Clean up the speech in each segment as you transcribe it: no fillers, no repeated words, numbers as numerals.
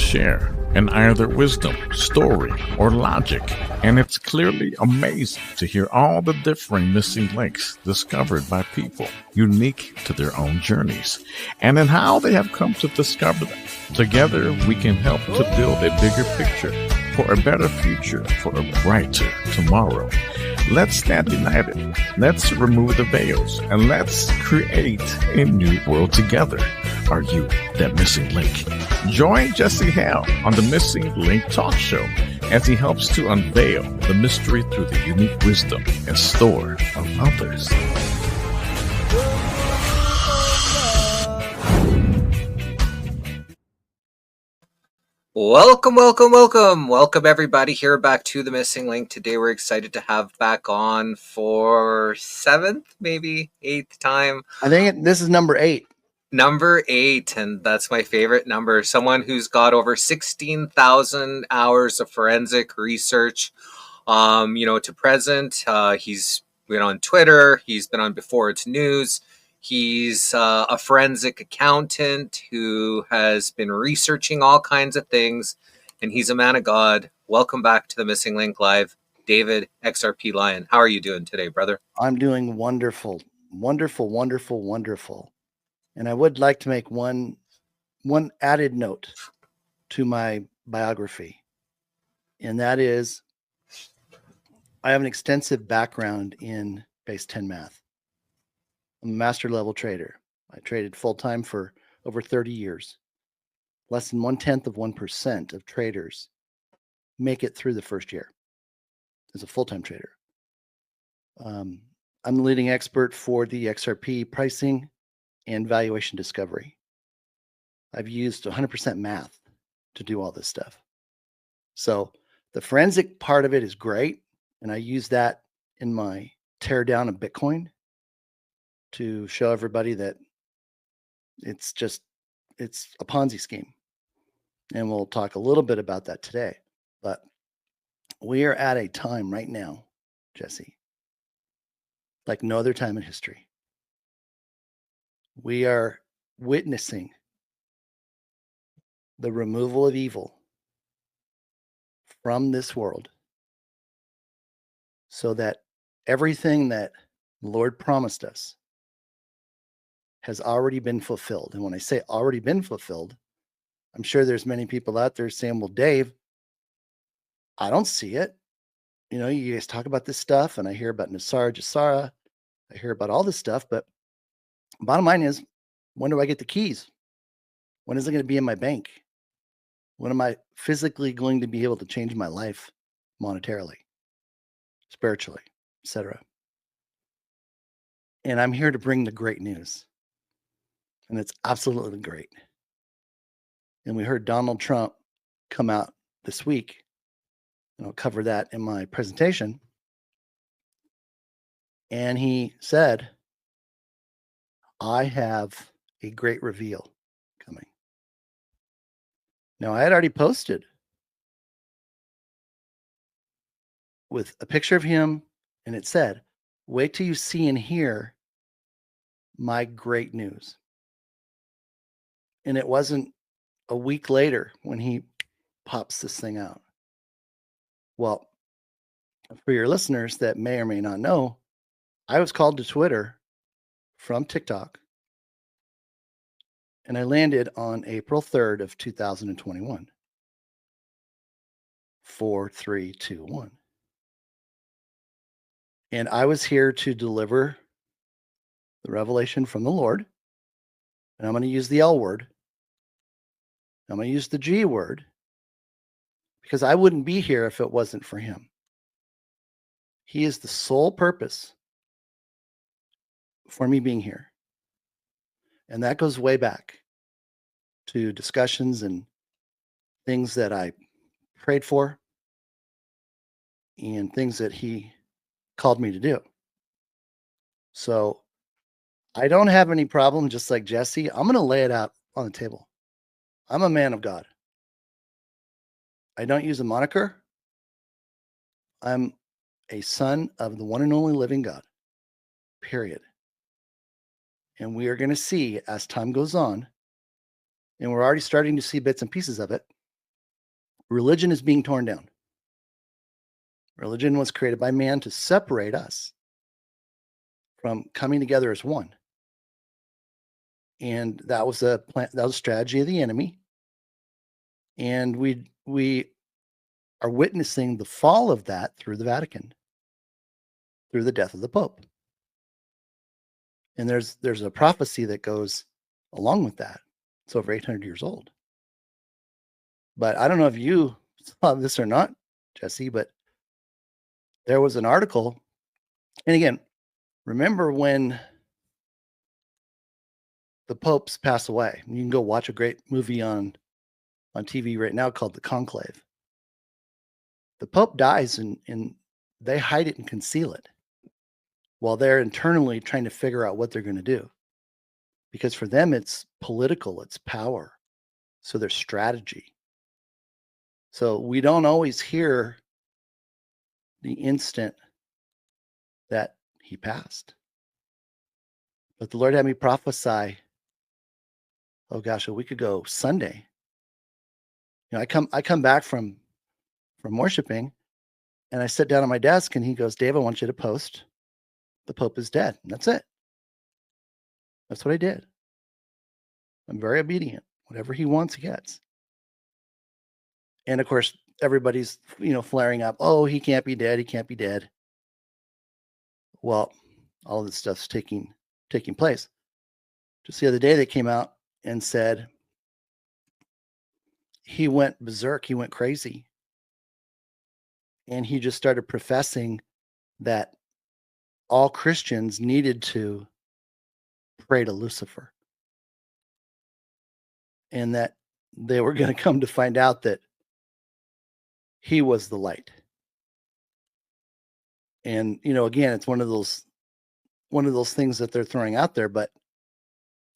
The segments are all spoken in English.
share in either wisdom, story, or logic, and it's clearly amazing to hear all the differing missing links discovered by people unique to their own journeys, and in how they have come to discover them. Together, we can help to build a bigger picture for a better future, for a brighter tomorrow. Let's stand united. Let's remove the veils and let's create a new world together. Are you that missing link? Join Jesse Hale on the Missing Link Talk Show as he helps to unveil the mystery through the unique wisdom and store of others. Welcome everybody here back to the Missing Link. Today we're excited to have back on for 7th, maybe 8th time. I think this is number 8. Number 8, and that's my favorite number. Someone who's got over 16,000 hours of forensic research, to present. He's been on Twitter. He's been on Before It's News. He's a forensic accountant who has been researching all kinds of things, and he's a man of God. Welcome back to the Missing Link Live, DavidXRPLion. How are you doing today, brother? I'm doing wonderful. And I would like to make one added note to my biography, and that is I have an extensive background in base 10 math. I'm a master level trader. I traded full-time for over 30 years. Less than 0.1% of traders make it through the first year as a full-time trader. I'm the leading expert for the XRP pricing and valuation discovery. I've used 100% math to do all this stuff. So the forensic part of it is great. And I use that in my tear down of Bitcoin to show everybody that it's a Ponzi scheme. And we'll talk a little bit about that today. But we are at a time right now, Jesse, like no other time in history. We are witnessing the removal of evil from this world so that everything that the Lord promised us has already been fulfilled. And when I say already been fulfilled, I'm sure there's many people out there saying, well, Dave, I don't see it. You guys talk about this stuff and I hear about Nasara Jasara. I hear about all this stuff, but bottom line is, when do I get the keys? When is it going to be in my bank? When am I physically going to be able to change my life monetarily, spiritually, etc.? And I'm here to bring the great news. And it's absolutely great. And we heard Donald Trump come out this week, and I'll cover that in my presentation. And he said, I have a great reveal coming. Now, I had already posted with a picture of him, and it said, wait till you see and hear my great news. And it wasn't a week later when he pops this thing out. Well, for your listeners that may or may not know, I was called to Twitter from TikTok, and I landed on April 3rd of 2021. 4, 3, 2, 1. And I was here to deliver the revelation from the Lord. And I'm going to use the L word. I'm going to use the G word, because I wouldn't be here if it wasn't for him. He is the sole purpose for me being here. And that goes way back to discussions and things that I prayed for and things that he called me to do. So I don't have any problem, just like Jesse. I'm going to lay it out on the table. I'm a man of God. I don't use a moniker. I'm a son of the one and only living God, period. And we are going to see as time goes on, and we're already starting to see bits and pieces of it, religion is being torn down. Religion was created by man to separate us from coming together as one. And that was a plan, that was a strategy of the enemy. And we are witnessing the fall of that through the Vatican, through the death of the Pope. And there's a prophecy that goes along with that. It's over 800 years old. But I don't know if you saw this or not, Jesse, but there was an article. And again, remember when the popes pass away? You can go watch a great movie on TV right now called The Conclave. The Pope dies and they hide it and conceal it while they're internally trying to figure out what they're going to do. Because for them, it's political, it's power. So there's strategy. So we don't always hear the instant that he passed. But the Lord had me prophesy, oh gosh, a week ago, Sunday. You know, I come back from worshiping, and I sit down at my desk, and he goes, Dave, I want you to post, the Pope is dead. And that's it. That's what I did. I'm very obedient. Whatever he wants, he gets. And of course, everybody's, flaring up. Oh, he can't be dead. He can't be dead. Well, all of this stuff's taking place. Just the other day, they came out and said he went berserk. He went crazy. And he just started professing that all Christians needed to pray to Lucifer. And that they were going to come to find out that he was the light. And, again, it's one of those things that they're throwing out there, but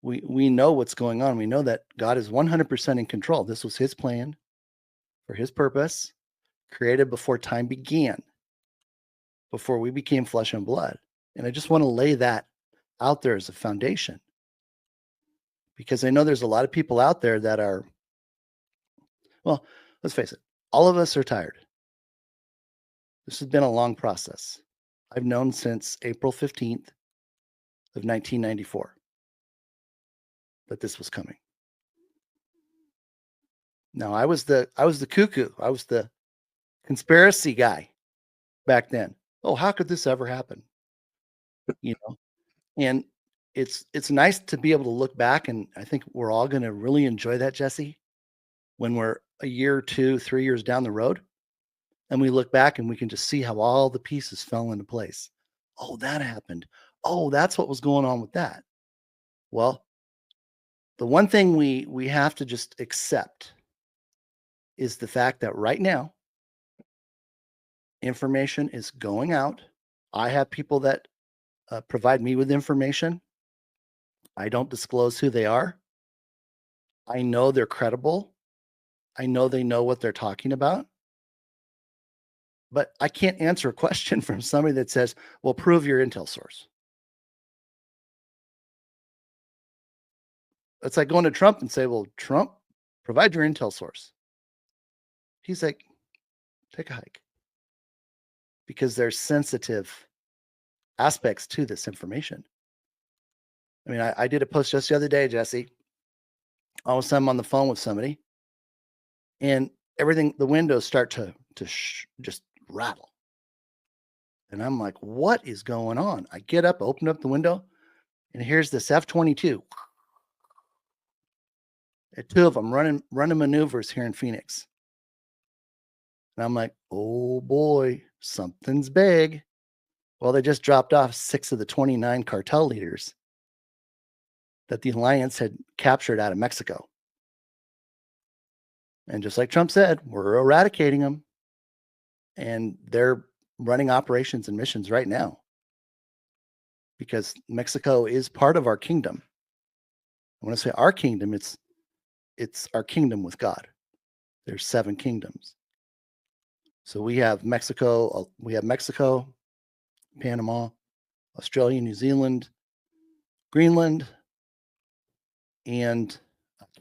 we know what's going on. We know that God is 100% in control. This was his plan for his purpose, created before time began, before we became flesh and blood. And I just want to lay that out there as a foundation, because I know there's a lot of people out there that are, well, let's face it, all of us are tired. This has been a long process. I've known since April 15th of 1994 that this was coming. Now, I was the cuckoo. I was the conspiracy guy back then. Oh, how could this ever happen? And it's nice to be able to look back, and I think we're all going to really enjoy that, Jesse, when we're a year, 2, 3 years down the road, and we look back and we can just see how all the pieces fell into place. Oh, that happened. Oh, that's what was going on with that. Well, the one thing we have to just accept is the fact that right now, information is going out. I have people that provide me with information. I don't disclose who they are. I know they're credible. I know they know what they're talking about. But I can't answer a question from somebody that says, well, prove your intel source. It's like going to Trump and say, well, Trump, provide your intel source. He's like, take a hike. Because there's sensitive aspects to this information. I mean, I did a post just the other day, Jesse. All of a sudden I'm on the phone with somebody, and everything, the windows start to just rattle. And I'm like, what is going on? I get up, open up the window, and here's this F-22. Two of them running maneuvers here in Phoenix. And I'm like, oh boy, something's big. Well, they just dropped off 6 of the 29 cartel leaders that the alliance had captured out of Mexico. And just like Trump said, we're eradicating them. And they're running operations and missions right now, because Mexico is part of our kingdom. When I say our kingdom, it's our kingdom with God. There's 7 kingdoms. So we have Mexico, Panama, Australia, New Zealand, Greenland, and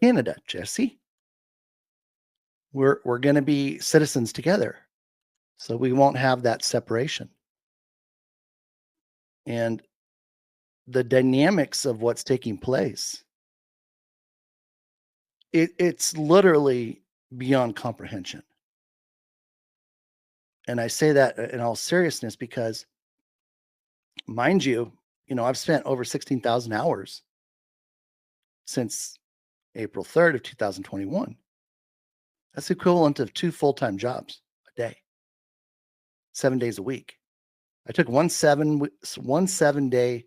Canada, Jesse. we're going to be citizens together. So we won't have that separation. And the dynamics of what's taking place, it's literally beyond comprehension. And I say that in all seriousness because, mind you, I've spent over 16,000 hours since April 3rd of 2021. That's the equivalent of 2 full-time jobs a day, 7 days a week. I took one 7-day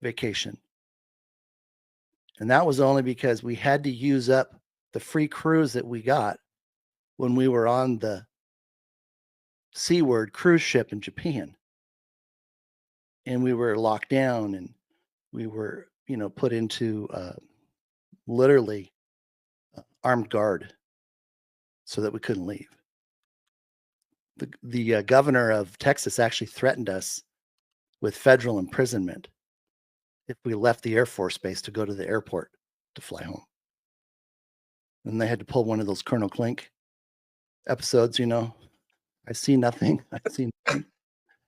vacation. And that was only because we had to use up the free cruise that we got when we were on the Seaward cruise ship in Japan. And we were locked down and we were, put into literally armed guard so that we couldn't leave. The governor of Texas actually threatened us with federal imprisonment if we left the Air Force Base to go to the airport to fly home. And they had to pull one of those Colonel Klink episodes, I see nothing. I see nothing.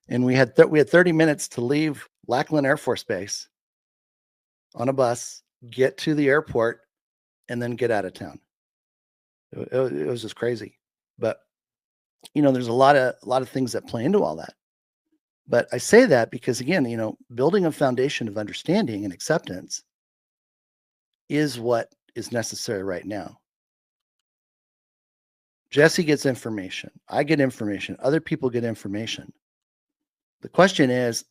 And we had 30 minutes to leave Lackland Air Force Base on a bus, get to the airport, and then get out of town. It was just crazy. But there's a lot of things that play into all that. But I say that because, again, building a foundation of understanding and acceptance is what is necessary right now. Jesse gets information. I get information. Other people get information. The question is,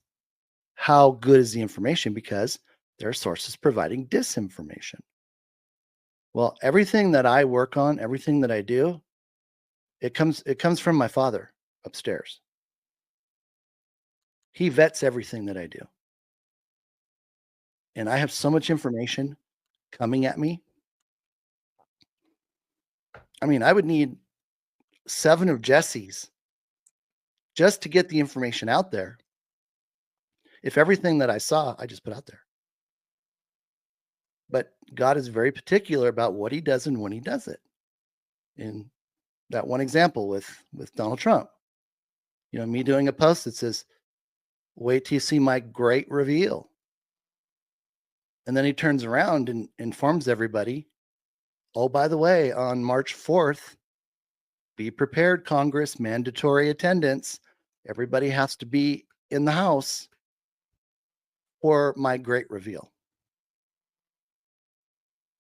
how good is the information? Because there are sources providing disinformation. Well, everything that I work on, everything that I do, it comes from my father upstairs. He vets everything that I do. And I have so much information coming at me. I mean, I would need 7 of Jesse's just to get the information out there. If everything that I saw, I just put out there. But God is very particular about what he does and when he does it. In that one example with Donald Trump, me doing a post that says, "Wait till you see my great reveal." And then he turns around and informs everybody, "Oh, by the way, on March 4th, be prepared, Congress, mandatory attendance. Everybody has to be in the house for my great reveal."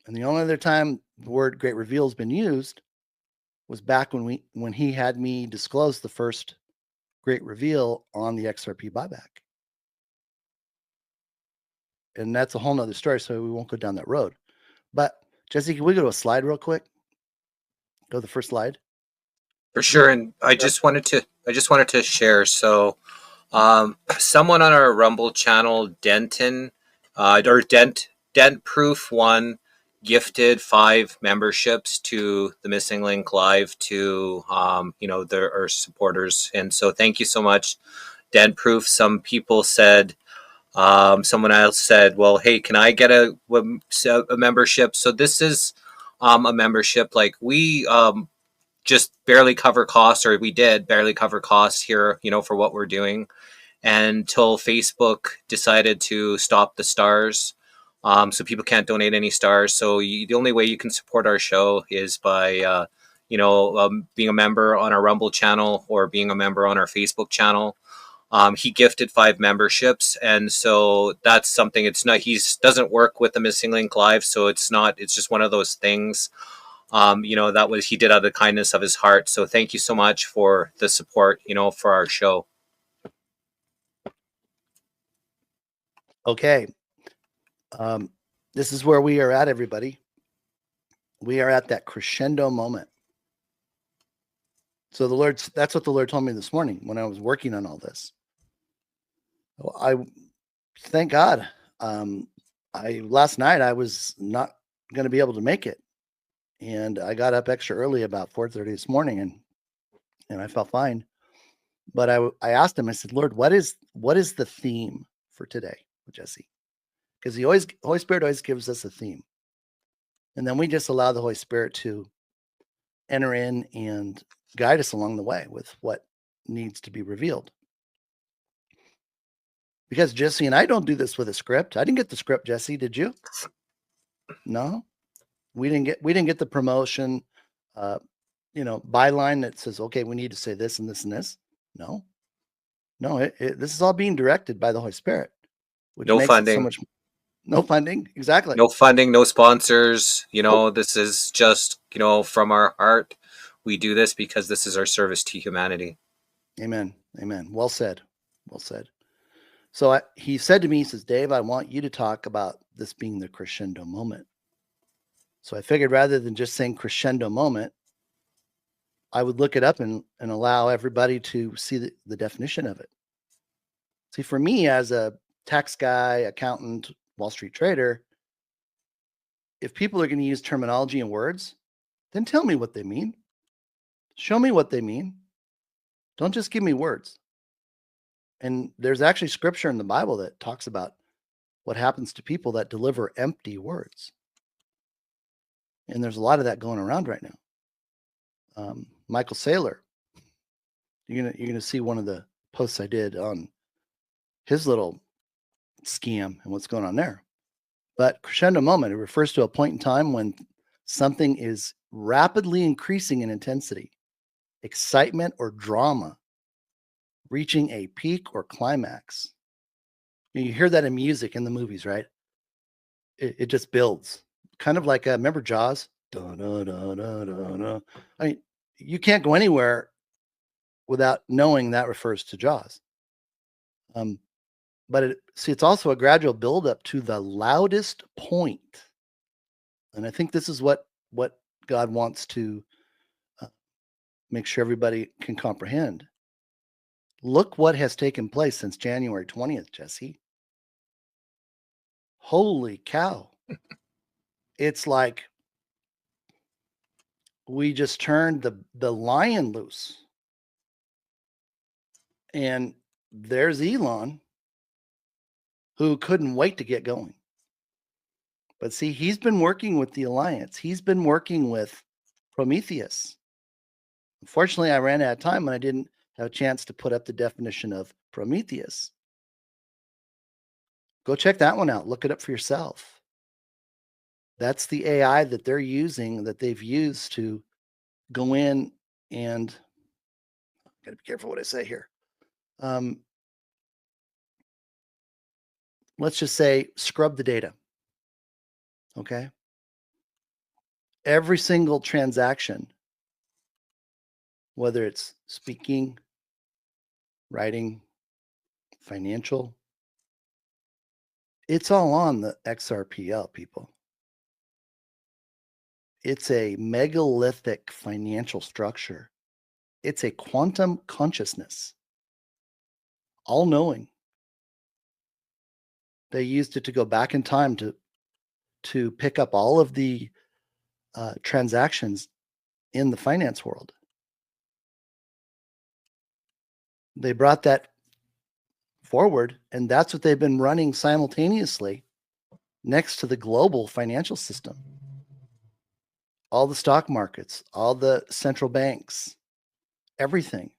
And the only other time the word great reveal has been used was back when he had me disclose the first great reveal on the XRP buyback. And that's a whole nother story, so we won't go down that road. But Jesse, can we go to a slide real quick? Go to the first slide. For sure. And I just wanted to share. So someone on our Rumble channel, Denton, or Dent Proof One, gifted 5 memberships to the Missing Link Live to our supporters. And so thank you so much, Dent Proof. Some people said, someone else said, well, hey, can I get a membership? So this is a membership. Like we just barely cover costs, or we did barely cover costs here, for what we're doing, until Facebook decided to stop the stars. So people can't donate any stars. So the only way you can support our show is by, being a member on our Rumble channel or being a member on our Facebook channel. He gifted 5 memberships, and so that's something. It's not. Doesn't work with the Missing Link Live, so it's not. It's just one of those things. That was he did out of the kindness of his heart. So thank you so much for the support. For our show. Okay. This is where we are at, everybody. We are at that crescendo moment. So that's what the Lord told me this morning when I was working on all this. I thank God. Last night I was not going to be able to make it, and I got up extra early about 4:30 this morning, and I felt fine. But I asked him. I said, "Lord, what is the theme for today with Jesse?" Because Holy Spirit always gives us a theme, and then we just allow the Holy Spirit to enter in and guide us along the way with what needs to be revealed. Because Jesse and I don't do this with a script. I didn't get the script, Jesse. Did you? No, we didn't get the promotion, byline that says, okay, we need to say this and this and this. No, this is all being directed by the Holy Spirit. Which No makes funding. It so much, no funding. Exactly. No funding, no sponsors. This is just, from our heart. We do this because this is our service to humanity. Amen. Amen. Well said. Well said. So he said to me, he says, Dave, I want you to talk about this being the crescendo moment. So I figured rather than just saying crescendo moment, I would look it up and allow everybody to see the definition of it. See, for me as a tax guy, accountant, Wall Street trader, if people are going to use terminology and words, then tell me what they mean. Show me what they mean. Don't just give me words. And there's actually scripture in the Bible that talks about what happens to people that deliver empty words. And there's a lot of that going around right now. Michael Saylor, you're gonna see one of the posts I did on his little scam and what's going on there. But crescendo moment, it refers to a point in time when something is rapidly increasing in intensity, excitement or drama, reaching a peak or climax. You hear that in music in the movies, right? It just builds. Kind of like, remember Jaws? Da, da, da, da, da, da. I mean, you can't go anywhere without knowing that refers to Jaws. But it's also a gradual buildup to the loudest point. And I think this is what God wants to make sure everybody can comprehend. Look what has taken place since January 20th, Jesse. Holy cow. It's like we just turned the lion loose. And there's Elon, who couldn't wait to get going. But see, he's been working with the Alliance. He's been working with Prometheus. Unfortunately, I ran out of time and I didn't have a chance to put up the definition of Prometheus. Go check that one out. Look it up for yourself. That's the AI that they're using, that they've used to go in and, got to be careful what I say here. Let's just say scrub the data. Okay. Every single transaction, whether it's speaking, writing, financial, it's all on the XRPL, people. It's a megalithic financial structure. It's a quantum consciousness, all knowing. They used it to go back in time to pick up all of the transactions in the finance world. They brought that forward, and that's what they've been running simultaneously next to the global financial system. All the stock markets, all the central banks, everything.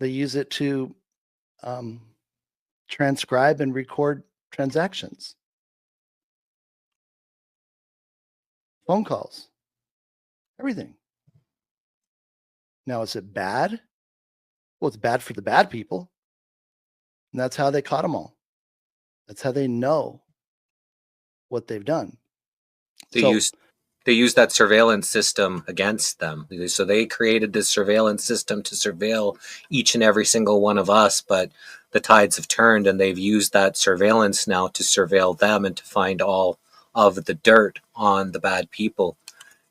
They use it to transcribe and record transactions, phone calls, everything. Now, is it bad? Well, it's bad for the bad people. And that's how they caught them all. That's how they know what they've done. They use that surveillance system against them. So they created this surveillance system to surveil each and every single one of us, but the tides have turned and they've used that surveillance now to surveil them and to find all of the dirt on the bad people.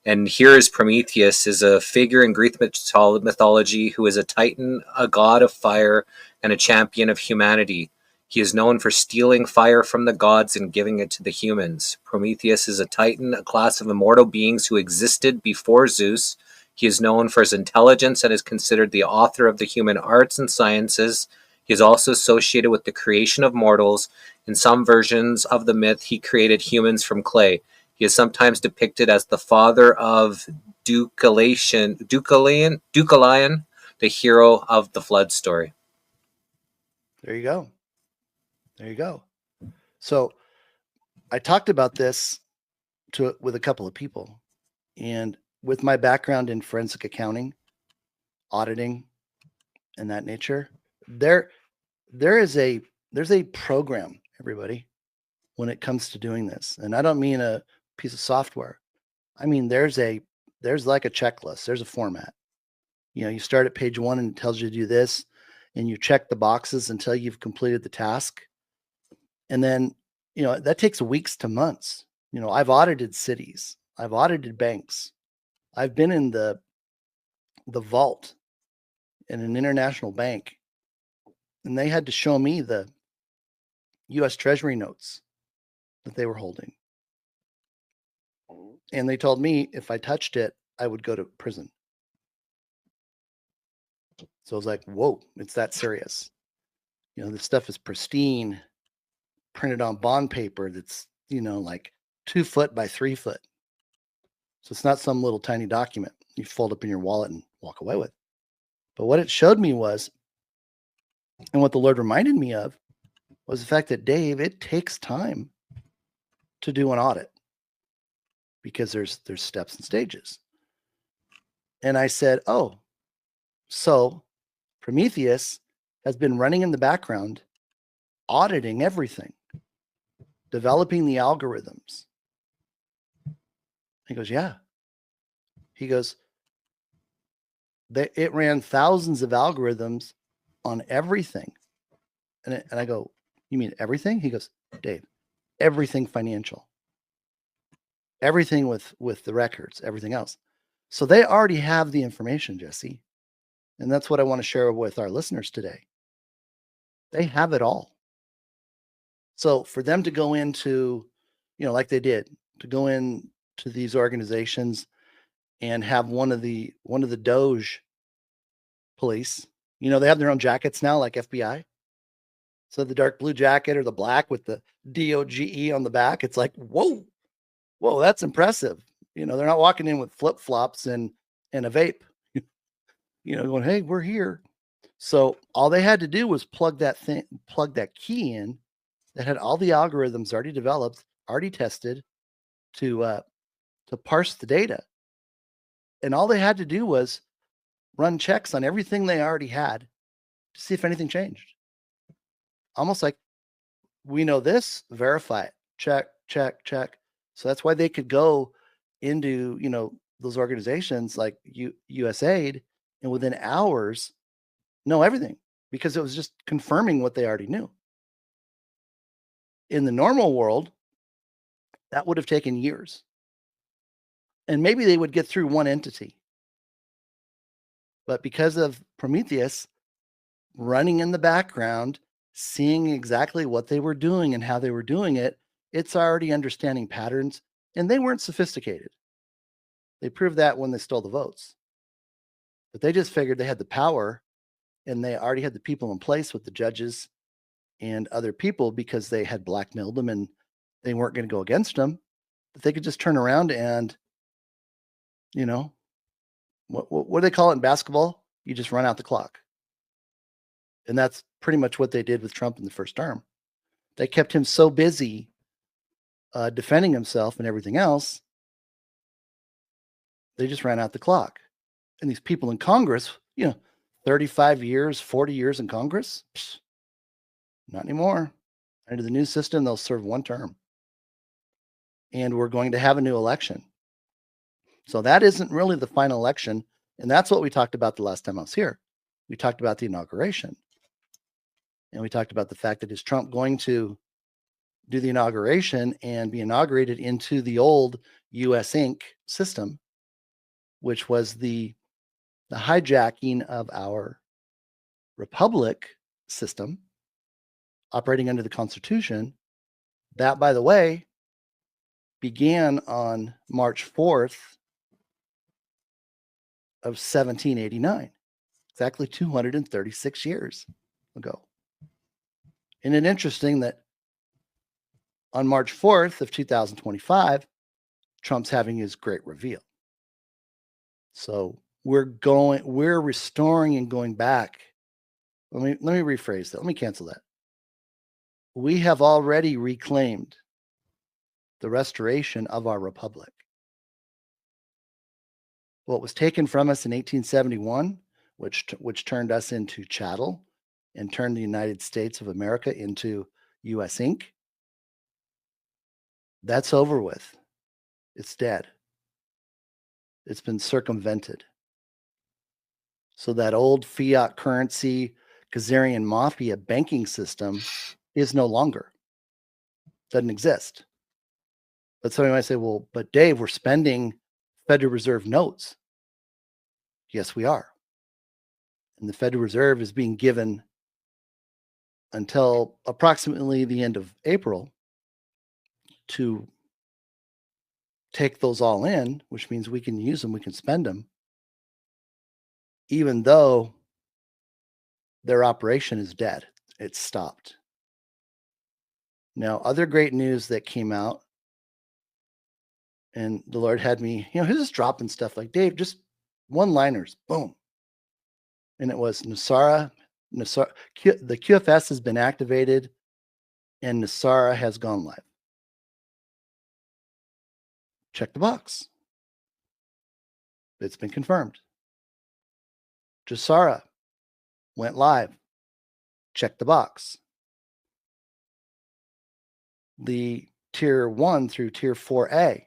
And here is Prometheus, is a figure in Greek mythology who is a titan, a god of fire, and a champion of humanity. He is known for stealing fire from the gods and giving it to the humans. Prometheus is a titan, a class of immortal beings who existed before Zeus. He is known for his intelligence and is considered the author of the human arts and sciences. He is also associated with the creation of mortals. In some versions of the myth, he created humans from clay. He is sometimes depicted as the father of Deucalion, the hero of the flood story. There you go. There you go. So I talked about this with a couple of people, and with my background in forensic accounting, auditing, and that nature, there's a program, everybody, when it comes to doing this. And I don't mean a piece of software. I mean there's like a checklist. There's a format. You start at page 1 and it tells you to do this, and you check the boxes until you've completed the task. And then, that takes weeks to months. I've audited cities. I've audited banks. I've been in the vault in an international bank, and they had to show me the U.S. Treasury notes that they were holding. And they told me if I touched it, I would go to prison. So I was like, whoa, it's that serious. This stuff is pristine, printed on bond paper that's, like 2 foot by 3 foot. So it's not some little tiny document you fold up in your wallet and walk away with. But what it showed me was, and what the Lord reminded me of, was the fact that, Dave, it takes time to do an audit because there's steps and stages. And I said, oh, so Prometheus has been running in the background, auditing everything, developing the algorithms. He goes, yeah. He goes, it ran thousands of algorithms on everything. And I go, you mean everything? He goes, Dave, everything financial, everything with the records, everything else. So they already have the information, Jesse. And that's what I want to share with our listeners today. They have it all. So for them to go into, like they did, to go in to these organizations and have one of the Doge police, they have their own jackets now, like FBI. So the dark blue jacket or the black with the DOGE on the back, it's like, whoa, that's impressive. They're not walking in with flip-flops and a vape, going, hey, we're here. So all they had to do was plug that key in that had all the algorithms already developed, already tested to parse the data. And all they had to do was run checks on everything they already had to see if anything changed. Almost like, we know this, verify it, check. So that's why they could go into, those organizations like USAID, and within hours know everything, because it was just confirming what they already knew. In the normal world, that would have taken years. And maybe they would get through one entity. But because of Prometheus running in the background, seeing exactly what they were doing and how they were doing it, it's already understanding patterns. And they weren't sophisticated. They proved that when they stole the votes. But they just figured they had the power, and they already had the people in place with the judges and other people, because they had blackmailed them and they weren't going to go against them. But they could just turn around and, what do they call it in basketball? You just run out the clock. And that's pretty much what they did with Trump in the first term. They kept him so busy defending himself and everything else, they just ran out the clock. And these people in Congress, 35 years, 40 years in Congress, not anymore. Under the new system, they'll serve one term. And we're going to have a new election. So that isn't really the final election. And that's what we talked about the last time I was here. We talked about the inauguration. And we talked about the fact that is Trump going to do the inauguration and be inaugurated into the old US Inc. system, which was the hijacking of our republic system operating under the Constitution. That, by the way, began on March 4th of 1789, exactly 236 years ago. Isn't it interesting that on March 4th of 2025, Trump's having his great reveal. So we're restoring and going back. Let me rephrase that. Let me cancel that. We have already reclaimed the restoration of our republic. What was taken from us in 1871, which turned us into chattel and turned the United States of America into US Inc., that's over with. It's dead. It's been circumvented. So that old fiat currency, Khazarian mafia banking system is no longer. Doesn't exist. But somebody might say, well, but Dave, we're spending Federal Reserve notes. Yes, we are. And the Federal Reserve is being given until approximately the end of April to take those all in, which means we can use them, we can spend them, even though their operation is dead. It's stopped. Now, other great news that came out, and the Lord had me, he's just dropping stuff like, Dave, just one-liners, boom. And it was Nasara, the QFS has been activated, and Nasara has gone live. Check the box. It's been confirmed. Jasara went live. Check the box. The tier 1 through tier 4A.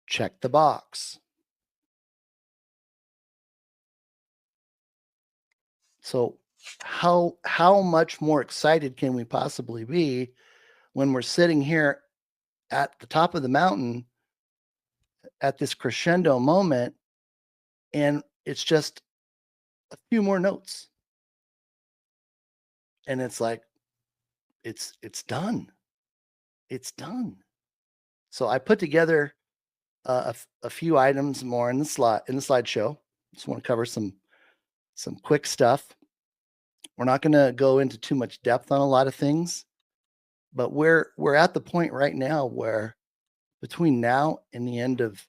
Check the box. So how much more excited can we possibly be when we're sitting here at the top of the mountain at this crescendo moment, and it's just a few more notes, and it's like it's done. It's done. So I put together a few items more in the slideshow. Just want to cover some quick stuff. We're not going to go into too much depth on a lot of things, but we're at the point right now where between now and the end of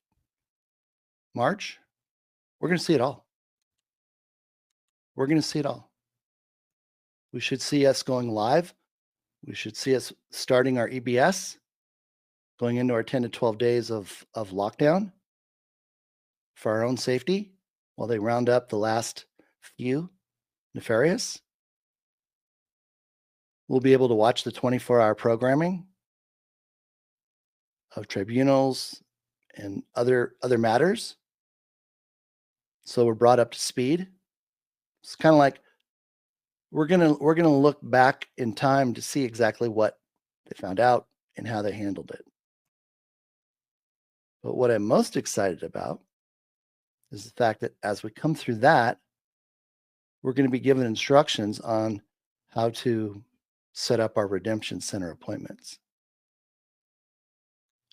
March, we're going to see it all. We're going to see it all. We should see us going live. We should see us starting our EBS, going into our 10 to 12 days of lockdown for our own safety while they round up the last few nefarious. We'll be able to watch the 24-hour programming of tribunals and other matters. So we're brought up to speed. It's kind of like we're gonna look back in time to see exactly what they found out and how they handled it. But what I'm most excited about is the fact that as we come through that, we're going to be given instructions on how to set up our redemption center appointments.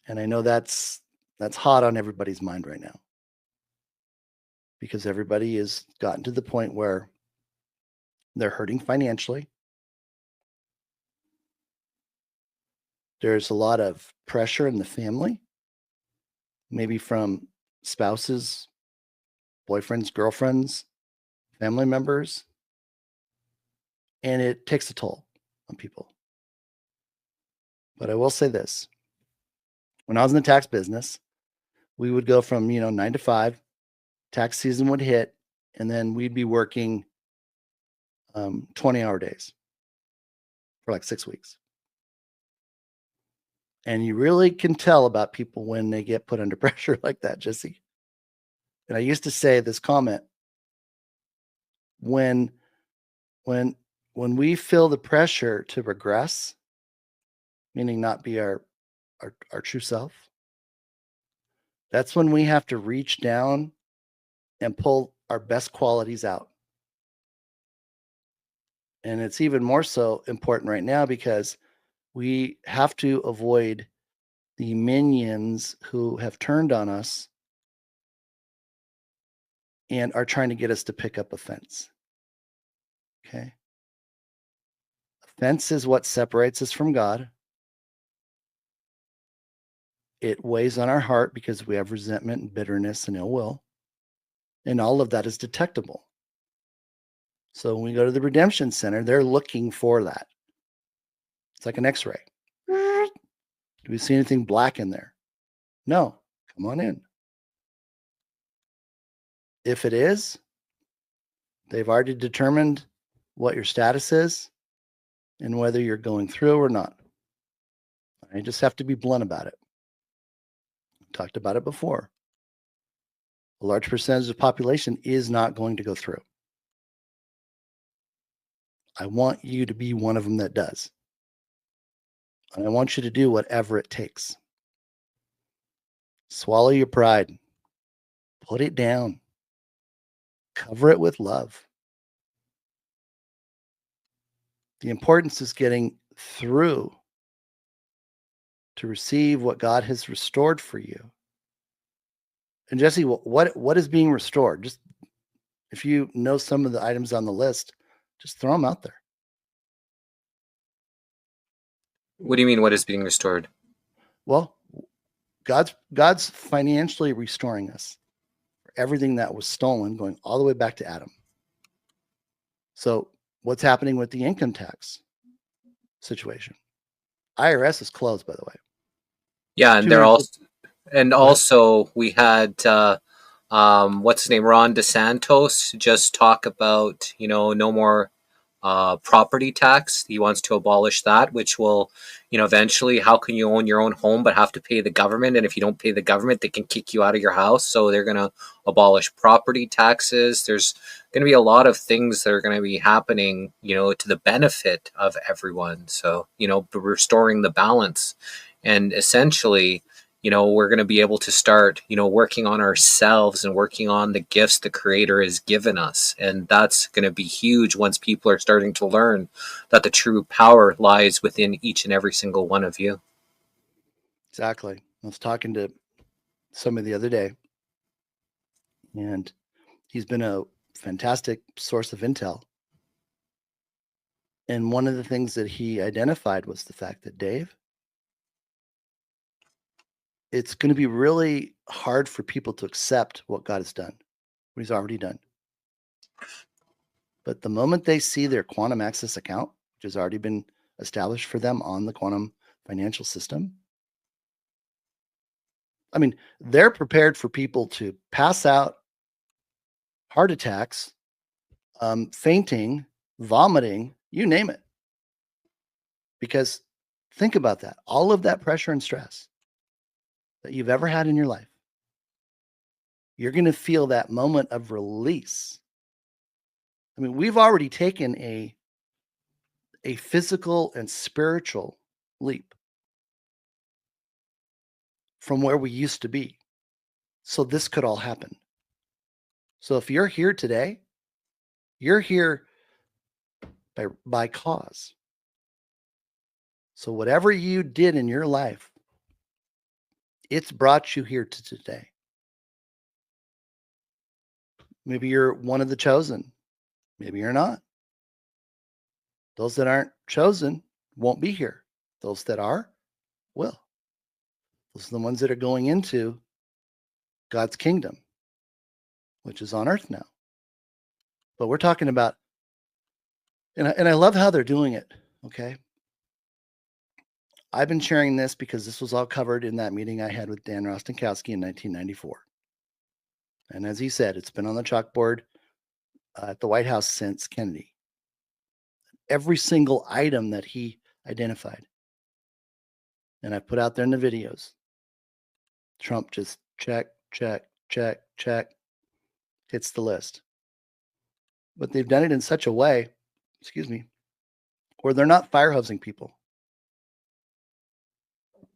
And I know that's hot on everybody's mind right now, because everybody has gotten to the point where they're hurting financially. There's a lot of pressure in the family, maybe from spouses, boyfriends, girlfriends, family members, and it takes a toll on people. But I will say this. When I was in the tax business, we would go from, 9 to 5, tax season would hit, and then we'd be working 20-hour days for like 6 weeks. And you really can tell about people when they get put under pressure like that, Jesse. And I used to say this comment, when we feel the pressure to regress, meaning not be our true self, that's when we have to reach down and pull our best qualities out. And it's even more so important right now because we have to avoid the minions who have turned on us and are trying to get us to pick up offense. Okay? Offense is what separates us from God. It weighs on our heart because we have resentment and bitterness and ill will. And all of that is detectable. So when we go to the Redemption Center, they're looking for that. It's like an x-ray. Do we see anything black in there? No. Come on in. If it is, they've already determined what your status is and whether you're going through or not. I just have to be blunt about it. Talked about it before. A large percentage of the population is not going to go through. I want you to be one of them that does. And I want you to do whatever it takes. Swallow your pride. Put it down. Cover it with love. The importance is getting through to receive what God has restored for you. And Jesse, what is being restored? Just if you know some of the items on the list, just throw them out there. What do you mean, what is being restored? Well, God's financially restoring us for everything that was stolen, going all the way back to Adam. So what's happening with the income tax situation? IRS is closed, by the way. Yeah, and they're also we had what's his name, Ron DeSantos, just talk about no more property tax. He wants to abolish that, which will eventually, how can you own your own home but have to pay the government? And if you don't pay the government, they can kick you out of your house. So they're going to abolish property taxes. There's going to be a lot of things that are going to be happening to the benefit of everyone. So restoring the balance, and essentially we're going to be able to start, working on ourselves and working on the gifts the Creator has given us. And that's going to be huge once people are starting to learn that the true power lies within each and every single one of you. Exactly. I was talking to somebody the other day, and he's been a fantastic source of intel. And one of the things that he identified was the fact that, Dave, it's going to be really hard for people to accept what God has done, what he's already done. But the moment they see their quantum access account, which has already been established for them on the quantum financial system, I mean, they're prepared for people to pass out, heart attacks, fainting, vomiting, you name it. Because think about that. All of that pressure and stress that you've ever had in your life, you're going to feel that moment of release. I mean, we've already taken a physical and spiritual leap from where we used to be. So this could all happen. So if you're here today, you're here by cause. So whatever you did in your life, it's brought you here to today. Maybe you're one of the chosen. Maybe you're not. Those that aren't chosen won't be here. Those that are will. Those are the ones that are going into God's kingdom, which is on earth now. But we're talking about, and I love how they're doing it, okay? I've been sharing this because this was all covered in that meeting I had with Dan Rostenkowski in 1994. And as he said, it's been on the chalkboard at the White House since Kennedy. Every single item that he identified. And I put out there in the videos. Trump just check, check, check, check, hits the list. But they've done it in such a way, where they're not fire hosing people.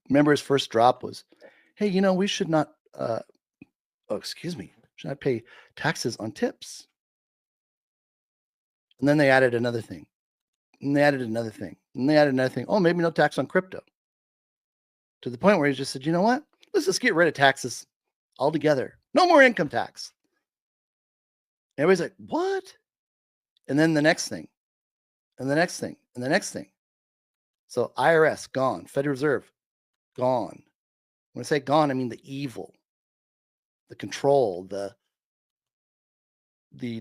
Remember his first drop was, hey, we should not, should not pay taxes on tips. And then they added another thing. And they added another thing. And they added another thing. Oh, maybe no tax on crypto. To the point where he just said, you know what? Let's just get rid of taxes altogether. No more income tax. Everybody's like, what? And then the next thing. And the next thing. And the next thing. So IRS, gone. Federal Reserve, gone. When I say gone, I mean the evil, the control, the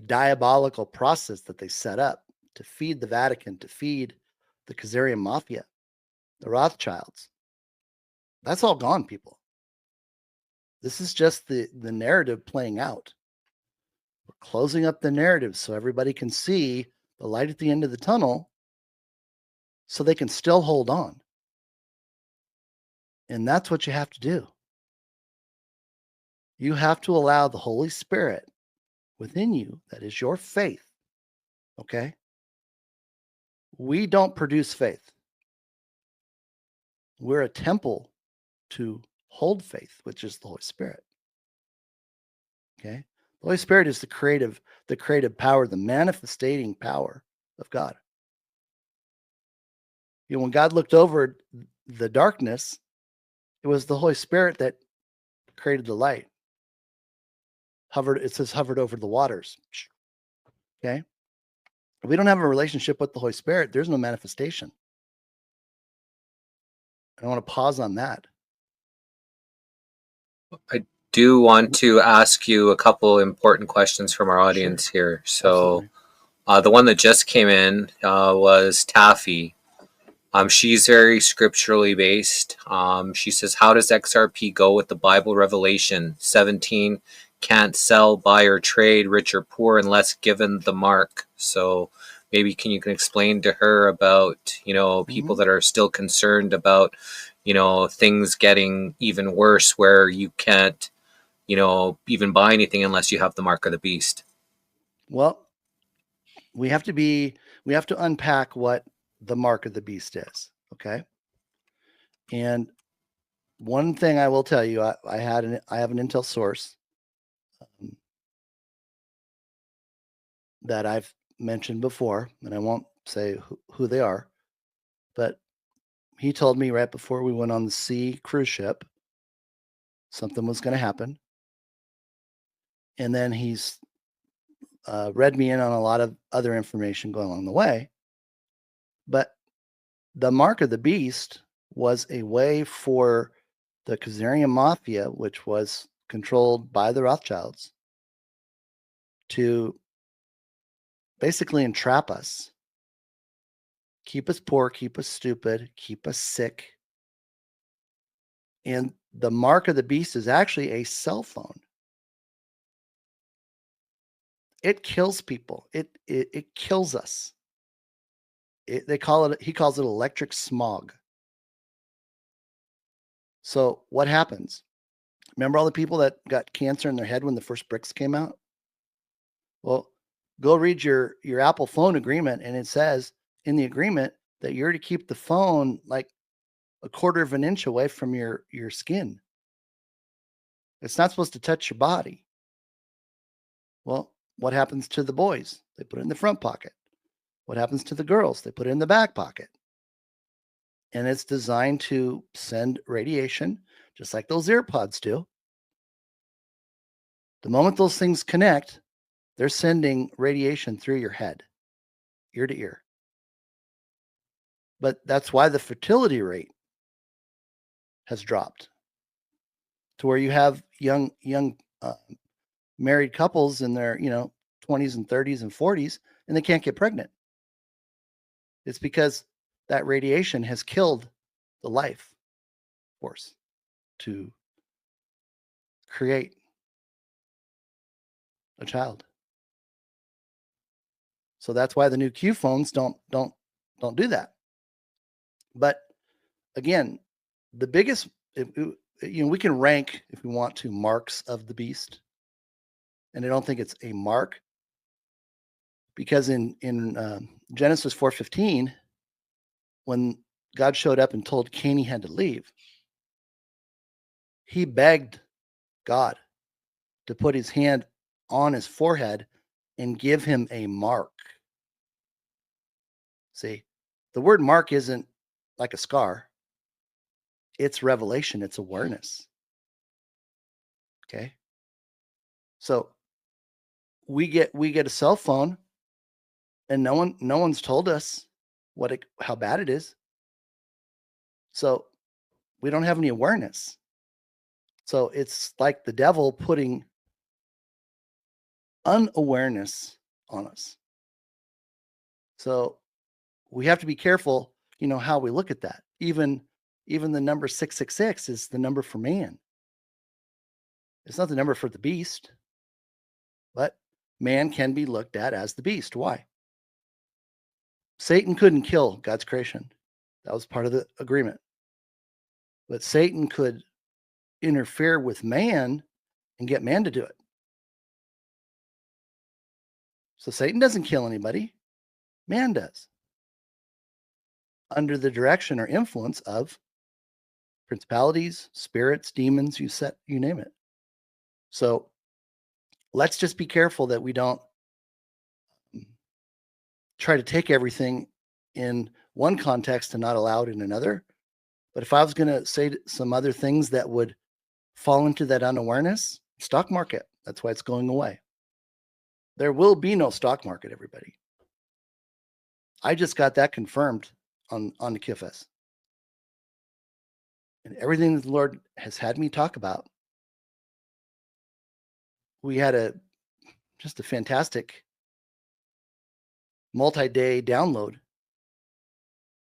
diabolical process that they set up to feed the Vatican, to feed the Khazarian mafia, the Rothschilds. That's all gone, people. This is just the narrative playing out. We're closing up the narrative so everybody can see the light at the end of the tunnel so they can still hold on. And that's what you have to do. You have to allow the Holy Spirit within you, that is your faith. Okay? We don't produce faith. We're a temple to hold faith, which is the Holy Spirit. Okay? The Holy Spirit is the creative power, the manifesting power of God. You know, when God looked over the darkness, it was the Holy Spirit that created the light. It says hovered over the waters. Okay? If we don't have a relationship with the Holy Spirit, there's no manifestation. I want to pause on that. I do want to ask you a couple important questions from our audience here. So the one that just came in was Taffy. She's very scripturally based. She says, how does XRP go with the Bible Revelation 17? Can't sell, buy, or trade, rich or poor, unless given the mark. So maybe you can explain to her about, people that are still concerned about, things getting even worse where you can't, even buy anything unless you have the mark of the beast. Well, we have to unpack what the mark of the beast is. Okay. And one thing I will tell you, I have an intel source that I've mentioned before, and I won't say who they are, but he told me right before we went on the sea cruise ship, something was going to happen. And then he's read me in on a lot of other information going along the way. But the mark of the beast was a way for the Khazarian mafia, which was controlled by the Rothschilds, to basically entrap us, keep us poor, keep us stupid, keep us sick. And the mark of the beast is actually a cell phone. It kills people. It kills us. He calls it electric smog. So what happens? Remember all the people that got cancer in their head when the first bricks came out? Well, go read your Apple phone agreement, and it says in the agreement that you're to keep the phone like a quarter of an inch away from your skin. It's not supposed to touch your body. Well, what happens to the boys? They put it in the front pocket. What happens to the girls? They put it in the back pocket. And it's designed to send radiation, just like those AirPods do. The moment those things connect, they're sending radiation through your head, ear to ear. But that's why the fertility rate has dropped to where you have young married couples in their 20s and 30s and 40s, and they can't get pregnant. It's because that radiation has killed the life force to create a child. So that's why the new Q phones don't do that. But again, the biggest, we can rank, if we want to, marks of the beast. And I don't think it's a mark, because in Genesis 4:15, when God showed up and told Cain he had to leave, he begged God to put his hand on his forehead and give him a mark. See, the word mark isn't like a scar. It's revelation. It's awareness. Okay. So we get a cell phone, and no one's told us how bad it is. So we don't have any awareness. So it's like the devil putting unawareness on us. So we have to be careful, how we look at that. Even the number 666 is the number for man. It's not the number for the beast, but man can be looked at as the beast. Why? Satan couldn't kill God's creation. That was part of the agreement. But Satan could interfere with man and get man to do it. So Satan doesn't kill anybody. Man does. Under the direction or influence of principalities, spirits, demons, you name it. So let's just be careful that we don't try to take everything in one context and not allow it in another. But if I was going to say some other things that would fall into that unawareness, stock market, that's why it's going away. There will be no stock market, everybody. I just got that confirmed on the QFS. And everything that the Lord has had me talk about, we had just a fantastic multi-day download.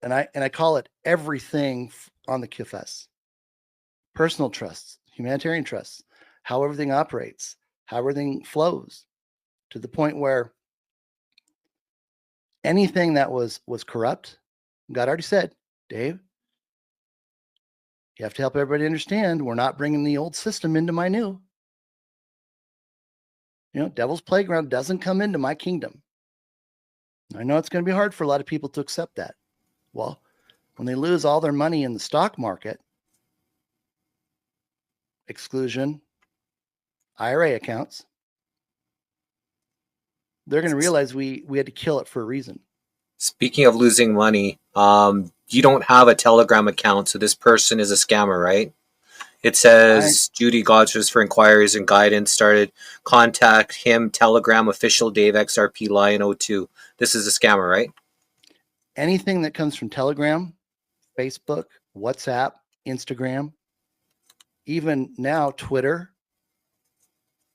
And I call it everything on the QFS. Personal trusts, humanitarian trusts, how everything operates, how everything flows, to the point where anything that was corrupt, God already said, Dave, you have to help everybody understand we're not bringing the old system into my new. Devil's playground doesn't come into my kingdom. I know it's going to be hard for a lot of people to accept that. Well, when they lose all their money in the stock market, exclusion, IRA accounts, they're going to realize we had to kill it for a reason. Speaking of losing money, you don't have a Telegram account, so this person is a scammer, right? It says Judy Godfrey for inquiries and guidance started. Contact him, Telegram official DavidXRPLion 02. This is a scammer, right? Anything that comes from Telegram, Facebook, WhatsApp, Instagram, even now Twitter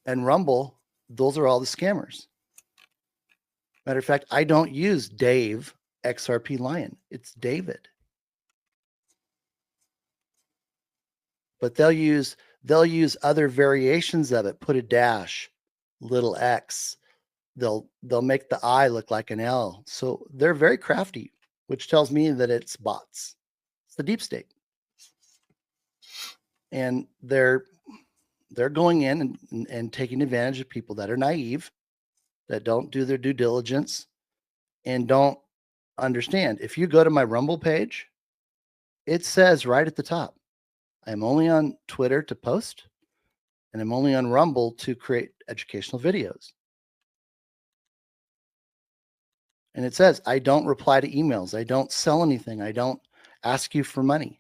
and Rumble, those are all the scammers. Matter of fact, I don't use DavidXRPLion. It's David. But they'll use other variations of it. Put a dash, little x. They'll make the I look like an L. So they're very crafty, which tells me that it's bots. It's the deep state, and they're going in and taking advantage of people that are naive, that don't do their due diligence, and don't understand. If you go to my Rumble page, it says right at the top, I'm only on Twitter to post, and I'm only on Rumble to create educational videos. And it says, I don't reply to emails. I don't sell anything. I don't ask you for money.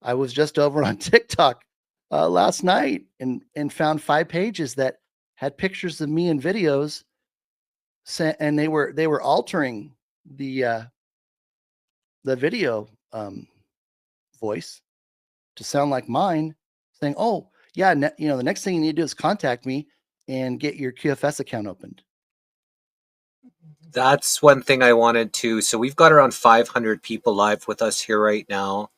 I was just over on TikTok last night and found 5 pages that had pictures of me and videos, and they were altering the video voice to sound like mine, saying, "Oh, yeah, the next thing you need to do is contact me and get your QFS account opened." That's one thing I wanted to. So we've got around 500 people live with us here right now.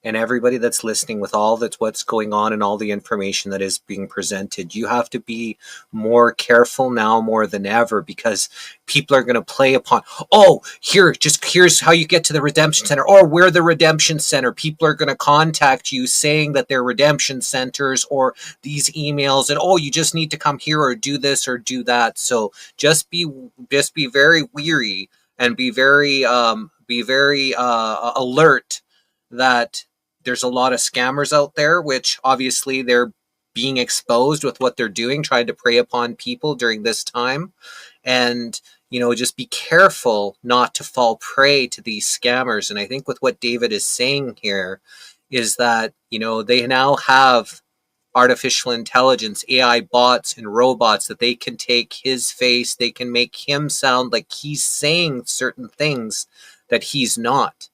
And everybody that's listening, with all that's what's going on and all the information that is being presented, you have to be more careful now more than ever, because people are going to play upon, here's how you get to the redemption center, or we're the redemption center. People are going to contact you saying that they're redemption centers, or these emails, and you just need to come here or do this or do that. So just be very weary and be very alert that there's a lot of scammers out there, which obviously they're being exposed with what they're doing, trying to prey upon people during this time. And, just be careful not to fall prey to these scammers. And I think with what David is saying here is that, they now have artificial intelligence, AI bots and robots, that they can take his face, they can make him sound like he's saying certain things that he's not.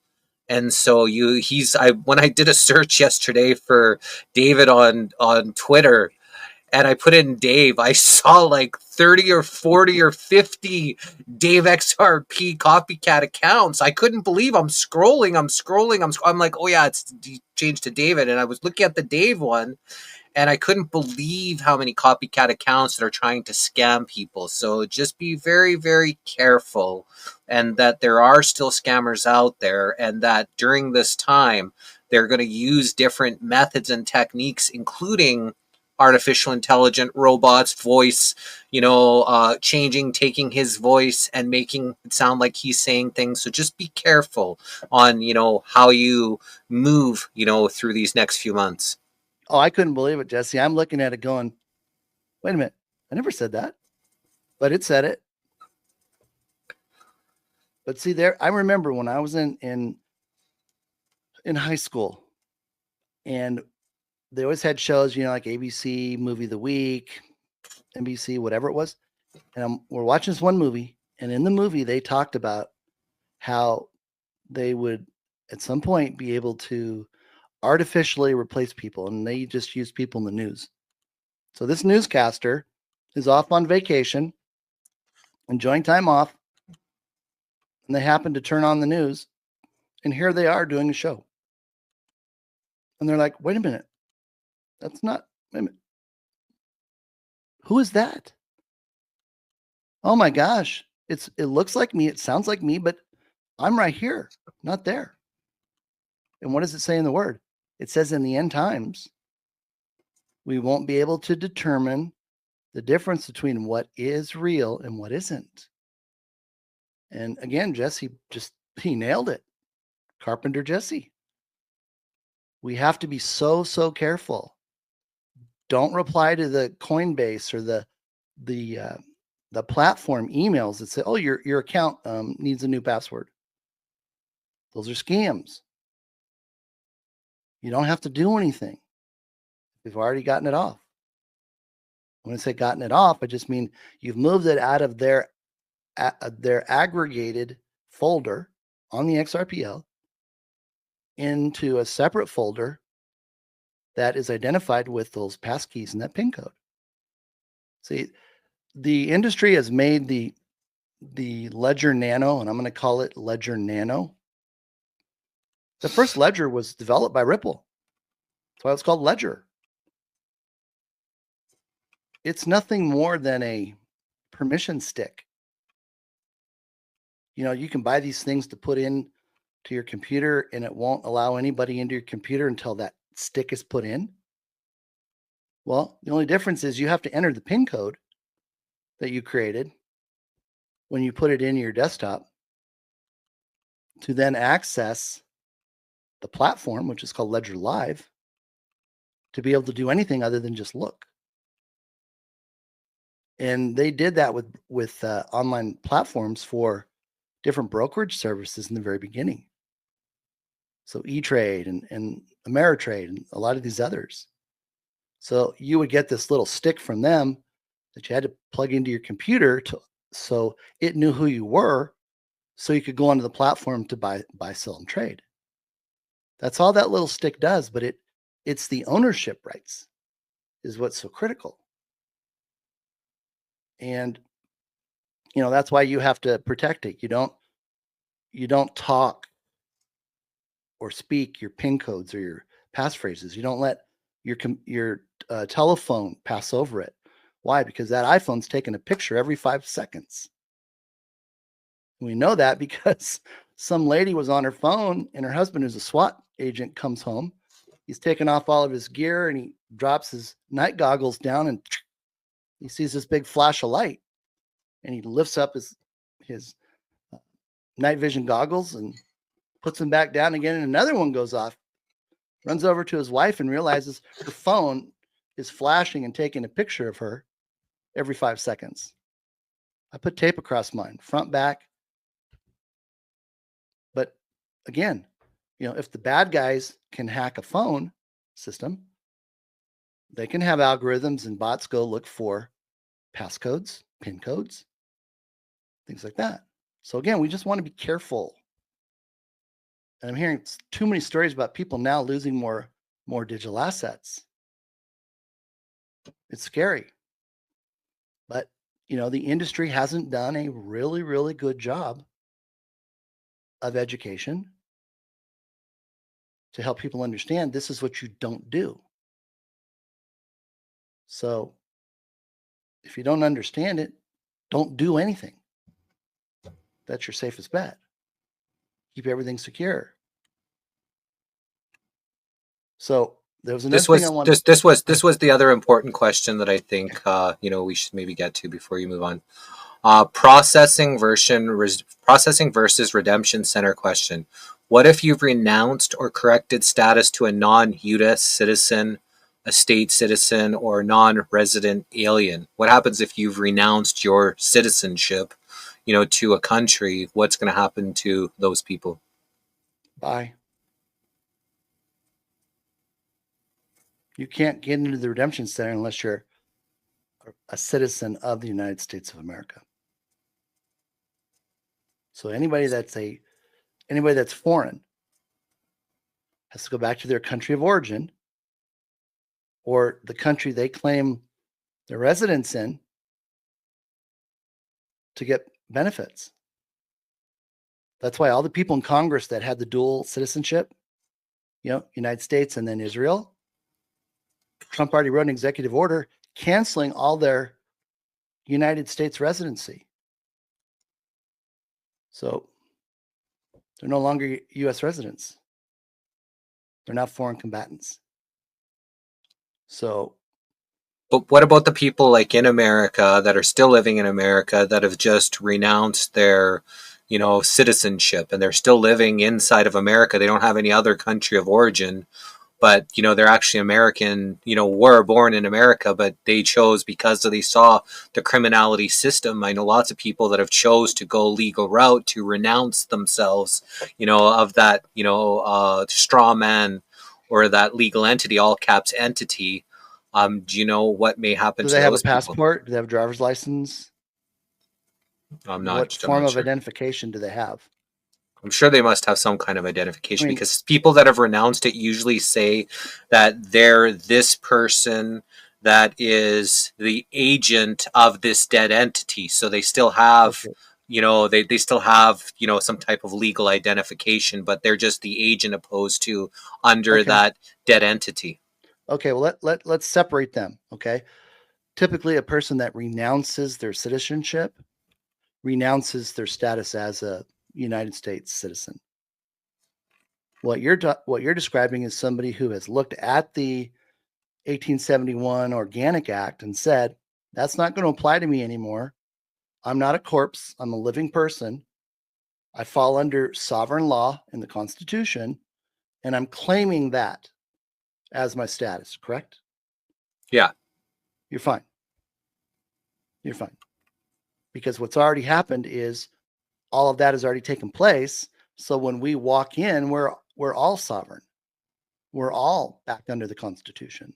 And so when I did a search yesterday for David on Twitter, and I put in Dave, I saw like 30 or 40 or 50 Dave XRP copycat accounts. I couldn't believe I'm scrolling. I'm like, oh yeah, it's changed to David. And I was looking at the Dave one, and I couldn't believe how many copycat accounts that are trying to scam people. So just be very, very careful, and that there are still scammers out there, and that during this time, they're going to use different methods and techniques, including artificial intelligent robots, voice, changing, taking his voice and making it sound like he's saying things. So just be careful on, how you move, through these next few months. Oh, I couldn't believe it, Jesse. I'm looking at it going, wait a minute. I never said that, but it said it. But see there, I remember when I was in high school, and they always had shows, like ABC Movie of the Week, NBC, whatever it was. And we're watching this one movie, and in the movie, they talked about how they would at some point be able to artificially replace people, and they just use people in the news. So this newscaster is off on vacation, enjoying time off, and they happen to turn on the news, and here they are doing a show. And they're like, wait a minute. That's not, wait a minute. Who is that? Oh my gosh. It looks like me. It sounds like me, but I'm right here, not there. And what does it say in the word? It says in the end times, we won't be able to determine the difference between what is real and what isn't. And again, Jesse he nailed it. Carpenter Jesse. We have to be so careful. Don't reply to the Coinbase or the platform emails that say, "Oh, your account needs a new password." Those are scams. You don't have to do anything. You've already gotten it off. When I say gotten it off, I just mean you've moved it out of their aggregated folder on the XRPL into a separate folder that is identified with those passkeys and that PIN code. See, the industry has made the Ledger Nano, and I'm going to call it Ledger Nano. The first Ledger was developed by Ripple. That's why it's called Ledger. It's nothing more than a permission stick. You can buy these things to put in to your computer, and it won't allow anybody into your computer until that stick is put in. Well, the only difference is you have to enter the PIN code that you created when you put it in your desktop to then access the platform, which is called Ledger Live, to be able to do anything other than just look. And they did that with online platforms for different brokerage services in the very beginning. So E-Trade and Ameritrade and a lot of these others. So you would get this little stick from them that you had to plug into your computer so it knew who you were, so you could go onto the platform to buy, sell, and trade. That's all that little stick does, but it's the ownership rights is what's so critical. And that's why you have to protect it. You don't talk or speak your PIN codes or your passphrases. You don't let your telephone pass over it. Why? Because that iPhone's taking a picture every 5 seconds. We know that because some lady was on her phone, and her husband, who's a SWAT agent, comes home. He's taken off all of his gear, and he drops his night goggles down, and he sees this big flash of light, and he lifts up his night vision goggles and puts them back down again, and another one goes off. Runs over to his wife and realizes her phone is flashing and taking a picture of her every 5 seconds. I put tape across mine, front, back. But again, if the bad guys can hack a phone system, they can have algorithms and bots go look for passcodes, PIN codes, things like that. So again, we just want to be careful. And I'm hearing too many stories about people now losing more digital assets. It's scary. But, the industry hasn't done a really, really good job of education to help people understand this is what you don't do. So if you don't understand it, don't do anything. That's your safest bet. Keep everything secure. So there was another thing I wanted. This was the other important question that I think we should maybe get to before you move on. Processing versus redemption center question. What if you've renounced or corrected status to a non-U.S. citizen, a state citizen, or non-resident alien? What happens if you've renounced your citizenship, to a country? What's going to happen to those people? Bye. You can't get into the redemption center unless you're a citizen of the United States of America. So anybody that's foreign has to go back to their country of origin or the country they claim their residence in to get benefits. That's why all the people in Congress that had the dual citizenship, United States and then Israel, Trump already wrote an executive order canceling all their United States residency. So they're no longer U.S. residents. They're not foreign combatants. So. But what about the people like in America that are still living in America that have just renounced their, citizenship and they're still living inside of America? They don't have any other country of origin, but, they're actually American, were born in America, but they chose because they saw the criminality system. I know lots of people that have chose to go legal route to renounce themselves, of that, straw man or that legal entity, all caps entity. Do you know what may happen to those people? Do they have a passport? Do they have a driver's license? What form of identification do they have? I'm sure they must have some kind of identification because people that have renounced it usually say that they're this person that is the agent of this dead entity. So they still have, they still have, some type of legal identification, but they're just the agent opposed to under that dead entity. Okay, well, let's separate them, okay? Typically, a person that renounces their citizenship renounces their status as a United States citizen. What you're describing is somebody who has looked at the 1871 Organic Act and said, that's not going to apply to me anymore. I'm not a corpse. I'm a living person. I fall under sovereign law in the Constitution, and I'm claiming that as my status, correct? Yeah. You're fine. You're fine. Because what's already happened is all of that has already taken place. So when we walk in, we're all sovereign. We're all back under the Constitution.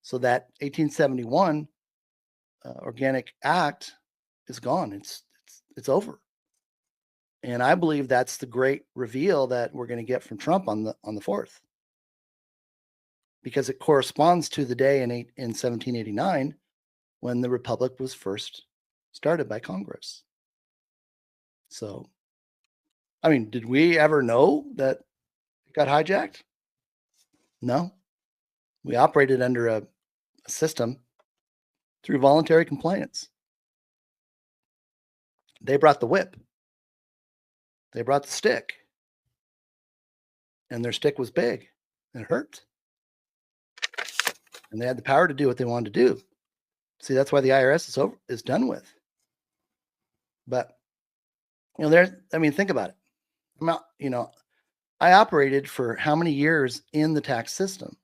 So that 1871 Organic Act is gone. It's over. And I believe that's the great reveal that we're going to get from Trump on the 4th. Because it corresponds to the day in 1789 when the Republic was first started by Congress. So, did we ever know that it got hijacked? No. We operated under a system through voluntary compliance. They brought the whip. They brought the stick. And their stick was big and it hurt. And they had the power to do what they wanted to do. See, that's why the IRS is done with. But, think about it. I operated for how many years in the tax system,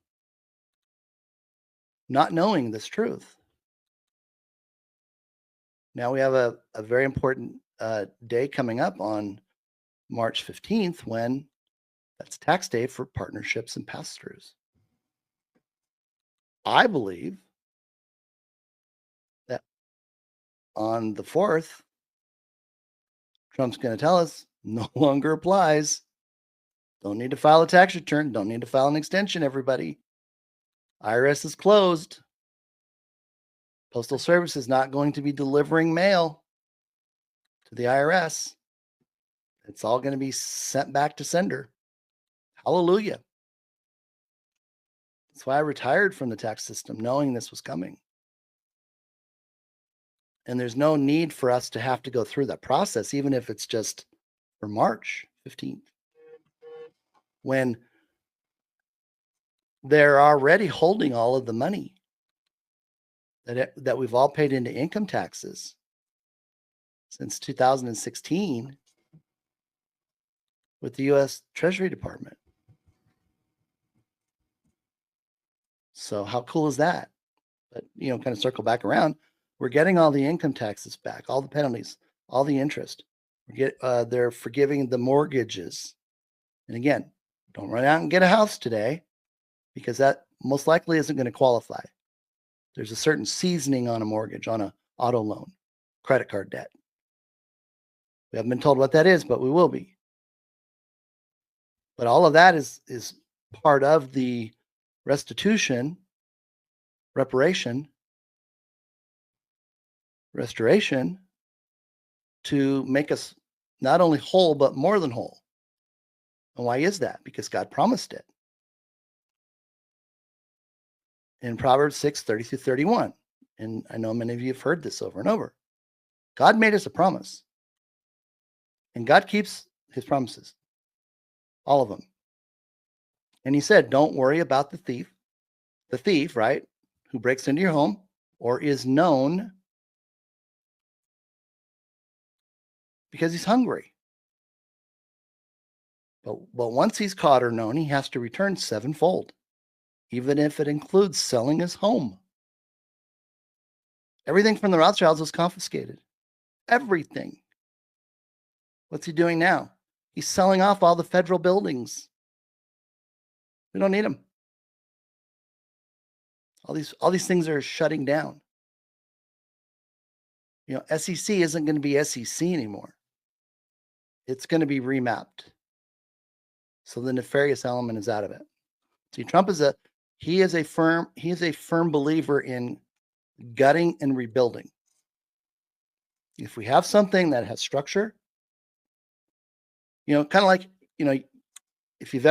not knowing this truth. Now we have a very important day coming up on March 15th when that's tax day for partnerships and pass-throughs. I believe that on the 4th, Trump's going to tell us no longer applies. Don't need to file a tax return. Don't need to file an extension, everybody. IRS is closed. Postal Service is not going to be delivering mail to the IRS. It's all going to be sent back to sender. Hallelujah. That's why I retired from the tax system, knowing this was coming. And there's no need for us to have to go through that process, even if it's just for March 15th. When they're already holding all of the money that we've all paid into income taxes since 2016 with the U.S. Treasury Department. So how cool is that? But, kind of circle back around. We're getting all the income taxes back, all the penalties, all the interest. They're forgiving the mortgages. And again, don't run out and get a house today, because that most likely isn't going to qualify. There's a certain seasoning on a mortgage, on an auto loan, credit card debt. We haven't been told what that is, but we will be. But all of that is part of the restoration to make us not only whole, but more than whole. And why is that? Because God promised it. In Proverbs 6:30-31, and I know many of you have heard this over and over, God made us a promise. And God keeps his promises, all of them. And he said, don't worry about the thief, right, who breaks into your home or is known because he's hungry. But once he's caught or known, he has to return sevenfold, even if it includes selling his home. Everything from the Rothschilds was confiscated. Everything. What's he doing now? He's selling off all the federal buildings. We don't need them. All these things are shutting down. SEC isn't going to be SEC anymore. It's going to be remapped. So the nefarious element is out of it. See, Trump is a firm believer in gutting and rebuilding. If we have something that has structure, kind of like, if you've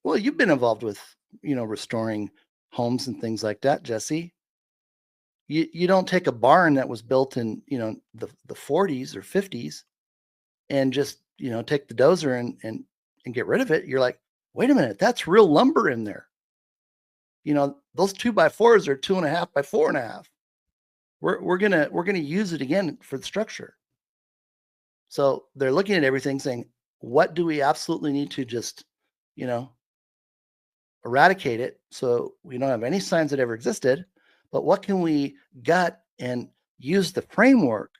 you've been involved with, restoring homes and things like that, Jesse. You don't take a barn that was built in, the 40s or 50s and just, take the dozer and get rid of it. You're like, wait a minute, that's real lumber in there. Those 2x4s are 2.5 by 4.5. We're gonna use it again for the structure. So they're looking at everything saying, what do we absolutely need to just, eradicate it so we don't have any signs that ever existed, but what can we gut and use the framework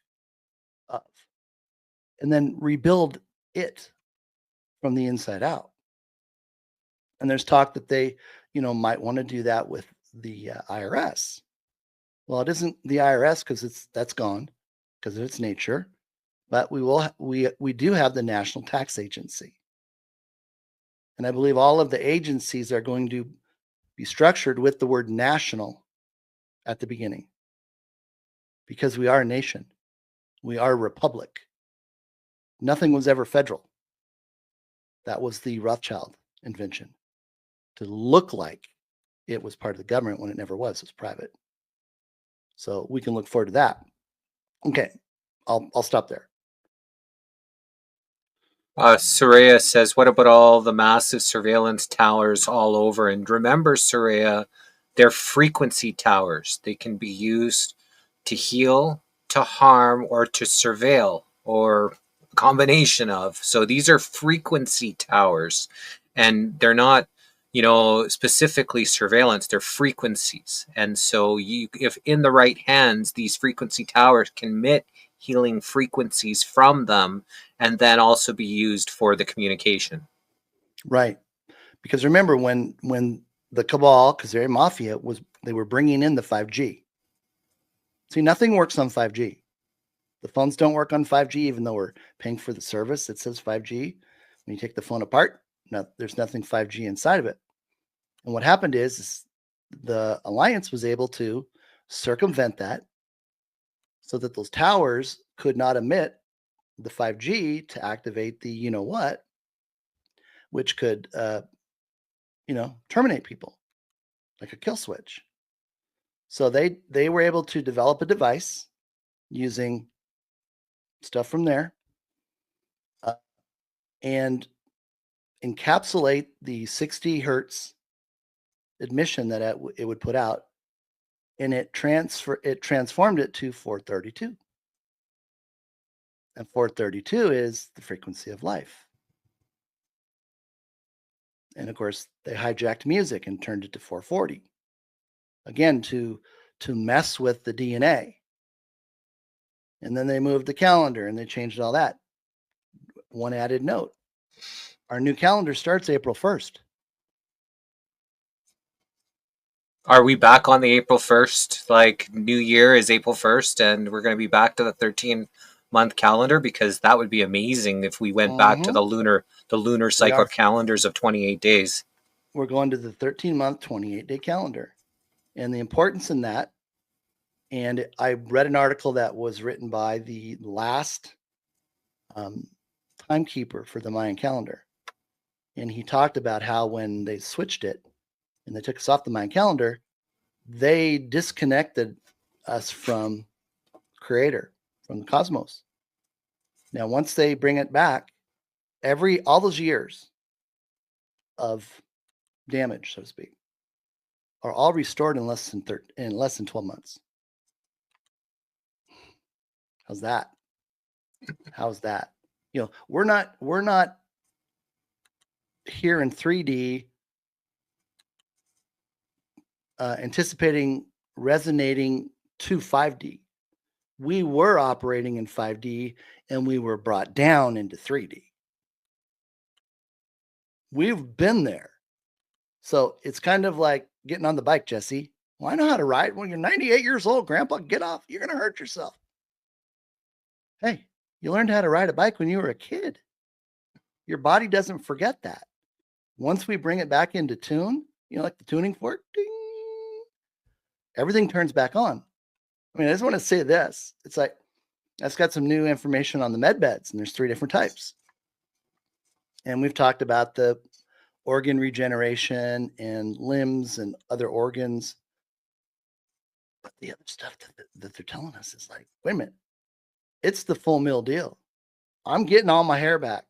of, and then rebuild it from the inside out. And there's talk that they, might want to do that with the IRS. Well, it isn't the IRS because that's gone because of its nature, but we do have the National Tax Agency. And I believe all of the agencies are going to be structured with the word national at the beginning, because we are a nation. We are a republic. Nothing was ever federal. That was the Rothschild invention, to look like it was part of the government when it never was. It was private. So we can look forward to that. Okay, I'll stop there. Soraya says, what about all the massive surveillance towers all over? And remember, Soraya, they're frequency towers. They can be used to heal, to harm, or to surveil, or a combination of. So these are frequency towers, and they're not, specifically surveillance, they're frequencies. And so if in the right hands, these frequency towers can emit healing frequencies from them, and then also be used for the communication. Right. Because remember when the cabal, Kazari Mafia, they were bringing in the 5G. See, nothing works on 5G. The phones don't work on 5G, even though we're paying for the service. It says 5G. When you take the phone apart, there's nothing 5G inside of it. And what happened is the Alliance was able to circumvent that so that those towers could not emit the 5G to activate the you know what, which could terminate people like a kill switch. So they were able to develop a device using stuff from there and encapsulate the 60 hertz emission that it would put out, and it transformed it to 432. And 432 is the frequency of life. And of course, they hijacked music and turned it to 440. Again, to mess with the DNA. And then they moved the calendar and they changed all that. One added note. Our new calendar starts April 1st. Are we back on the April 1st? Like New Year is April 1st and we're going to be back to the 13-month calendar? Because that would be amazing if we went back to the lunar cycle calendars of 28 days. We're going to the 13-month, 28-day calendar. And the importance in that, and I read an article that was written by the last timekeeper for the Mayan calendar. And he talked about how when they switched it and they took us off the Mayan calendar, they disconnected us from Creator, from the cosmos. Now, once they bring it back, all those years of damage, so to speak, are all restored in less than 12 months. How's that? How's that? We're not here in 3D anticipating resonating to 5D. We were operating in 5D and we were brought down into 3D. We've been there. So it's kind of like getting on the bike, Jesse. Well, I know how to ride. When you're 98 years old, Grandpa, get off. You're going to hurt yourself. Hey, you learned how to ride a bike when you were a kid. Your body doesn't forget that. Once we bring it back into tune, like the tuning fork, ding, everything turns back on. I mean, I just want to say this. It's like, that's got some new information on the med beds, and there's 3 different types. And we've talked about the organ regeneration and limbs and other organs. But the other stuff that they're telling us is like, wait a minute, it's the full meal deal. I'm getting all my hair back.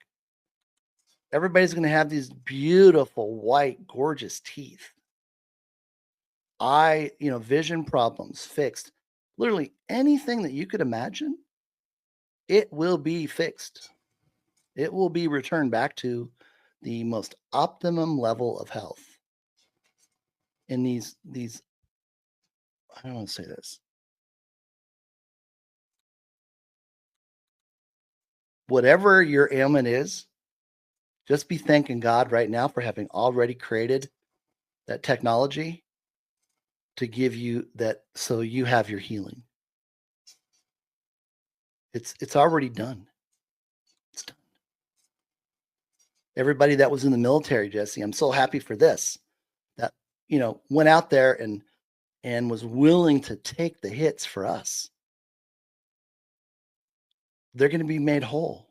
Everybody's going to have these beautiful, white, gorgeous teeth. Vision problems fixed. Literally anything that you could imagine, it will be fixed. It will be returned back to the most optimum level of health. In these, I don't want to say this. Whatever your ailment is, just be thanking God right now for having already created that technology to give you that, so you have your healing. It's already done. It's done. Everybody that was in the military, Jesse, I'm so happy for this. That went out there and was willing to take the hits for us. They're going to be made whole.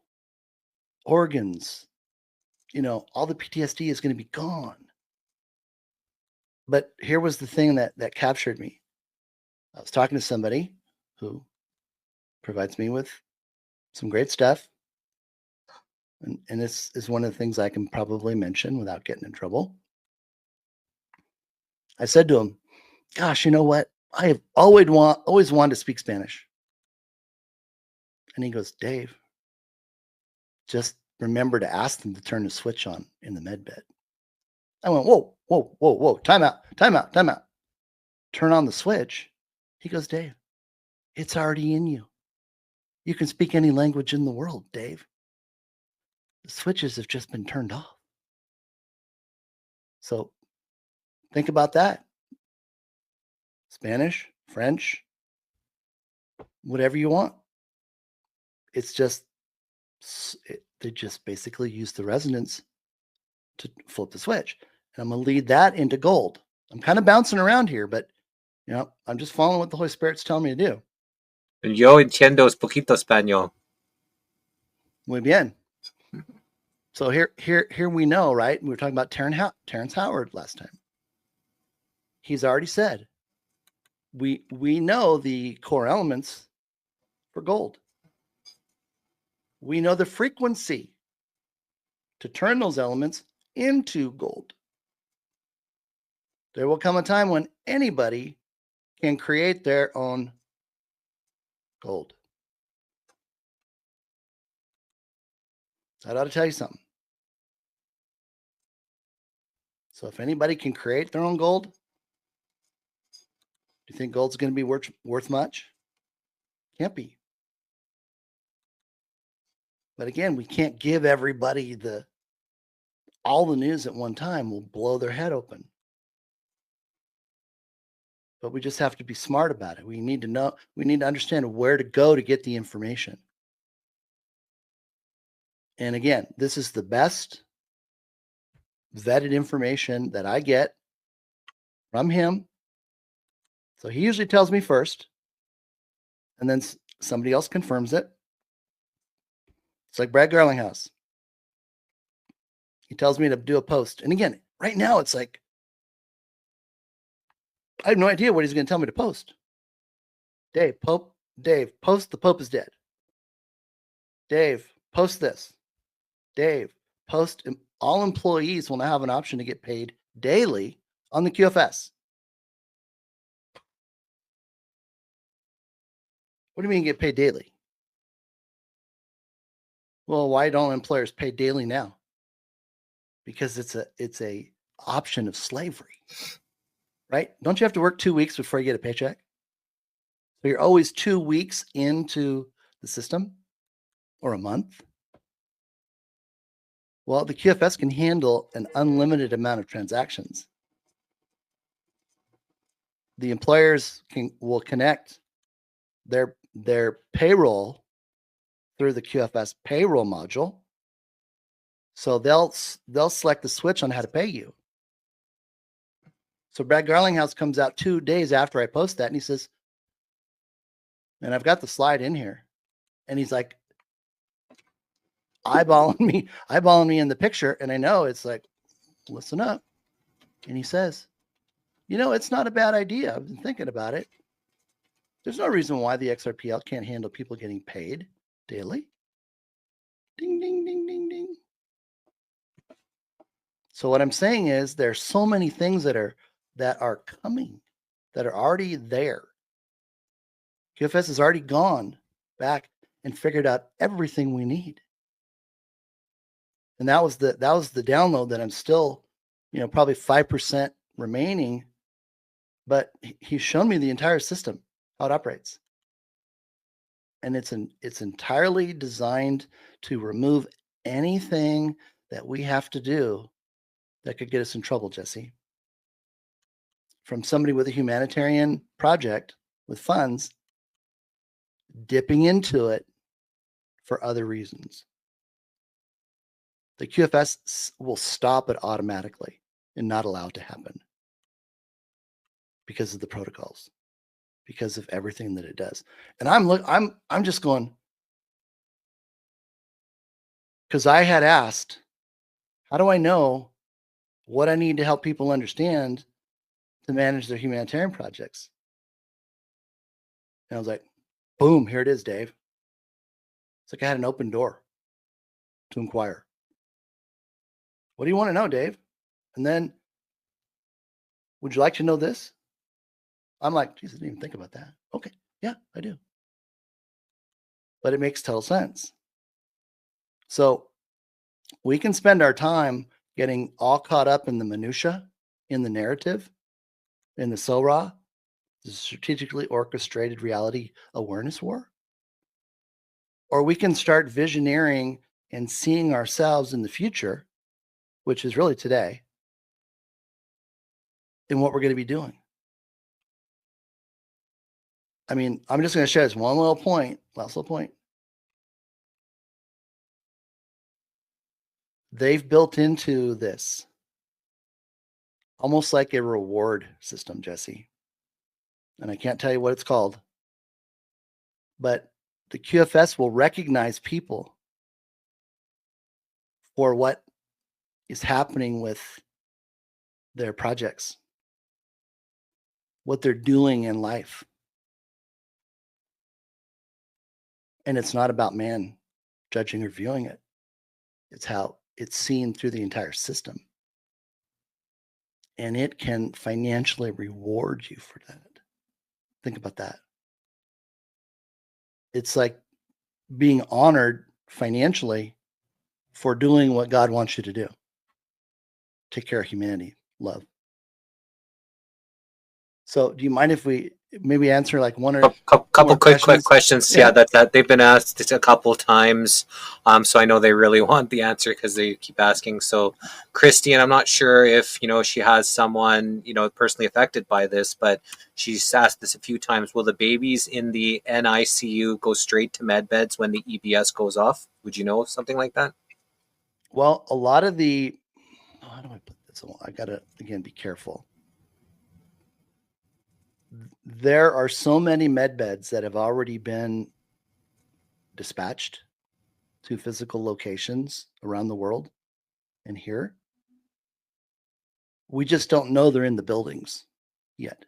Organs, all the PTSD is going to be gone. But here was the thing that captured me. I was talking to somebody who provides me with some great stuff. And this is one of the things I can probably mention without getting in trouble. I said to him, gosh, you know what? I have always wanted to speak Spanish. And he goes, Dave, just remember to ask them to turn the switch on in the med bed. I went, whoa, time out. Turn on the switch. He goes, Dave, it's already in you. You can speak any language in the world, Dave. The switches have just been turned off. So think about that. Spanish, French, whatever you want. It's just, they just basically use the resonance to flip the switch. And I'm going to lead that into gold. I'm kind of bouncing around here, but I'm just following what the Holy Spirit's telling me to do. Yo entiendo poquito español. Muy bien. So here we know, right? We were talking about Terrence Howard last time. He's already said we know the core elements for gold. We know the frequency to turn those elements into gold. There will come a time when anybody can create their own gold. That ought to tell you something. So if anybody can create their own gold, do you think gold's going to be worth much? Can't be. But again, we can't give everybody all the news at one time. Will blow their head open. But we just have to be smart about it. We need to understand where to go to get the information. And again, this is the best vetted information that I get from him. So he usually tells me first, and then somebody else confirms it. It's like Brad Garlinghouse. He tells me to do a post. And again, right now it's like, I have no idea what he's going to tell me to post. Dave, post the Pope is dead. Dave, post this. Dave, post. All employees will now have an option to get paid daily on the QFS. What do you mean get paid daily? Well, why don't employers pay daily now? Because it's a option of slavery, right? Don't you have to work 2 weeks before you get a paycheck? So you're always 2 weeks into the system, or a month. Well, the QFS can handle an unlimited amount of transactions. The employers will connect their payroll through the QFS payroll module. So they'll select the switch on how to pay you. So Brad Garlinghouse comes out 2 days after I post that, and he says, and I've got the slide in here, and he's like eyeballing me in the picture, and I know it's like, listen up. And he says, it's not a bad idea. I've been thinking about it. There's no reason why the XRPL can't handle people getting paid daily. Ding, ding, ding, ding, ding. So what I'm saying is there's so many things that are coming, that are already there. QFS has already gone back and figured out everything we need. And that was the download that I'm still, probably 5% remaining, but he's shown me the entire system, how it operates. And it's entirely designed to remove anything that we have to do that could get us in trouble, Jesse. From somebody with a humanitarian project with funds, dipping into it for other reasons. The QFS will stop it automatically and not allow it to happen because of the protocols, because of everything that it does. And I'm just going, because I had asked, how do I know what I need to help people understand to manage their humanitarian projects? And I was like, boom, here it is, Dave. It's like I had an open door to inquire. What do you want to know, Dave? And then, would you like to know this? I'm like, geez, I didn't even think about that. Okay, yeah, I do. But it makes total sense. So we can spend our time getting all caught up in the minutia, in the narrative, in the SORA, the strategically orchestrated reality awareness war. Or we can start visioneering and seeing ourselves in the future, which is really today, in what we're going to be doing. I mean, I'm just going to share this one little point, last little point. they've built into this almost like a reward system, Jesse. And I can't tell you what it's called, but the QFS will recognize people for what is happening with their projects, what they're doing in life. And it's not about man judging or viewing it. It's how it's seen through the entire system. And it can financially reward you for that. Think about that. It's like being honored financially for doing what God wants you to do. Take care of humanity, love. So do you mind if we maybe answer like one or couple quick questions? Yeah, Yeah. that they've been asked a couple times. So I know they really want the answer because they keep asking. So Christy, and I'm not sure if she has someone personally affected by this, but she's asked this a few times. Will the babies in the NICU go straight to med beds when the EBS goes off? Would you know something like that? Well, a lot of the how do I put this? I gotta again be careful. There are so many med beds that have already been dispatched to physical locations around the world and here. We just don't know they're in the buildings yet.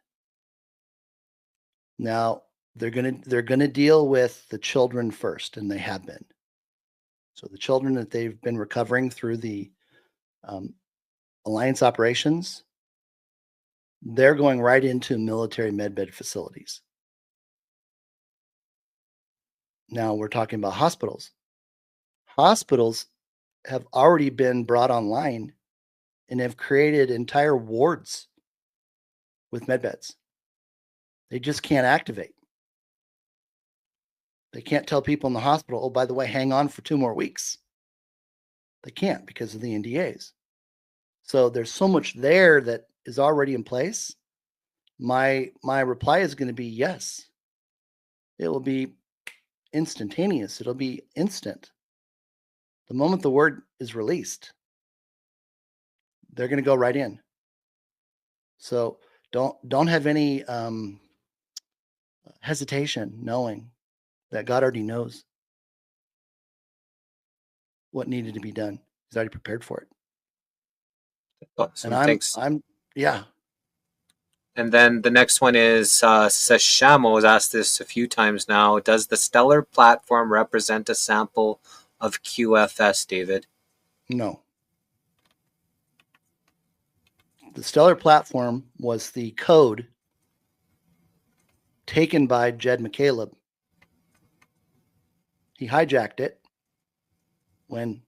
Now they're gonna deal with the children first, and they have been. So the children that they've been recovering through the alliance operations, they're going right into military medbed facilities. Now we're talking about hospitals. Hospitals have already been brought online and have created entire wards with medbeds. They just can't activate. They can't tell people in the hospital, oh, by the way, hang on for 2 more weeks. They can't because of the NDAs. So there's so much there that is already in place. My reply is going to be yes. It will be instantaneous. It'll be instant. The moment the word is released, they're going to go right in. So don't have any hesitation knowing that God already knows what needed to be done. He's already prepared for it. Awesome. And Thanks. Yeah. And then the next one is Seshamo has asked this a few times now. Does the Stellar platform represent a sample of QFS, David? No. The Stellar platform was the code taken by Jed McCaleb. He hijacked it when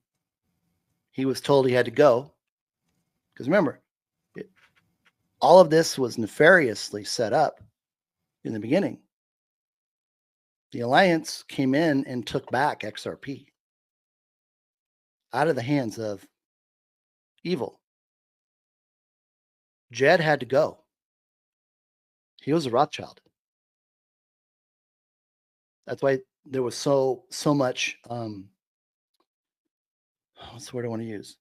he was told he had to go. Because remember, all of this was nefariously set up in the beginning. The Alliance came in and took back XRP out of the hands of evil. Jed had to go. He was a Rothschild. That's why there was so much what's the word I want to use?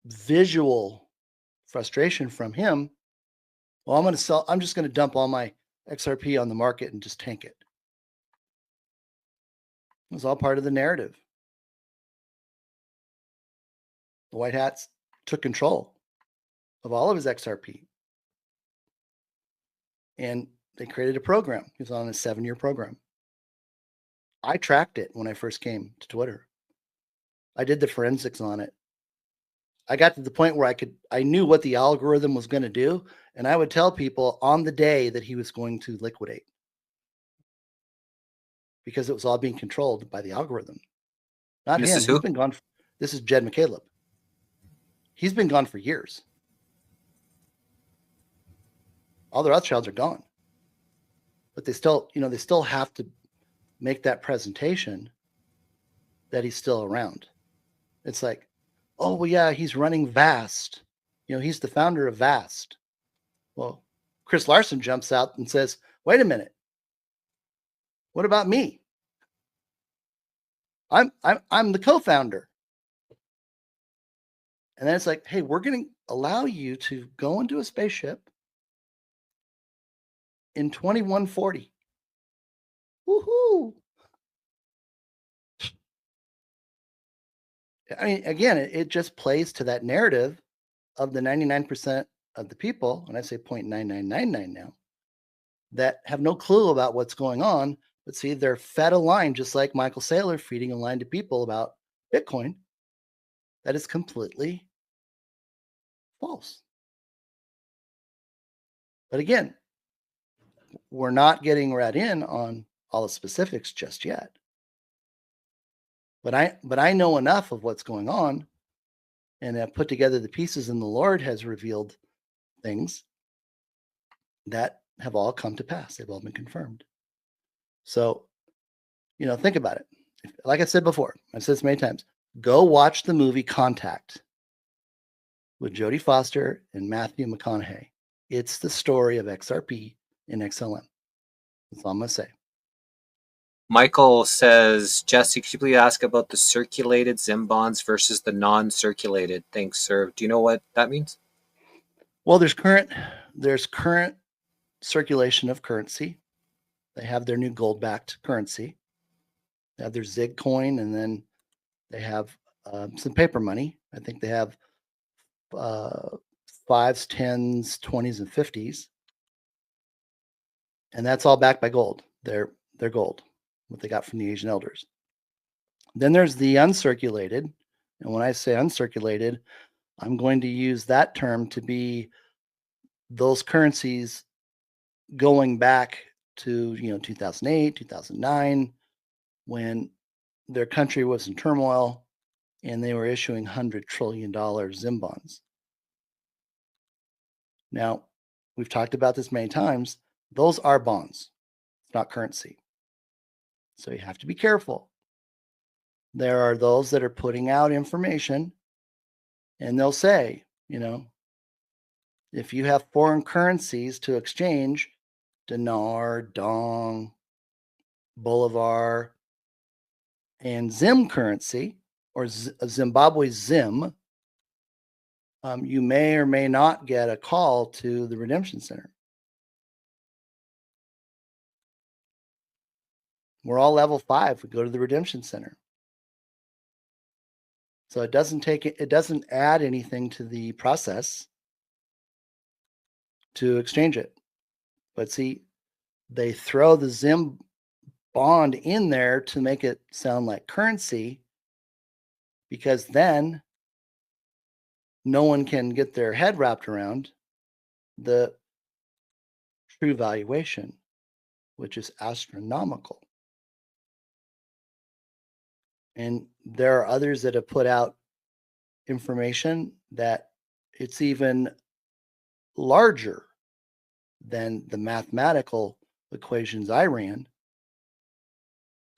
Visual frustration from him. Well, I'm just going to dump all my XRP on the market and just tank it. It was all part of the narrative. The White Hats took control of all of his XRP. And they created a program. He was on a 7-year program. I tracked it when I first came to Twitter. I did the forensics on it. I got to the point where I knew what the algorithm was going to do, and I would tell people on the day that he was going to liquidate, because it was all being controlled by the algorithm. Not him. He's been gone. This is Jed McCaleb. He's been gone for years. All the Rothschilds are gone, but they still have to make that presentation that he's still around. It's like, oh, well, yeah, he's running Vast. He's the founder of Vast. Well, Chris Larson jumps out and says, wait a minute. What about me? I'm the co-founder. And then it's like, hey, we're going to allow you to go into a spaceship in 2140. Woohoo! I mean, again, it just plays to that narrative of the 99% of the people, and I say 0.9999 now, that have no clue about what's going on. But see, they're fed a line, just like Michael Saylor feeding a line to people about Bitcoin, that is completely false. But again, we're not getting read in on all the specifics just yet. But I know enough of what's going on, and have put together the pieces, and the Lord has revealed things that have all come to pass. They've all been confirmed. So, think about it. Like I said before, I've said this many times, go watch the movie Contact with Jodie Foster and Matthew McConaughey. It's the story of XRP and XLM. That's all I'm going to say. Michael says, Jesse, could you please ask about the circulated Zim bonds versus the non-circulated? Thanks, sir. Do you know what that means? Well, there's current circulation of currency. They have their new gold-backed currency. They have their Zig coin, and then they have some paper money. I think they have 5s, 10s, 20s, and 50s. And that's all backed by gold. They're gold, what they got from the Asian elders. Then there's the uncirculated. And when I say uncirculated, I'm going to use that term to be those currencies going back to 2008, 2009, when their country was in turmoil and they were issuing $100 trillion Zim bonds. Now, we've talked about this many times. Those are bonds. It's not currency. So you have to be careful. There are those that are putting out information, and they'll say, if you have foreign currencies to exchange, dinar, dong, bolivar, and Zim currency, or Zimbabwe Zim, you may or may not get a call to the Redemption Center. We're all level 5. We go to the Redemption Center. So it doesn't add anything to the process to exchange it. But see, they throw the Zim bond in there to make it sound like currency, because then no one can get their head wrapped around the true valuation, which is astronomical. And there are others that have put out information that it's even larger than the mathematical equations I ran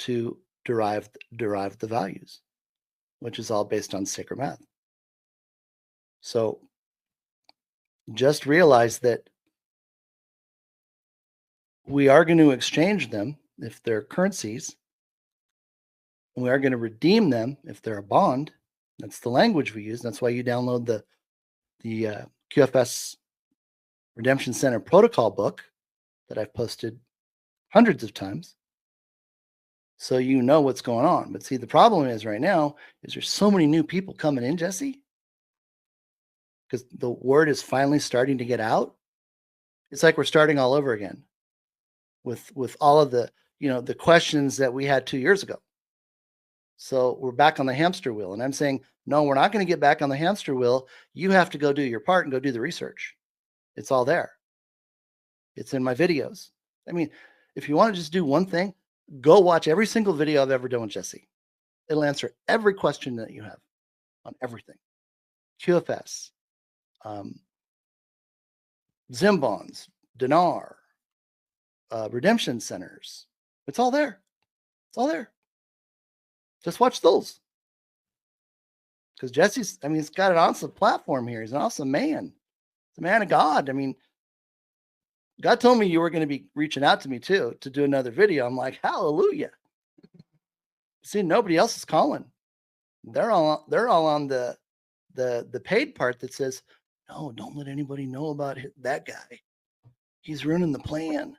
to derive the values, which is all based on sacred math. So just realize that we are going to exchange them if they're currencies. We are going to redeem them if they're a bond. That's the language we use. That's why you download the QFS Redemption Center protocol book that I've posted hundreds of times, so you know what's going on. But see, the problem is right now is there's so many new people coming in, Jesse, because the word is finally starting to get out. It's like we're starting all over again with all of the the questions that we had 2 years ago. So we're back on the hamster wheel. And I'm saying, no, we're not going to get back on the hamster wheel. You have to go do your part and go do the research. It's all there. It's in my videos. I mean, if you want to just do one thing, go watch every single video I've ever done with Jesse. It'll answer every question that you have on everything. QFS, Zim bonds, dinar, redemption centers. It's all there. It's all there. Just watch those. Because Jesse's, he's got an awesome platform here. He's an awesome man. He's a man of God. God told me you were going to be reaching out to me too to do another video. I'm like, hallelujah. See, nobody else is calling. They're all on the the paid part that says, no, don't let anybody know about that guy. He's ruining the plan.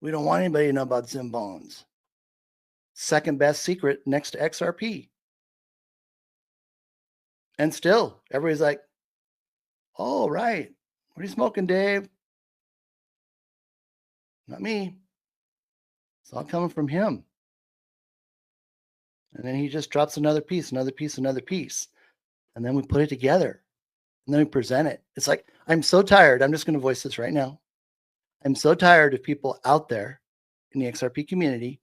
We don't want anybody to know about Zim bonds. Second best secret next to XRP. And still, everybody's like, oh, right. What are you smoking, Dave? Not me. It's all coming from him. And then he just drops another piece, another piece, another piece. And then we put it together. And then we present it. It's like, I'm so tired. I'm just going to voice this right now. I'm so tired of people out there in the XRP community,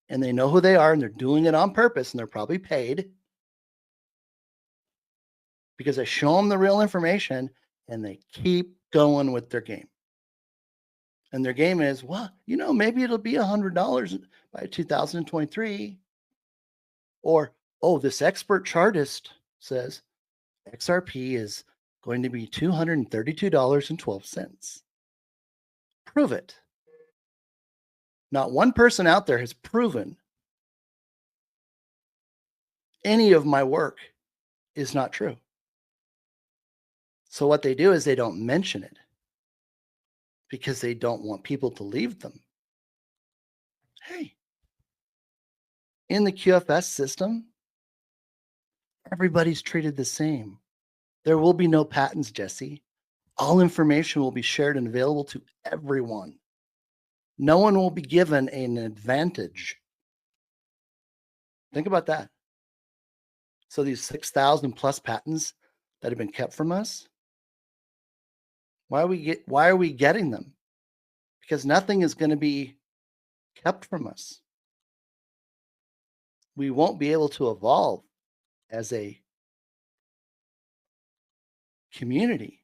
and they know who they are, and they're doing it on purpose, and they're probably paid because I show them the real information, and they keep going with their game. And their game is, well, you know, maybe it'll be $100 by 2023. Or, oh, this expert chartist says XRP is going to be $232.12. Prove it. Not one person out there has proven any of my work is not true. So what they do is they don't mention it because they don't want people to leave them. Hey, in the QFS system, everybody's treated the same. There will be no patents, Jesse. All information will be shared and available to everyone. No one will be given an advantage. Think about that. So these 6,000 plus patents that have been kept from us, why are we getting them? Because nothing is going to be kept from us. We won't be able to evolve as a community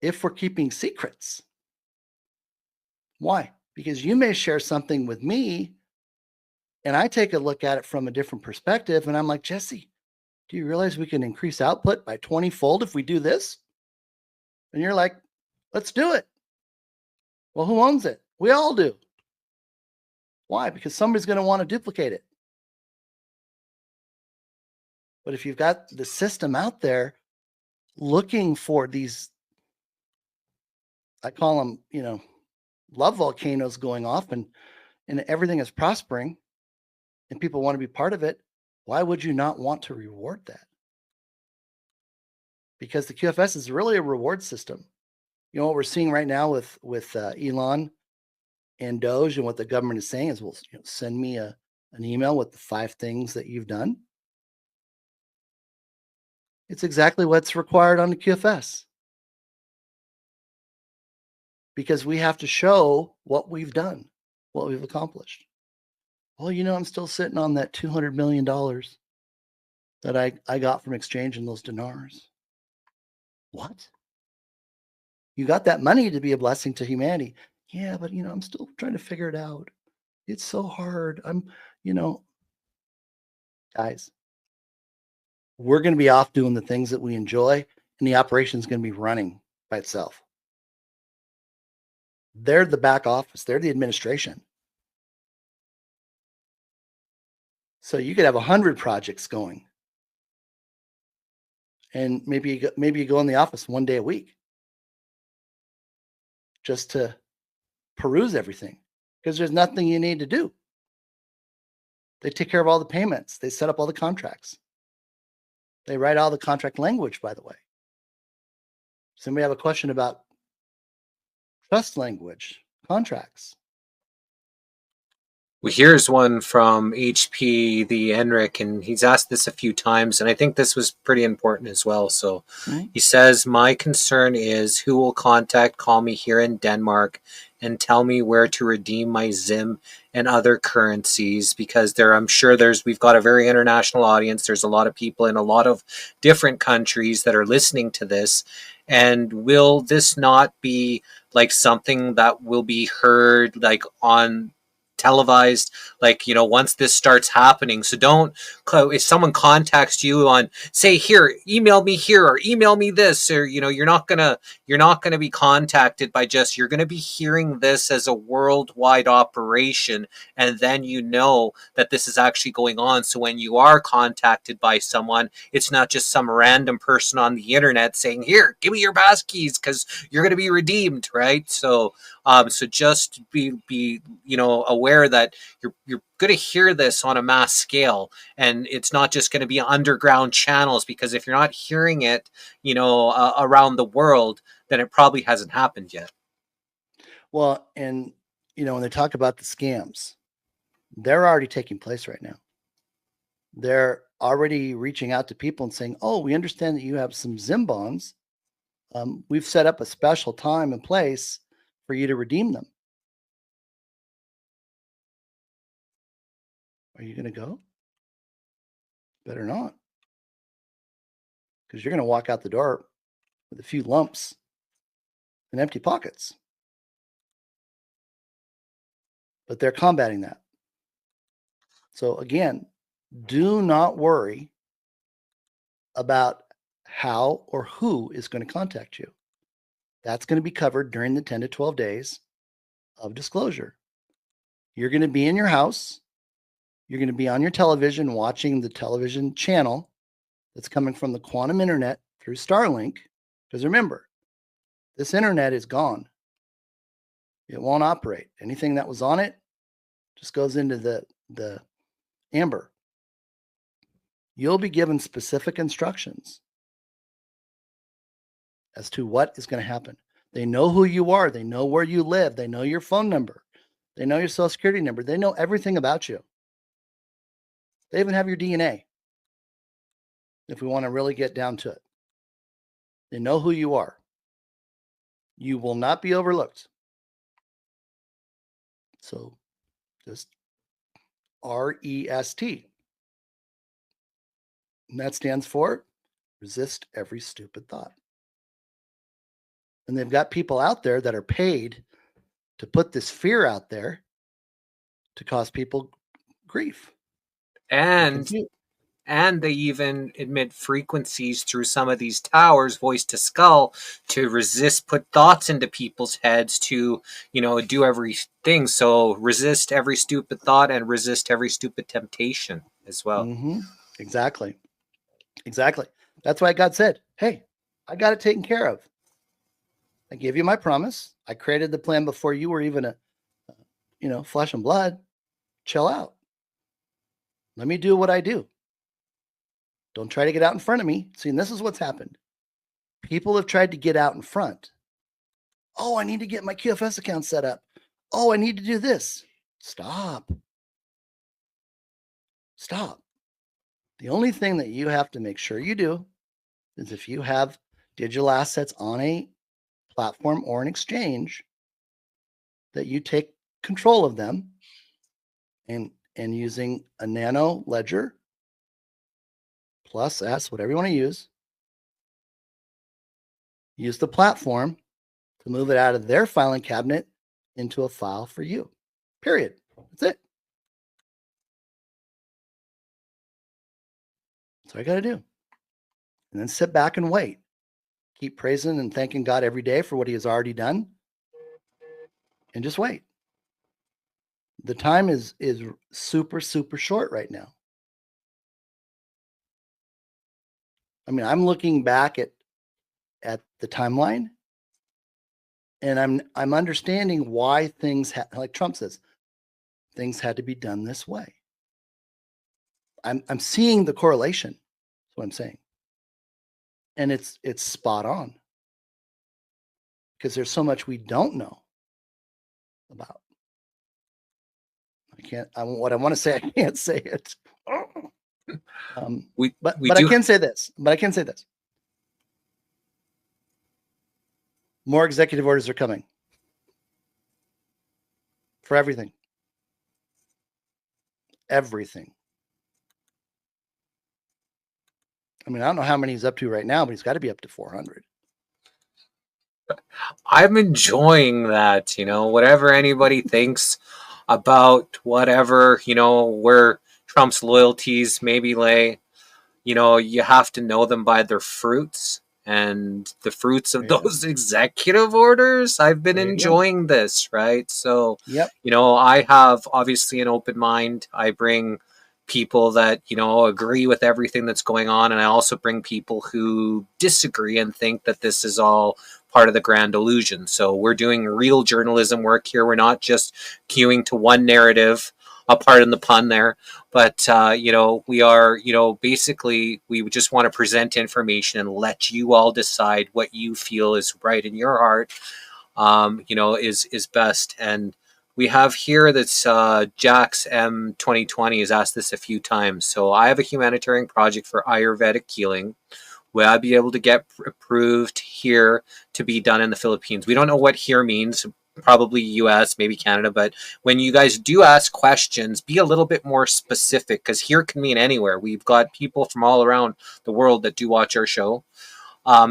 if we're keeping secrets. Why? Because you may share something with me and I take a look at it from a different perspective and I'm like, Jesse, do you realize we can increase output by 20-fold if we do this? And you're like, let's do it. Well, who owns it? We all do. Why? Because somebody's going to want to duplicate it. But if you've got the system out there looking for these, I call them, love volcanoes going off and everything is prospering and people want to be part of it, why would you not want to reward that? Because the QFS is really a reward system. You know what we're seeing right now with Elon and Doge, and what the government is saying is, well, send me an email with the 5 things that you've done. It's exactly what's required on the QFS. Because we have to show what we've done, what we've accomplished. Well, I'm still sitting on that $200 million that I got from exchanging those dinars. What? You got that money to be a blessing to humanity. Yeah, but I'm still trying to figure it out. It's so hard. Guys, we're going to be off doing the things that we enjoy, and the operation is going to be running by itself. They're the back office. They're the administration. So you could have 100 projects going, and maybe you go in the office one day a week just to peruse everything, because there's nothing you need to do. They take care of all the payments. They set up all the contracts. They write all the contract language, by the way. Somebody have a question about trust language, contracts? Well, here's one from HP, the Enric, and he's asked this a few times, and I think this was pretty important as well. So He says, my concern is who will call me here in Denmark and tell me where to redeem my Zim and other currencies, because I'm sure we've got a very international audience. There's a lot of people in a lot of different countries that are listening to this. And will this not be like something that will be heard like on televised, like, once this starts happening. So don't, if someone contacts you on, say, here, email me here, or email me this, or, you're not gonna be contacted by just, you're gonna be hearing this as a worldwide operation, and then that this is actually going on. So when you are contacted by someone, it's not just some random person on the internet saying, here, give me your passkeys because you're going to be redeemed, right? So so just be aware that you're going to hear this on a mass scale, and it's not just going to be underground channels, because if you're not hearing it around the world, then it probably hasn't happened yet. Well, and when they talk about the scams, they're already taking place right now. They're already reaching out to people and saying, oh, we understand that you have some Zim bonds. We've set up a special time and place for you to redeem them. Are you going to go? Better not. Because you're going to walk out the door with a few lumps and empty pockets. But they're combating that. So again, do not worry about how or who is going to contact you. That's going to be covered during the 10 to 12 days of disclosure. You're going to be in your house. You're going to be on your television watching the television channel that's coming from the quantum internet through Starlink. Because remember, this internet is gone. It won't operate. Anything that was on it just goes into the amber. You'll be given specific instructions as to what is going to happen. They know who you are. They know where you live. They know your phone number. They know your social security number. They know everything about you. They even have your DNA, if we want to really get down to it. They know who you are. You will not be overlooked. So just REST. And that stands for resist every stupid thought. And they've got people out there that are paid to put this fear out there to cause people grief. And they even emit frequencies through some of these towers, voice to skull, to put thoughts into people's heads to, do everything. So resist every stupid thought and resist every stupid temptation as well. Mm-hmm. Exactly. That's why God said, hey, I got it taken care of. I gave you my promise. I created the plan before you were even flesh and blood. Chill out. Let me do what I do. Don't try to get out in front of me. See, and this is what's happened. People have tried to get out in front. Oh, I need to get my QFS account set up. Oh, I need to do this. Stop. The only thing that you have to make sure you do is, if you have digital assets on a platform or an exchange, that you take control of them and using a nano ledger plus S, whatever you want to use the platform to move it out of their filing cabinet into a file for you. Period. That's it. That's what I got to do. And then sit back and wait. Keep praising and thanking God every day for what he has already done. And just wait. The time is super, super short right now. I mean, I'm looking back at the timeline, and I'm understanding why things like Trump says, things had to be done this way. I'm seeing the correlation. That's what I'm saying. And it's spot on, because there's so much we don't know about. What I want to say, I can't say it. But I can say this. More executive orders are coming for everything. Everything. I mean, I don't know how many he's up to right now, but he's got to be up to 400. I'm enjoying that, whatever anybody thinks. about whatever, where Trump's loyalties maybe lay. You have to know them by their fruits, and the fruits of those executive orders. I've been enjoying this, right? So, Yep. I have obviously an open mind. I bring people that, agree with everything that's going on. And I also bring people who disagree and think that this is all part of the grand illusion. So we're doing real journalism work here. We're not just queuing to one narrative, a pardon the pun there, but we are, basically we just want to present information and let you all decide what you feel is right in your heart, is best. And we have here that's Jax M 2020 has asked this a few times. So I have a humanitarian project for Ayurvedic healing. Will I be able to get approved here to be done in the Philippines? We don't know what here means. Probably US, maybe Canada, but when you guys do ask questions, be a little bit more specific, because here can mean anywhere. We've got people from all around the world that do watch our show.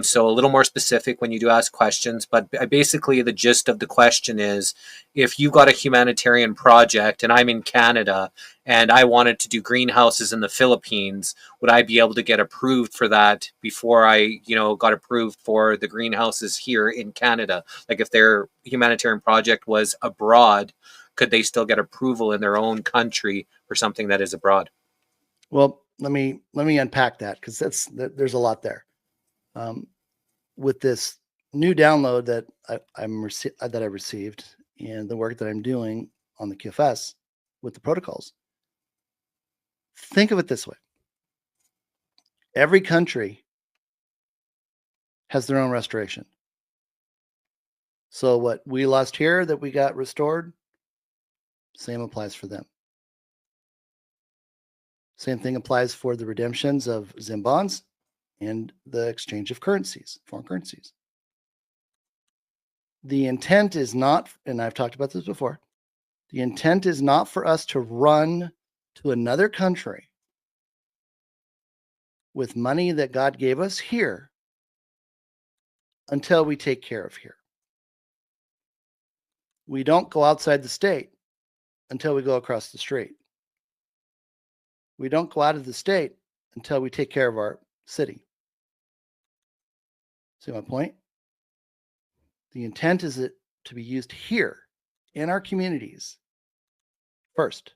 So a little more specific when you do ask questions, but basically the gist of the question is, if you've got a humanitarian project and I'm in Canada and I wanted to do greenhouses in the Philippines, would I be able to get approved for that before I, got approved for the greenhouses here in Canada? Like if their humanitarian project was abroad, could they still get approval in their own country for something that is abroad? Well, let me unpack that, because there's a lot there. With this new download that I received, and the work that I'm doing on the QFS with the protocols, think of it this way: every country has their own restoration. So what we lost here that we got restored, same applies for them. Same thing applies for the redemptions of Zim bonds and the exchange of currencies, foreign currencies. The intent is not, and I've talked about this before, the intent is not for us to run to another country with money that God gave us here until we take care of here. We don't go outside the state until we go across the street. We don't go out of the state until we take care of our city. See my point? The intent is it to be used here in our communities first.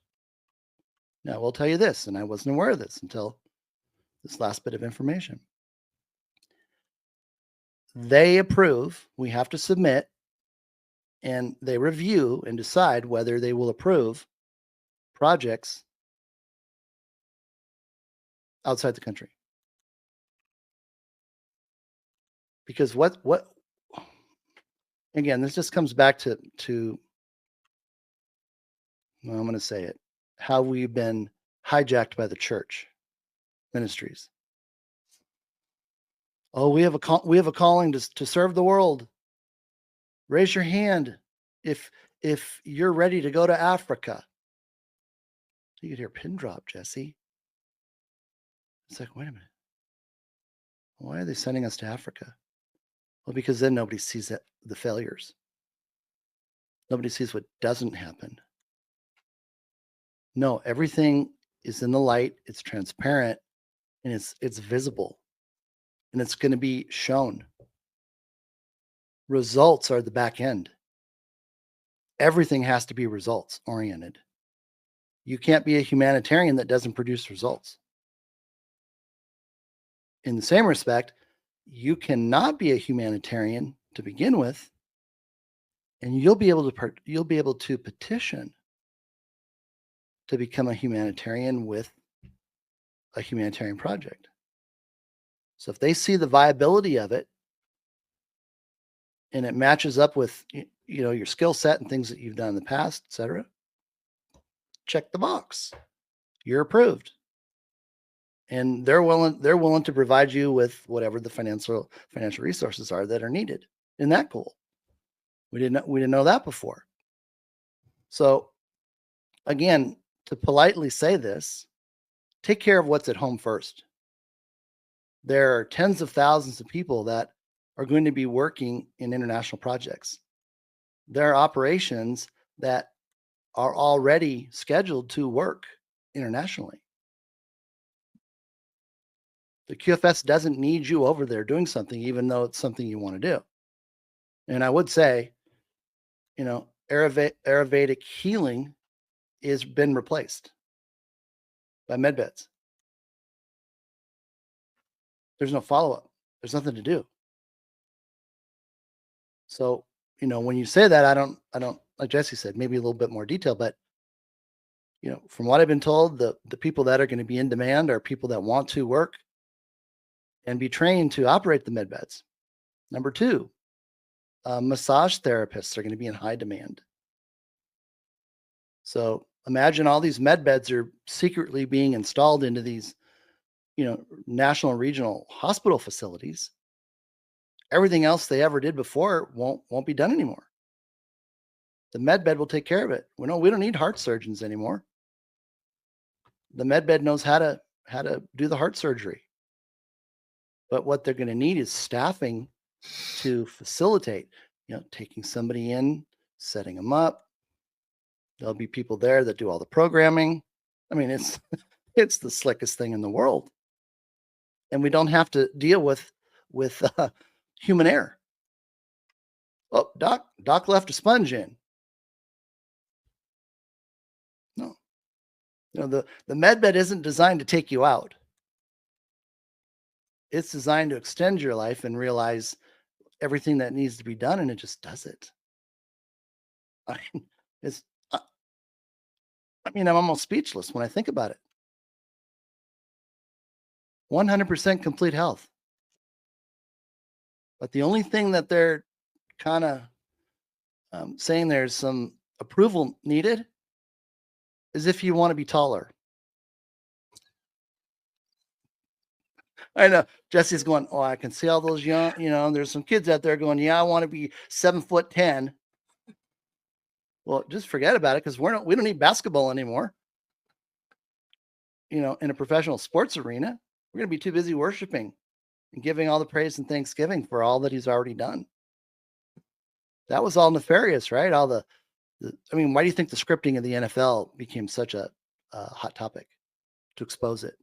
Now, I will tell you this, and I wasn't aware of this until this last bit of information. They approve, we have to submit, and they review and decide whether they will approve projects outside the country. Because what again, this just comes back to well, I'm going to say it, how we've been hijacked by the church ministries. Oh, we have a calling to serve the world. Raise your hand if you're ready to go to Africa. You could hear pin drop, Jesse. It's like, wait a minute. Why are they sending us to Africa? Well, because then nobody sees the failures. Nobody sees what doesn't happen. No, everything is in the light. It's transparent, and it's visible, and it's going to be shown. Results are the back end. Everything has to be results oriented. You can't be a humanitarian that doesn't produce results. In the same respect, you cannot be a humanitarian to begin with, and you'll be able to petition to become a humanitarian with a humanitarian project. So if they see the viability of it and it matches up with your skill set and things that you've done in the past, etc., check the box. You're approved. And they're willing to provide you with whatever the financial resources are that are needed. Isn't that cool? We didn't know that before. So again, to politely say this, take care of what's at home first. There are tens of thousands of people that are going to be working in international projects. There are operations that are already scheduled to work internationally. The QFS doesn't need you over there doing something, even though it's something you want to do. And I would say, Ayurvedic healing has been replaced by med beds. There's no follow-up. There's nothing to do. So, when you say that, I don't, like Jesse said, maybe a little bit more detail, but from what I've been told, the people that are going to be in demand are people that want to work and be trained to operate the med beds. Number two, massage therapists are going to be in high demand. So imagine all these med beds are secretly being installed into these, national and regional hospital facilities. Everything else they ever did before won't be done anymore. The med bed will take care of it. We don't need heart surgeons anymore. The med bed knows how to do the heart surgery. But what they're going to need is staffing to facilitate, taking somebody in, setting them up. There'll be people there that do all the programming. I mean, it's the slickest thing in the world. And we don't have to deal with human error. Oh, doc left a sponge in. No. The med bed isn't designed to take you out. It's designed to extend your life and realize everything that needs to be done, and it just does it. I'm almost speechless when I think about it. 100% complete health. But the only thing that they're kind of saying there's some approval needed is if you want to be taller. I know Jesse's going, oh, I can see all those young, there's some kids out there going, yeah, I want to be 7'10". Well, just forget about it, because we don't need basketball anymore. In a professional sports arena, we're going to be too busy worshiping and giving all the praise and thanksgiving for all that he's already done. That was all nefarious, right? All why do you think the scripting of the NFL became such a hot topic? To expose it.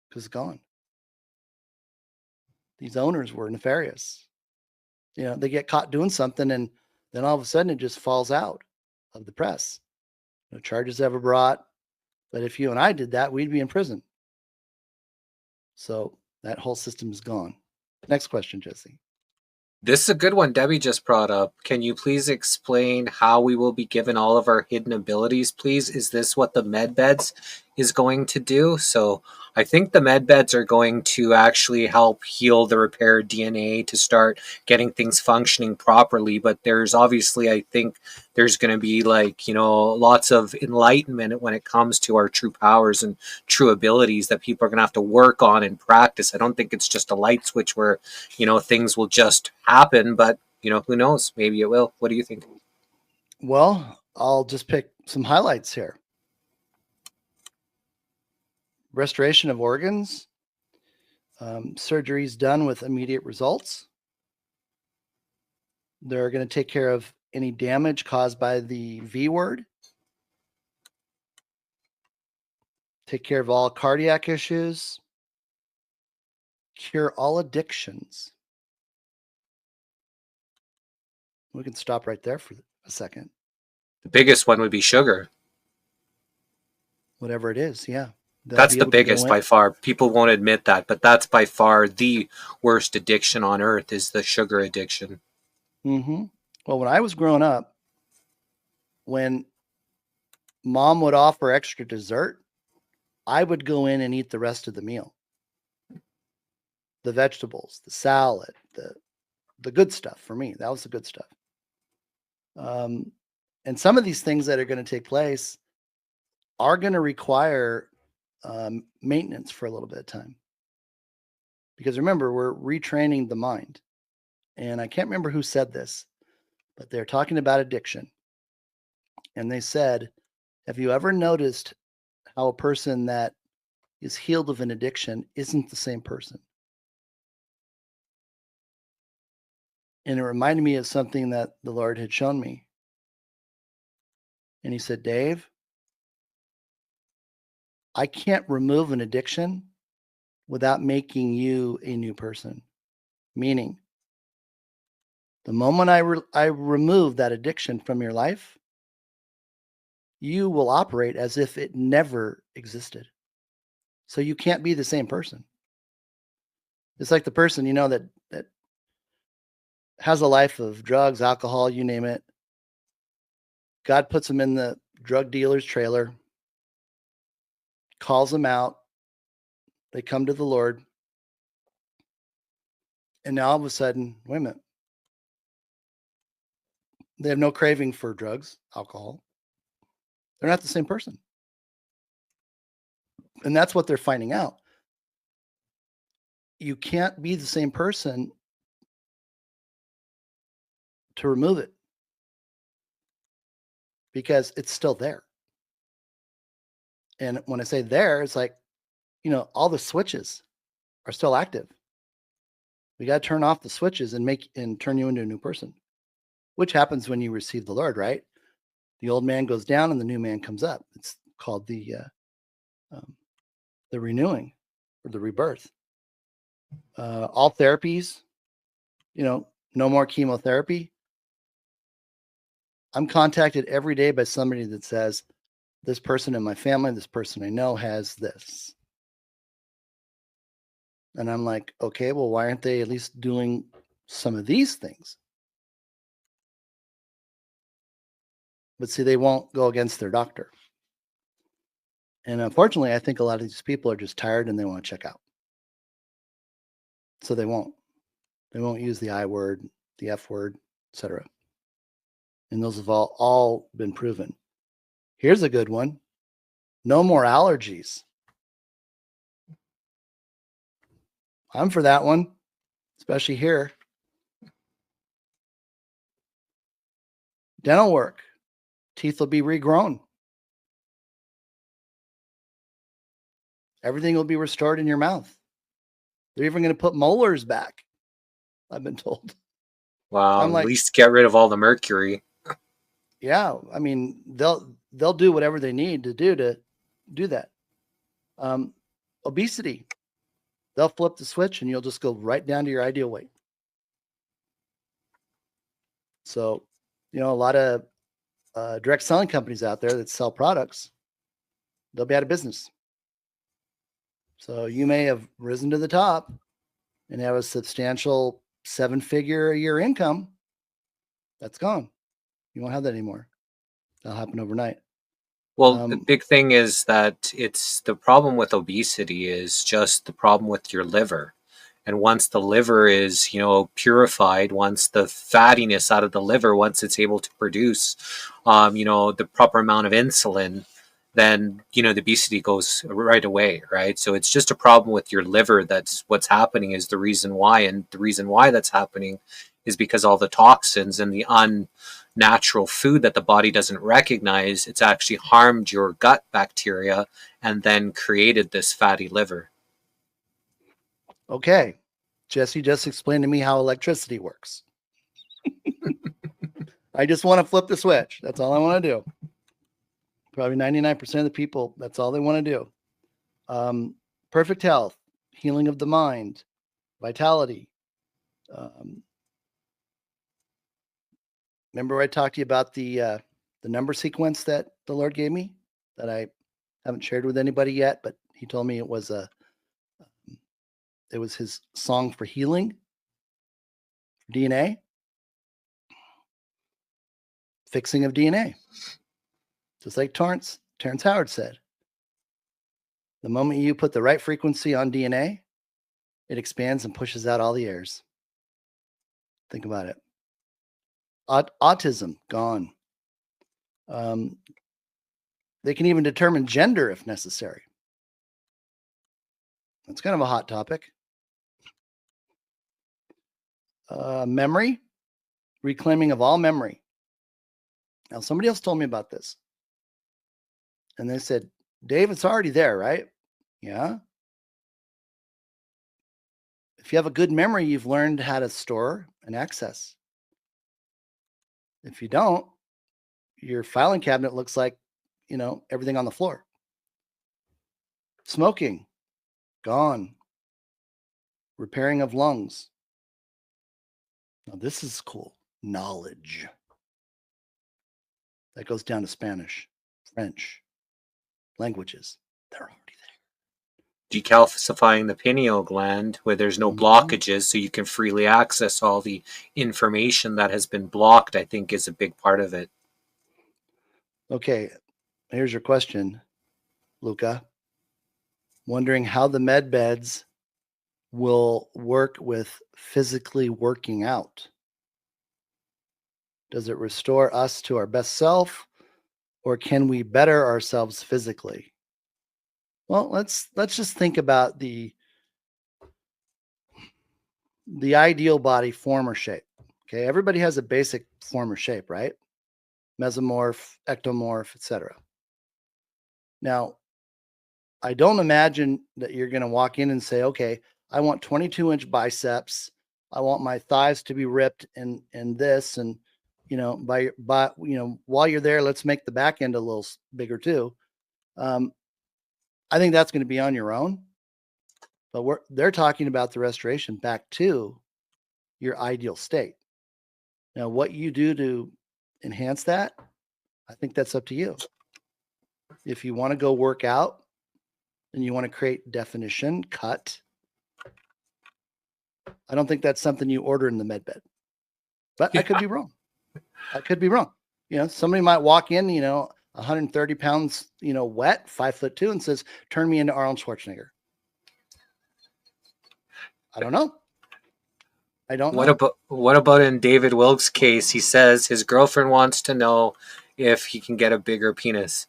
Because it's gone. These owners were nefarious. They get caught doing something, and then all of a sudden it just falls out of the press. No charges ever brought. But if you and I did that, we'd be in prison. So that whole system is gone. Next question, Jesse. This is a good one Debbie just brought up. Can you please explain how we will be given all of our hidden abilities, please? Is this what the med beds is going to do? So I think the med beds are going to actually help heal the repaired DNA to start getting things functioning properly. But there's obviously, I think there's going to be lots of enlightenment when it comes to our true powers and true abilities that people are going to have to work on and practice. I don't think it's just a light switch where, things will just happen, but who knows? Maybe it will. What do you think? Well, I'll just pick some highlights here. Restoration of organs, surgeries done with immediate results. They're going to take care of any damage caused by the V word. Take care of all cardiac issues. Cure all addictions. We can stop right there for a second. The biggest one would be sugar. Whatever it is, yeah. That's the biggest by far. People won't admit that, but that's by far the worst addiction on earth is the sugar addiction. Mm-hmm. Well, when I was growing up, when mom would offer extra dessert, I would go in and eat the rest of the meal. The vegetables, the salad, the good stuff for me. That was the good stuff. And some of these things that are going to take place are going to require maintenance for a little bit of time. Because remember, we're retraining the mind. And I can't remember who said this, but they're talking about addiction. And they said, have you ever noticed how a person that is healed of an addiction isn't the same person? And it reminded me of something that the Lord had shown me. And he said, Dave, I can't remove an addiction without making you a new person. Meaning, the moment I remove that addiction from your life, you will operate as if it never existed. So you can't be the same person. It's like the person, that has a life of drugs, alcohol, you name it. God puts them in the drug dealer's trailer, calls them out. They come to the Lord. And now all of a sudden, wait a minute. They have no craving for drugs, alcohol. They're not the same person. And that's what they're finding out. You can't be the same person to remove it because it's still there. And when I say there, it's like, all the switches are still active. We got to turn off the switches and turn you into a new person, which happens when you receive the Lord, right? The old man goes down and the new man comes up. It's called the renewing or the rebirth. All therapies, no more chemotherapy. I'm contacted every day by somebody that says, this person in my family, this person I know has this. And I'm like, okay, well, why aren't they at least doing some of these things? But see, they won't go against their doctor. And unfortunately, I think a lot of these people are just tired and they want to check out. So they won't. They won't use the I word, the F word, etc. And those have all been proven. Here's a good one. No more allergies. I'm for that one, especially here. Dental work. Teeth will be regrown. Everything will be restored in your mouth. They're even going to put molars back, I've been told. Wow, I'm like, at least get rid of all the mercury. Yeah, I mean, they'll do whatever they need to do that. Obesity. They'll flip the switch and you'll just go right down to your ideal weight. So, a lot of direct selling companies out there that sell products, they'll be out of business. So you may have risen to the top and have a substantial 7-figure a year income. That's gone. You won't have that anymore. That'll happen overnight. Well, the big thing is that it's the problem with obesity is just the problem with your liver. And once the liver is, purified, once the fattiness out of the liver, once it's able to produce, the proper amount of insulin, then, the obesity goes right away, right? So it's just a problem with your liver. That's what's happening is the reason why. And the reason why that's happening is because all the toxins and the unnatural food that the body doesn't recognize, it's actually harmed your gut bacteria and then created this fatty liver. Okay. Jesse just explained to me how electricity works. I just want to flip the switch. That's all I want to do. Probably 99% of the people, that's all they want to do. Perfect health, healing of the mind, vitality. Remember I talked to you about the number sequence that the Lord gave me that I haven't shared with anybody yet, but he told me it was his song for healing, DNA, fixing of DNA. Just like Terrence Howard said, the moment you put the right frequency on DNA, it expands and pushes out all the errors. Think about it. Autism, gone. They can even determine gender if necessary. That's kind of a hot topic. Memory, reclaiming of all memory. Now, somebody else told me about this. And they said, Dave, it's already there, right? Yeah. If you have a good memory, you've learned how to store and access. If you don't, your filing cabinet looks like, everything on the floor. Smoking, gone. Repairing of lungs. Now this is cool. Knowledge. That goes down to Spanish, French, languages. They're already there. Decalcifying the pineal gland where there's no blockages, so you can freely access all the information that has been blocked, I think is a big part of it. Okay, here's your question, Luca. Wondering how the med beds will work with physically working out. Does it restore us to our best self, or can we better ourselves physically? Well, let's just think about the ideal body form or shape. Okay, everybody has a basic form or shape, right? Mesomorph, ectomorph, etc. Now, I don't imagine that you're going to walk in and say, okay, I want 22-inch biceps. I want my thighs to be ripped and this, and while you're there, let's make the back end a little bigger too. I think that's going to be on your own, but they're talking about the restoration back to your ideal state. Now, what you do to enhance that, I think that's up to you. If you want to go work out and you want to create definition, cut, I don't think that's something you order in the med bed. But yeah. I could be wrong. Somebody might walk in, 130 pounds, wet, 5'2", and says, turn me into Arnold Schwarzenegger. I don't know. What about in David Wilkes' case? He says his girlfriend wants to know if he can get a bigger penis.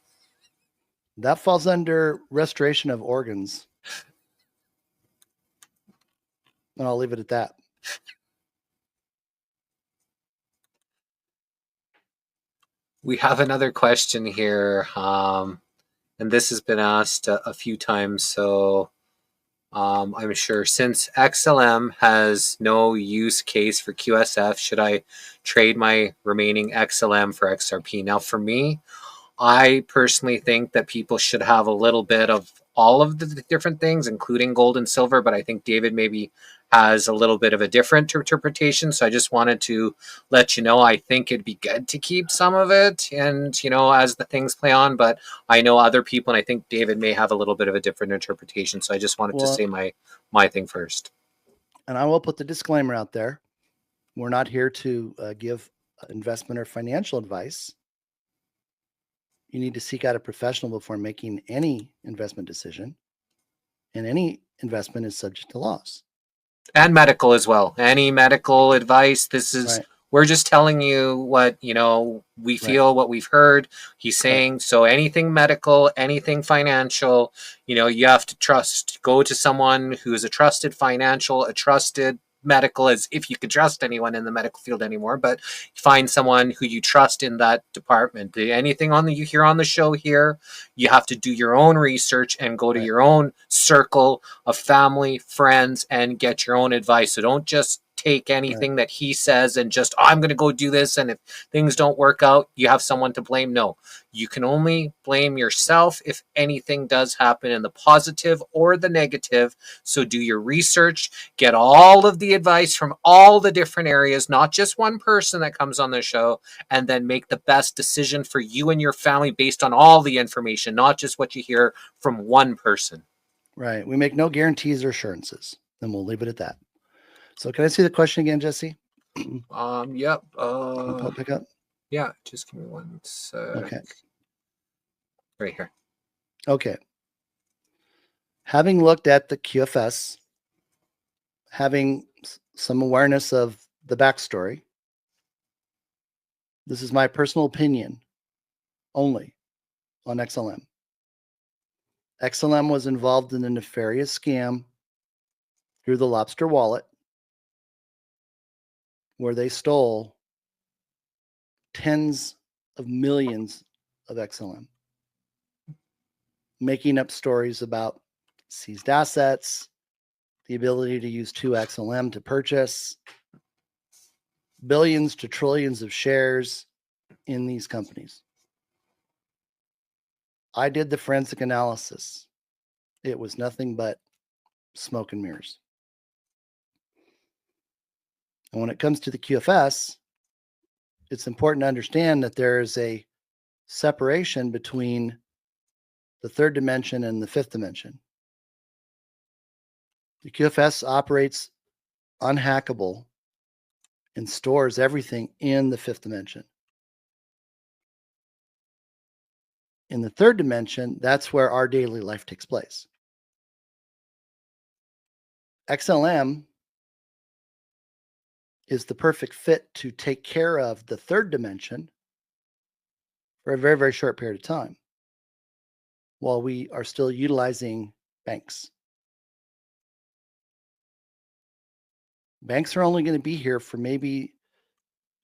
That falls under restoration of organs. And I'll leave it at that. We have another question here, and this has been asked a few times, so I'm sure, since XLM has no use case for QSF, should I trade my remaining XLM for XRP? Now, for me, I personally think that people should have a little bit of all of the different things, including gold and silver, but I think David maybe has a little bit of a different interpretation. So I just wanted to let you know, I think it'd be good to keep some of it and, as the things play on, but I know other people, and I think David may have a little bit of a different interpretation. So I just wanted to say my thing first. And I will put the disclaimer out there. We're not here to give investment or financial advice. You need to seek out a professional before making any investment decision. And any investment is subject to loss. And medical as well. Any medical advice. This is, we're just telling you what, we feel, what we've heard. He's saying, so anything medical, anything financial, you have to go to someone who is a trusted medical, as if you could trust anyone in the medical field anymore, but find someone who you trust in that department. Anything you hear on the show here, you have to do your own research and go to your own circle of family, friends, and get your own advice. So don't just take anything that he says and just, I'm going to go do this, and if things don't work out, you have someone to blame. No, you can only blame yourself if anything does happen, in the positive or the negative. So do your research, get all of the advice from all the different areas, not just one person that comes on the show, and then make the best decision for you and your family based on all the information, not just what you hear from one person. Right. We make no guarantees or assurances, and we'll leave it at that. So can I see the question again, Jesse? Yep. I'll pick up. Yeah, just give me one sec. Okay. Right here. Okay. Having looked at the QFS, having some awareness of the backstory, this is my personal opinion only on XLM. XLM was involved in a nefarious scam through the Lobster wallet, where they stole tens of millions of XLM, making up stories about seized assets, the ability to use 2XLM to purchase billions to trillions of shares in these companies. I did the forensic analysis. It was nothing but smoke and mirrors. And when it comes to the QFS, it's important to understand that there is a separation between the third dimension and the fifth dimension. The QFS operates unhackable and stores everything in the fifth dimension. In the third dimension, that's where our daily life takes place. XLM is the perfect fit to take care of the third dimension for a very, very short period of time while we are still utilizing banks. Banks are only going to be here for maybe,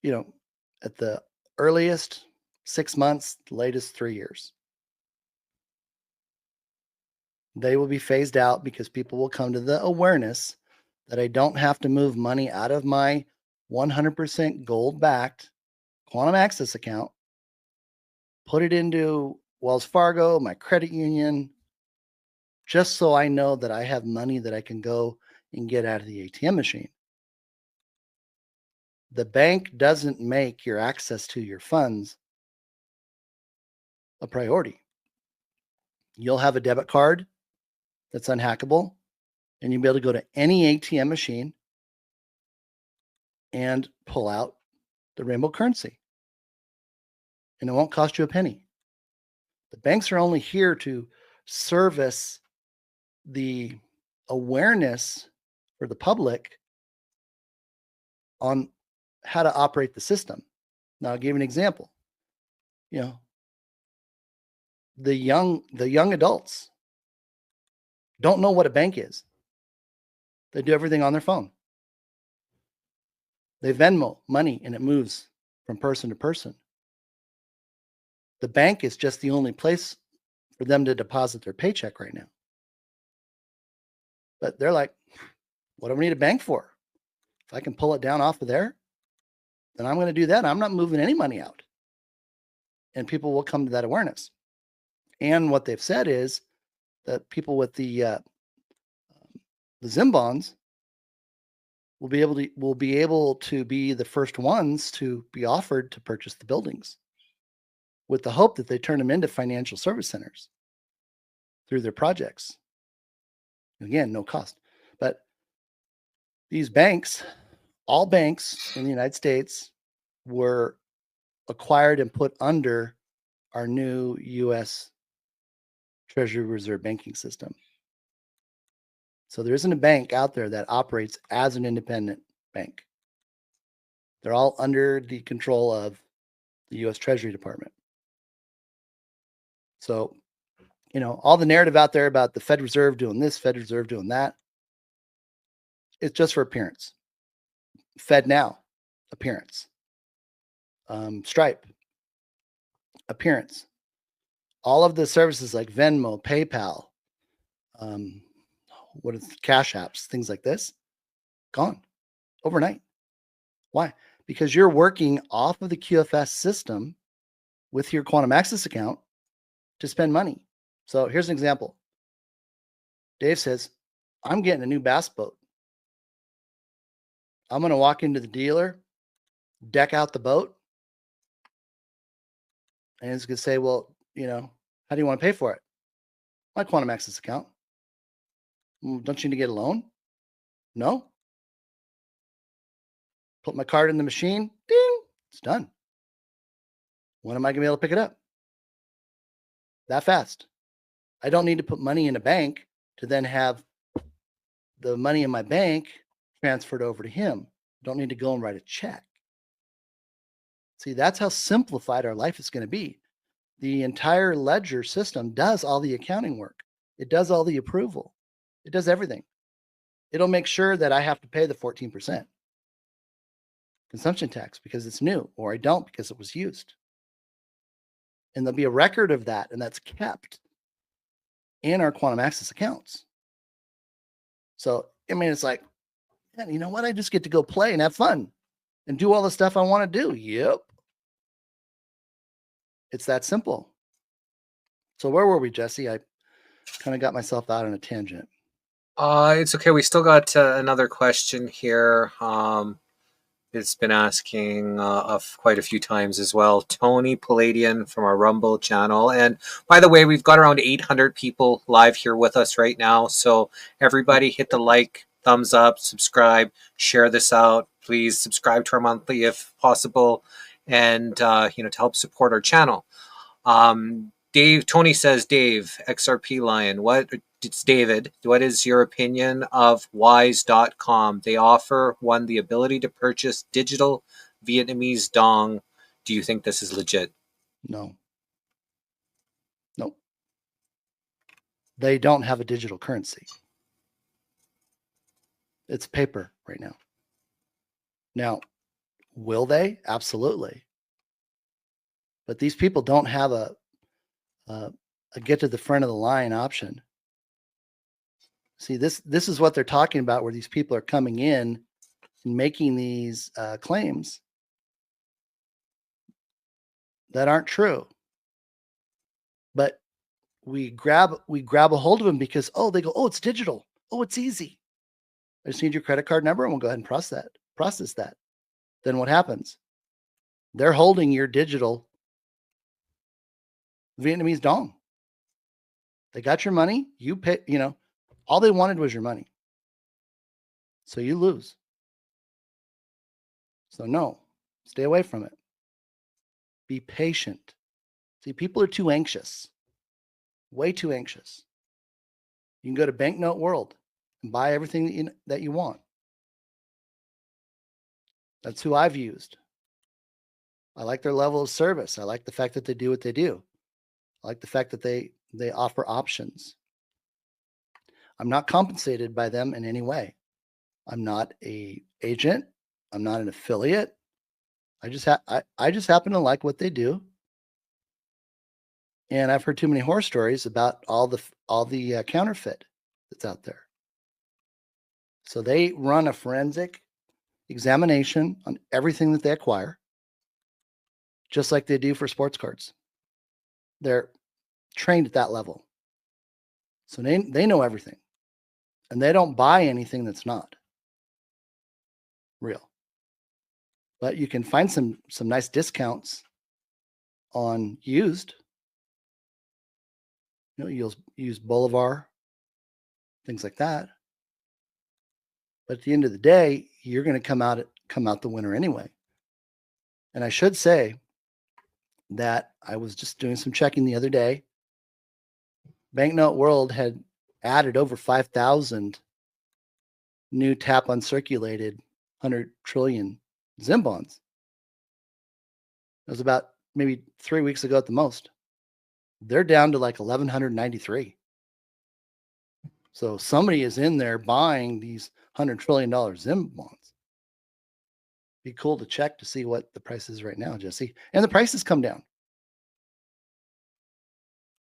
at the earliest 6 months, latest 3 years. They will be phased out because people will come to the awareness that I don't have to move money out of my 100% gold-backed quantum access account, put it into Wells Fargo, my credit union, just so I know that I have money that I can go and get out of the ATM machine. The bank doesn't make your access to your funds a priority. You'll have a debit card that's unhackable, and you'll be able to go to any ATM machine and pull out the rainbow currency. And it won't cost you a penny. The banks are only here to service the awareness for the public on how to operate the system. Now, I'll give you an example. The young adults don't know what a bank is. They do everything on their phone. They Venmo money and it moves from person to person. The bank is just the only place for them to deposit their paycheck right now. But they're like, what do we need a bank for? If I can pull it down off of there, then I'm going to do that. I'm not moving any money out. And people will come to that awareness. And what they've said is that people with the Zim bonds will be able to be the first ones to be offered to purchase the buildings, with the hope that they turn them into financial service centers through their projects. Again, no cost. But these banks, all banks in the United States, were acquired and put under our new U.S. Treasury Reserve banking system. So there isn't a bank out there that operates as an independent bank. They're all under the control of the U.S. Treasury Department. So, all the narrative out there about the Fed Reserve doing this, Fed Reserve doing that, it's just for appearance. Fed Now, appearance. Stripe, appearance. All of the services like Venmo, PayPal, Cash Apps, things like this, gone overnight. Why? Because you're working off of the QFS system with your quantum access account to spend money. So here's an example. Dave says, I'm getting a new bass boat. I'm going to walk into the dealer, deck out the boat, and it's going to say, well, how do you want to pay for it? My quantum access account. Don't you need to get a loan? No. Put my card in the machine. Ding. It's done. When am I going to be able to pick it up? That fast. I don't need to put money in a bank to then have the money in my bank transferred over to him. Don't need to go and write a check. See, that's how simplified our life is going to be. The entire ledger system does all the accounting work. It does all the approval. It does everything. It'll make sure that I have to pay the 14% consumption tax because it's new, or I don't because it was used. And there'll be a record of that, and that's kept in our quantum access accounts. So, it's like, man, you know what? I just get to go play and have fun and do all the stuff I want to do. Yep. It's that simple. So where were we, Jesse? I kind of got myself out on a tangent. It's okay. We still got another question here. It's been asking of quite a few times as well. Tony Palladian from our Rumble channel. And by the way, we've got around 800 people live here with us right now. So everybody hit the like, thumbs up, subscribe, share this out. Please subscribe to our monthly if possible, and to help support our channel. Tony says, Dave, XRPLion, it's David. What is your opinion of Wise.com? They offer the ability to purchase digital Vietnamese dong. Do you think this is legit? No. They don't have a digital currency. It's paper right now. Now, will they? Absolutely. But these people don't have a get to the front of the line option. See, this is what they're talking about, where these people are coming in and making these claims that aren't true. But we grab a hold of them because, they go, it's digital. It's easy. I just need your credit card number and we'll go ahead and process that. Then what happens? They're holding your digital Vietnamese dong. They got your money. You pay, all they wanted was your money. So you lose. So no, stay away from it. Be patient. See, people are too anxious. Way too anxious. You can go to Banknote World and buy everything that you want. That's who I've used. I like their level of service. I like the fact that they do what they do. I like the fact that they offer options. I'm not compensated by them in any way. I'm not an agent. I'm not an affiliate. I just happen to like what they do. And I've heard too many horror stories about all the counterfeit that's out there. So they run a forensic examination on everything that they acquire, just like they do for sports cards. They're trained at that level. So they know everything. And they don't buy anything that's not real. But you can find some nice discounts on used. You'll use Bolivar, things like that. But at the end of the day, you're going to come out the winner anyway. And I should say that I was just doing some checking the other day. Banknote World had added over 5,000 new tap uncirculated 100 trillion Zim bonds. It was about maybe 3 weeks ago at the most. They're down to like 1,193. So somebody is in there buying these $100 trillion Zim bonds. Be cool to check to see what the price is right now, Jesse. And the prices come down,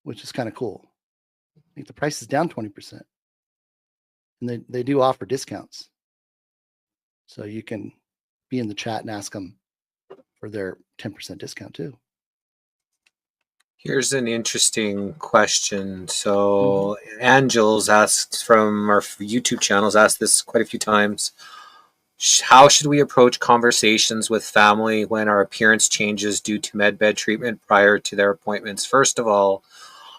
which is kind of cool. I think the price is down 20%. And they do offer discounts. So you can be in the chat and ask them for their 10% discount too. Here's an interesting question. So Angels asked from our YouTube channels, asked this quite a few times. How should we approach conversations with family when our appearance changes due to medbed treatment prior to their appointments? First of all,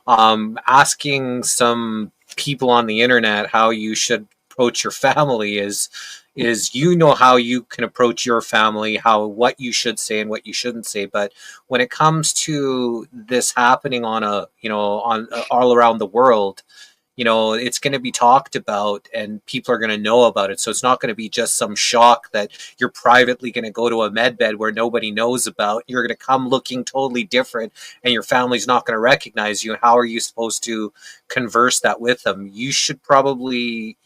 asking some people on the internet how you should approach your family is how you can approach your family, what you should say and what you shouldn't say. But when it comes to this happening on all around the world, it's going to be talked about and people are going to know about it. So it's not going to be just some shock that you're privately going to go to a med bed where nobody knows about. You're going to come looking totally different and your family's not going to recognize you. And how are you supposed to converse that with them? You should probably,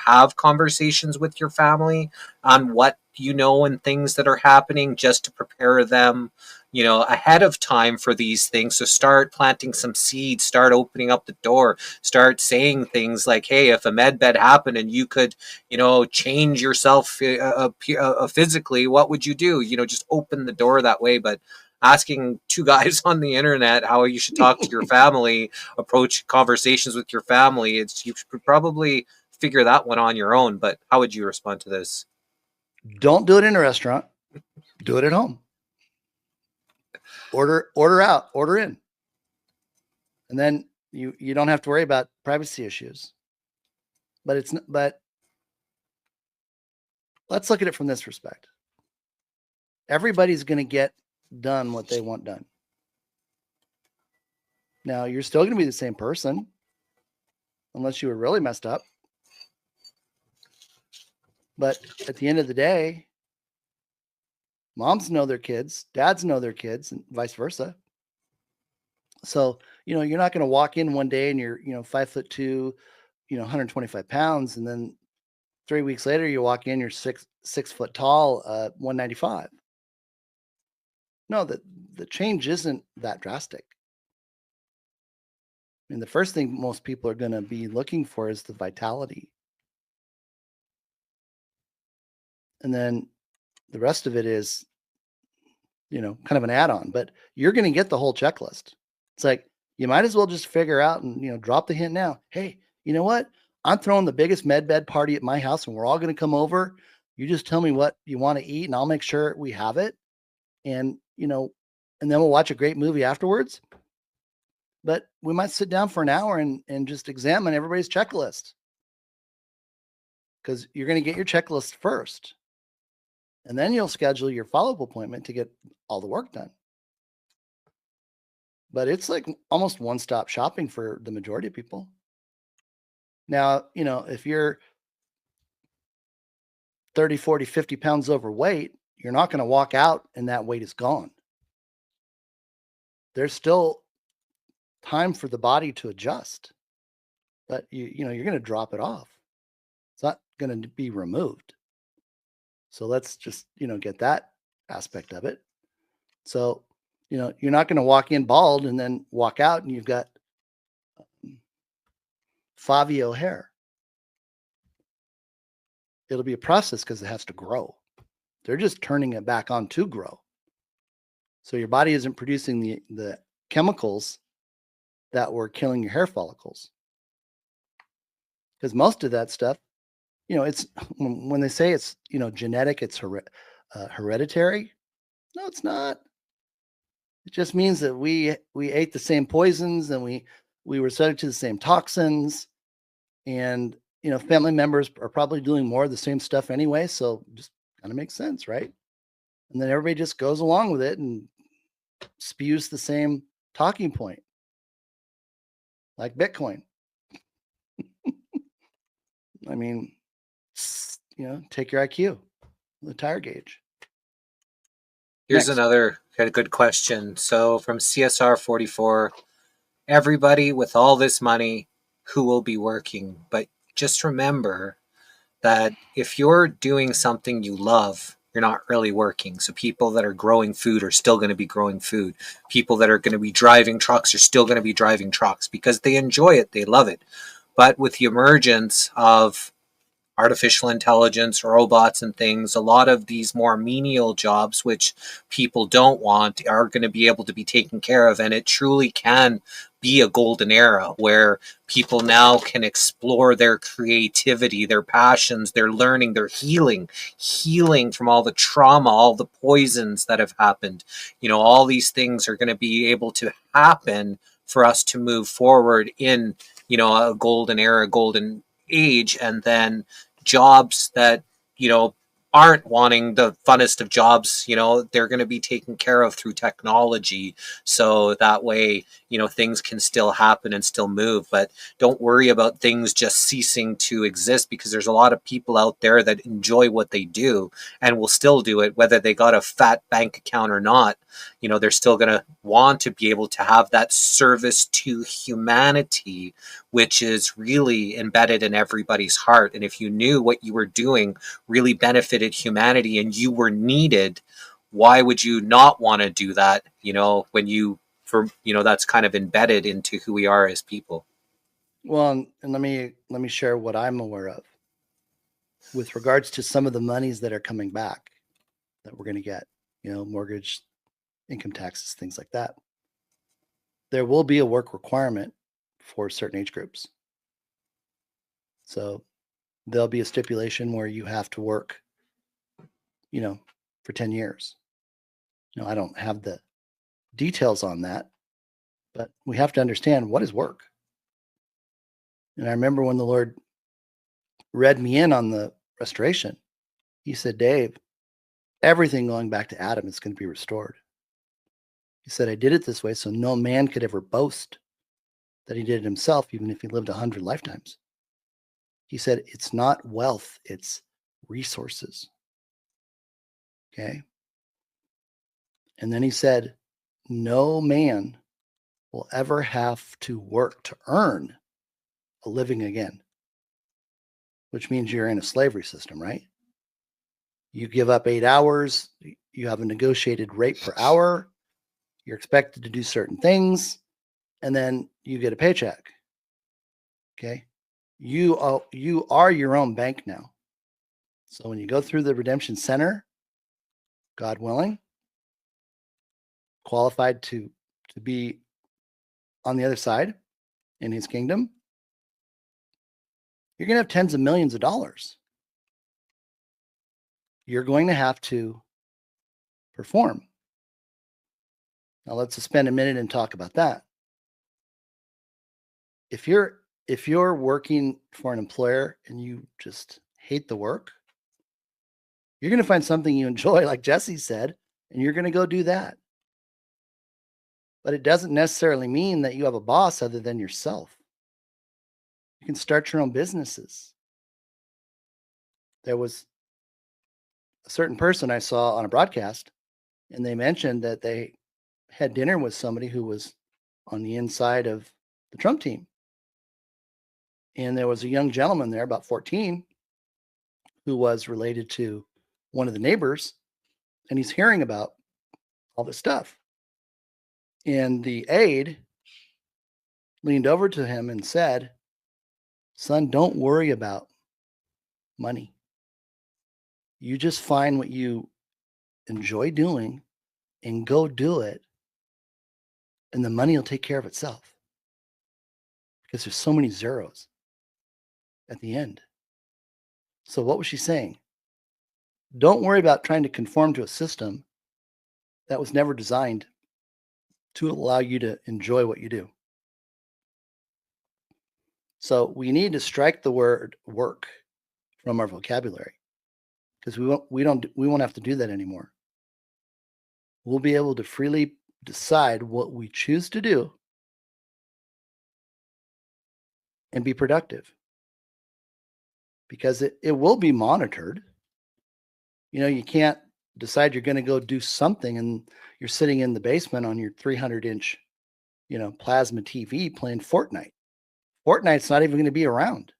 have conversations with your family on what and things that are happening just to prepare them ahead of time for these things. So start planting some seeds, start opening up the door, start saying things like, hey, if a med bed happened and you could, change yourself physically, what would you do? Just open the door that way. But asking two guys on the internet how you should talk to your family, approach conversations with your family. You should probably figure that one on your own. But how would you respond to this? Don't do it in a restaurant. Do it at home. Order out, order in. And then you don't have to worry about privacy issues. But let's look at it from this respect. Everybody's going to get done what they want done. Now, you're still going to be the same person unless you were really messed up. But at the end of the day, moms know their kids, dads know their kids, and vice versa. So, you're not going to walk in one day and you're, 5'2", 125 pounds. And then 3 weeks later, you walk in, you're 6 foot tall, 195. No, the change isn't that drastic. I mean, the first thing most people are going to be looking for is the vitality. And then the rest of it is, kind of an add-on, but you're going to get the whole checklist. It's like, you might as well just figure out and, drop the hint now. Hey, you know what? I'm throwing the biggest med bed party at my house and we're all going to come over. You just tell me what you want to eat and I'll make sure we have it. And, and then we'll watch a great movie afterwards. But we might sit down for an hour and just examine everybody's checklist. Because you're going to get your checklist first. And then you'll schedule your follow-up appointment to get all the work done. But it's like almost one-stop shopping for the majority of people. Now, if you're 30, 40, 50 pounds overweight, you're not going to walk out and that weight is gone. There's still time for the body to adjust. But you're going to drop it off. It's not going to be removed. So let's just, get that aspect of it. So, you're not going to walk in bald and then walk out and you've got Fabio hair. It'll be a process because it has to grow. They're just turning it back on to grow. So your body isn't producing the chemicals that were killing your hair follicles. Because most of that stuff, it's when they say it's, genetic, it's hereditary. No, it's not. It just means that we ate the same poisons and we were subject to the same toxins, and family members are probably doing more of the same stuff anyway. So just kind of makes sense, right? And then everybody just goes along with it and spews the same talking point, like Bitcoin. I mean, take your IQ, the tire gauge. Here's another good question. So from CSR44, everybody with all this money, who will be working? But just remember that if you're doing something you love, you're not really working. So people that are growing food are still going to be growing food. People that are going to be driving trucks are still going to be driving trucks because they enjoy it. They love it. But with the emergence of artificial intelligence, robots and things, a lot of these more menial jobs, which people don't want, are going to be able to be taken care of. And it truly can be a golden era where people now can explore their creativity, their passions, their learning, their healing from all the trauma, all the poisons that have happened. All these things are going to be able to happen for us to move forward in, a golden era, golden age. And then jobs that aren't wanting the funnest of jobs, they're going to be taken care of through technology, so that way things can still happen and still move. But don't worry about things just ceasing to exist, because there's a lot of people out there that enjoy what they do and will still do it whether they got a fat bank account or not. They're still going to want to be able to have that service to humanity, which is really embedded in everybody's heart. And if you knew what you were doing really benefited humanity and you were needed, why would you not want to do that? That's kind of embedded into who we are as people. Well, and let me share what I'm aware of with regards to some of the monies that are coming back that we're going to get, mortgage income taxes, things like that. There will be a work requirement for certain age groups. So there'll be a stipulation where you have to work, for 10 years. I don't have the details on that, but we have to understand what is work. And I remember when the Lord read me in on the restoration, he said, Dave, everything going back to Adam is going to be restored. He said, I did it this way so no man could ever boast that he did it himself, even if he lived 100 lifetimes. He said, it's not wealth, it's resources. Okay. And then he said, no man will ever have to work to earn a living again, which means you're in a slavery system, right? You give up 8 hours, you have a negotiated rate per hour, you're expected to do certain things, and then you get a paycheck. Okay. You are your own bank now. So when you go through the redemption center, God willing, qualified to be on the other side in his kingdom, you're going to have tens of millions of dollars. You're going to have to perform. Now let's just spend a minute and talk about that. If you're working for an employer and you just hate the work, you're going to find something you enjoy, like Jesse said, and you're going to go do that. But it doesn't necessarily mean that you have a boss other than yourself. You can start your own businesses. There was a certain person I saw on a broadcast, and they mentioned that they had dinner with somebody who was on the inside of the Trump team. And there was a young gentleman there, about 14, who was related to one of the neighbors, and he's hearing about all this stuff. And the aide leaned over to him and said, son, don't worry about money. You just find what you enjoy doing and go do it, and the money will take care of itself. Because there's so many zeros at the end. So what was she saying? Don't worry about trying to conform to a system that was never designed to allow you to enjoy what you do. So we need to strike the word work from our vocabulary, because we won't have to do that anymore. We'll be able to freely decide what we choose to do and be productive, because it will be monitored. You can't decide you're going to go do something and you're sitting in the basement on your 300-inch, plasma TV playing Fortnite. Fortnite's not even going to be around.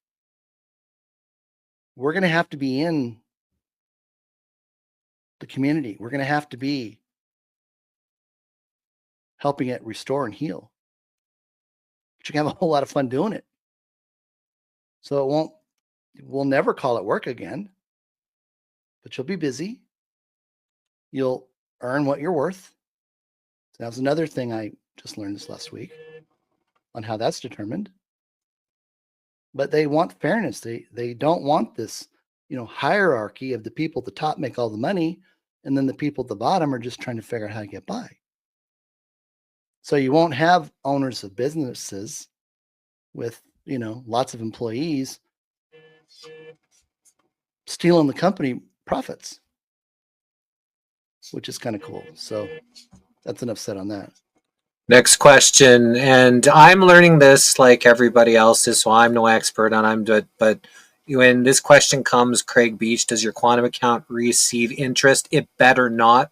We're going to have to be in the community. We're going to have to be helping it restore and heal. But you can have a whole lot of fun doing it. So we'll never call it work again, but you'll be busy. You'll earn what you're worth. So that was another thing I just learned this last week on how that's determined. But they want fairness. They don't want this, hierarchy of the people at the top make all the money, and then the people at the bottom are just trying to figure out how to get by. So you won't have owners of businesses with, lots of employees stealing the company profits, which is kind of cool. So that's enough said on that. Next question, and I'm learning this like everybody else is, so I'm no expert on it, but when this question comes, Craig Beach, does your quantum account receive interest? It better not.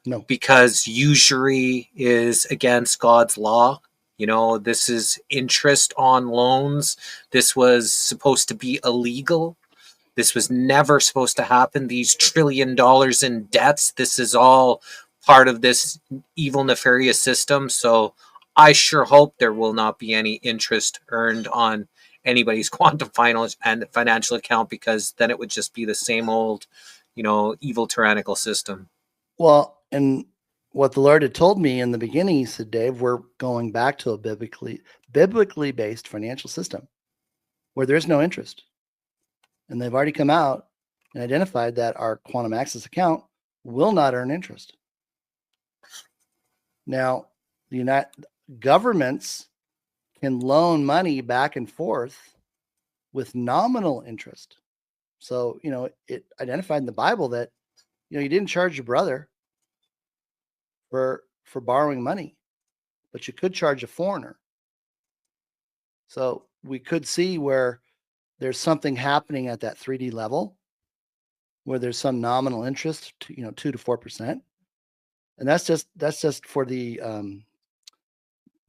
No. Because usury is against God's law. This is interest on loans. This was supposed to be illegal. This was never supposed to happen. These $1 trillion in debts, this is all part of this evil, nefarious system. So I sure hope there will not be any interest earned on anybody's quantum financial account, because then it would just be the same old, evil, tyrannical system. Well, and what the Lord had told me in the beginning, he said, Dave, we're going back to a biblically based financial system where there's no interest. And they've already come out and identified that our quantum access account will not earn interest. Now, the United governments can loan money back and forth with nominal interest. So, it identified in the Bible that, you didn't charge your brother for borrowing money, but you could charge a foreigner. So we could see where there's something happening at that 3D level where there's some nominal interest, 2 to 4%. And that's just for the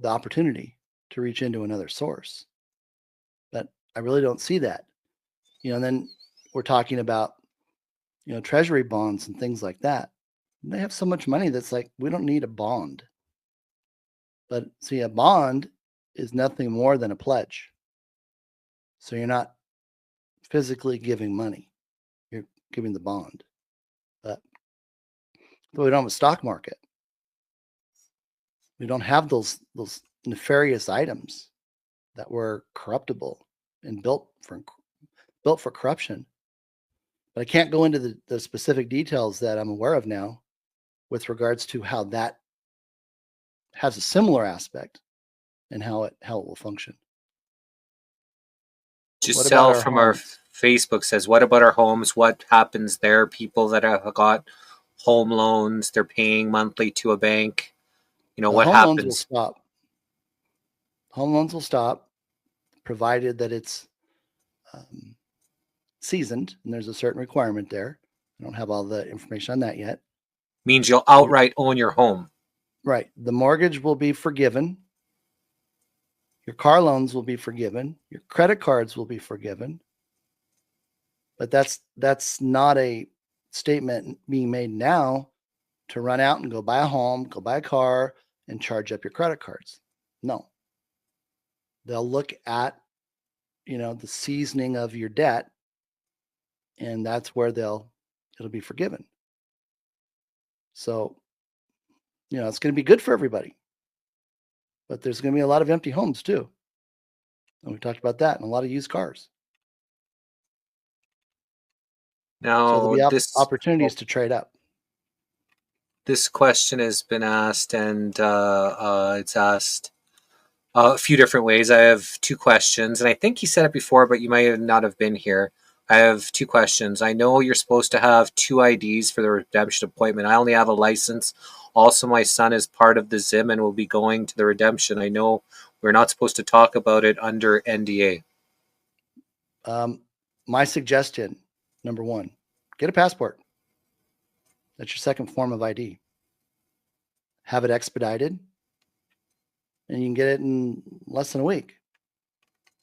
opportunity to reach into another source. But I really don't see that. And then we're talking about, treasury bonds and things like that. And they have so much money that's like, we don't need a bond. But see, a bond is nothing more than a pledge. So you're not physically giving money. You're giving the bond. But we don't have a stock market. We don't have those nefarious items that were corruptible and built for corruption. But I can't go into the specific details that I'm aware of now with regards to how that has a similar aspect and how it will function. Giselle from our Facebook says, what about our homes? What happens there? People that have got home loans, they're paying monthly to a bank. What home happens? Loans will stop. Home loans will stop, provided that it's seasoned, and there's a certain requirement there. I don't have all the information on that yet. Means you'll outright own your home. Right. The mortgage will be forgiven. Your car loans will be forgiven. Your credit cards will be forgiven. But that's not a statement being made now to run out and go buy a home, go buy a car, and charge up your credit cards. No. They'll look at, the seasoning of your debt, and that's where it'll be forgiven. So, it's going to be good for everybody. But there's going to be a lot of empty homes too. And we talked about that, and a lot of used cars. Now, so there'll be opportunities to trade up. This question has been asked, and it's asked a few different ways. I have two questions, and I think he said it before, but you might not have been here. I have two questions. I know you're supposed to have 2 IDs for the redemption appointment. I only have a license. Also, my son is part of the ZIM and will be going to the redemption. I know we're not supposed to talk about it under NDA. My suggestion, number 1, get a passport. That's your second form of ID. Have it expedited, and you can get it in less than a week.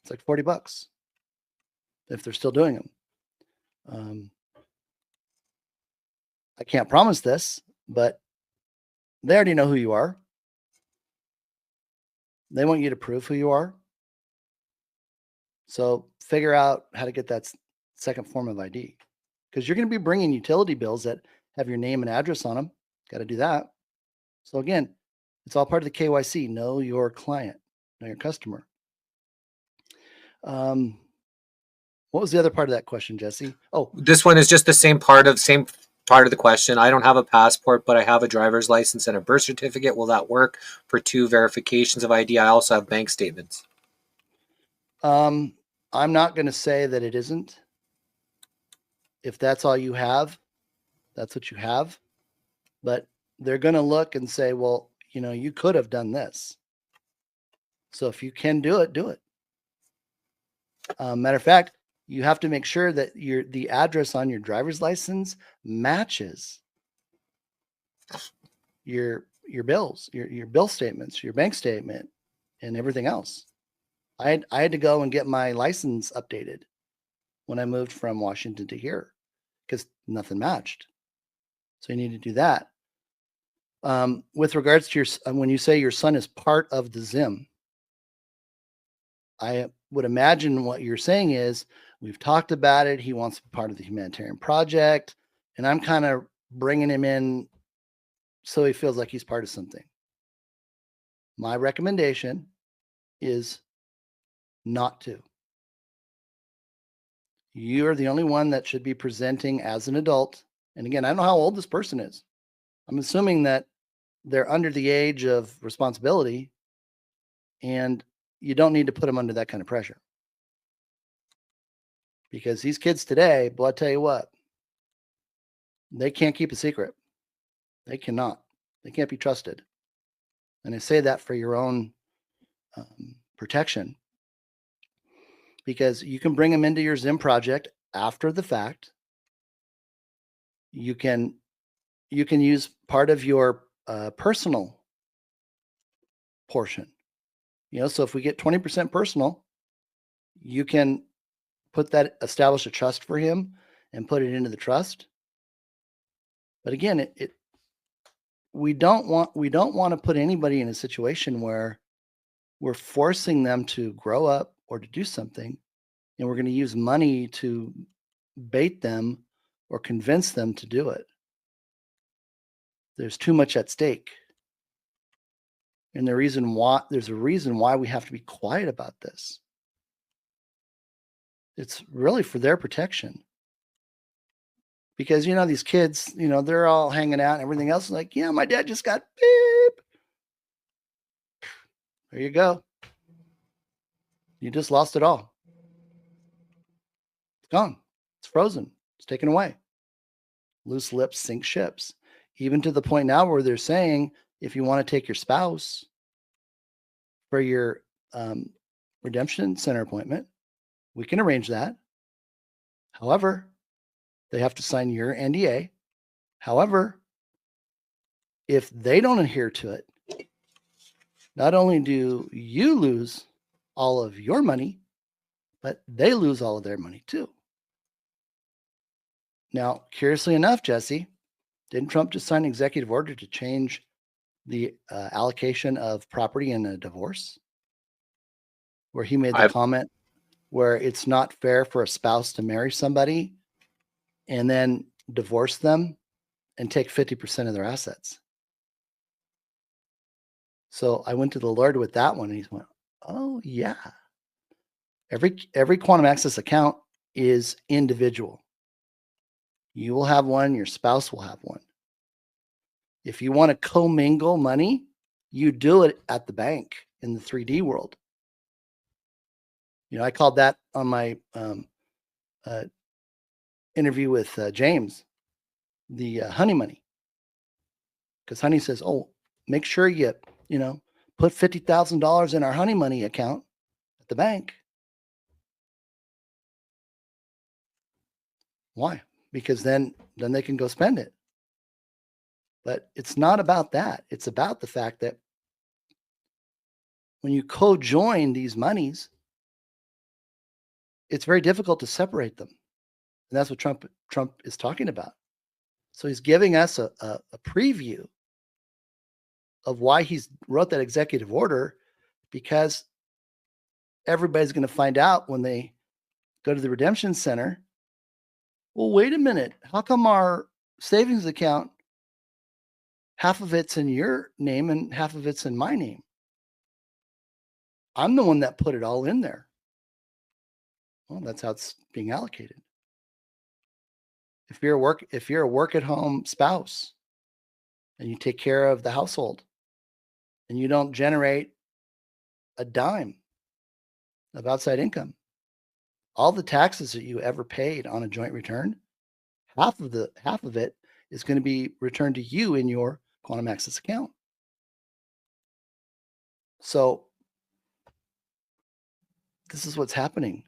It's like $40 if they're still doing them. I can't promise this, but they already know who you are. They want you to prove who you are. So figure out how to get that second form of ID, because you're going to be bringing utility bills that have your name and address on them. Got to do that. So again, it's all part of the KYC. Know your client, know your customer. What was the other part of that question, Jesse? Oh, this one is just the same part of the question. I don't have a passport, but I have a driver's license and a birth certificate. Will that work for 2 verifications of ID? I also have bank statements. I'm not going to say that it isn't. If that's all you have, that's what you have. But they're going to look and say, well, you could have done this. So if you can do it, do it. Matter of fact, you have to make sure that the address on your driver's license matches your bills, your bill statements, your bank statement, and everything else. I had to go and get my license updated when I moved from Washington to here because nothing matched. So you need to do that. With regards to when you say your son is part of the ZIM, I would imagine what you're saying is we've talked about it. He wants to be part of the humanitarian project, and I'm kind of bringing him in so he feels like he's part of something. My recommendation is not to. You're the only one that should be presenting as an adult. And again, I don't know how old this person is. I'm assuming that they're under the age of responsibility, and you don't need to put them under that kind of pressure. Because these kids today, but I'll tell you what, they can't keep a secret. They cannot. They can't be trusted. And I say that for your own protection, because you can bring them into your Zim project after the fact. You can use part of your personal portion. So if we get 20% personal, you can establish a trust for him and put it into the trust. But again, we don't want to put anybody in a situation where we're forcing them to grow up or to do something, and we're going to use money to bait them or convince them to do it. There's too much at stake. And there's a reason why we have to be quiet about this. It's really for their protection. Because, these kids, they're all hanging out and everything else. Like, yeah, my dad just got beep. There you go. You just lost it all. It's gone. It's frozen. It's taken away. Loose lips sink ships. Even to the point now where they're saying, if you want to take your spouse for your redemption center appointment, we can arrange that. However, they have to sign your NDA. However, if they don't adhere to it, not only do you lose all of your money, but they lose all of their money too. Now, curiously enough, Jesse, didn't Trump just sign an executive order to change the allocation of property in a divorce? Where he made the comment where it's not fair for a spouse to marry somebody and then divorce them and take 50% of their assets. So I went to the Lord with that one, and he went, oh yeah. Every quantum access account is individual. You will have one, your spouse will have one. If you want to commingle money, you do it at the bank in the 3D world. I called that on my interview with James, the honey money. Because honey says, oh, make sure you put $50,000 in our honey money account at the bank. Why? Because then they can go spend it. But it's not about that. It's about the fact that when you co-join these monies, it's very difficult to separate them. And that's what Trump is talking about. So he's giving us a preview of why he's wrote that executive order, because everybody's going to find out when they go to the redemption center, well, wait a minute. How come our savings account, half of it's in your name and half of it's in my name? I'm the one that put it all in there. Well, that's how it's being allocated. If you're a work-at-home spouse and you take care of the household and you don't generate a dime of outside income, all the taxes that you ever paid on a joint return, half of it is going to be returned to you in your quantum access account. So this is what's happening.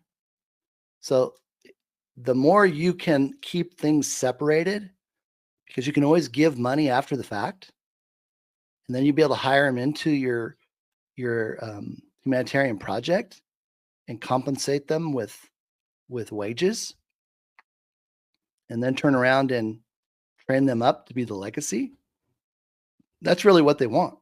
So the more you can keep things separated, because you can always give money after the fact, and then you'll be able to hire them into your humanitarian project and compensate them with wages, and then turn around and train them up to be the legacy. That's really what they want.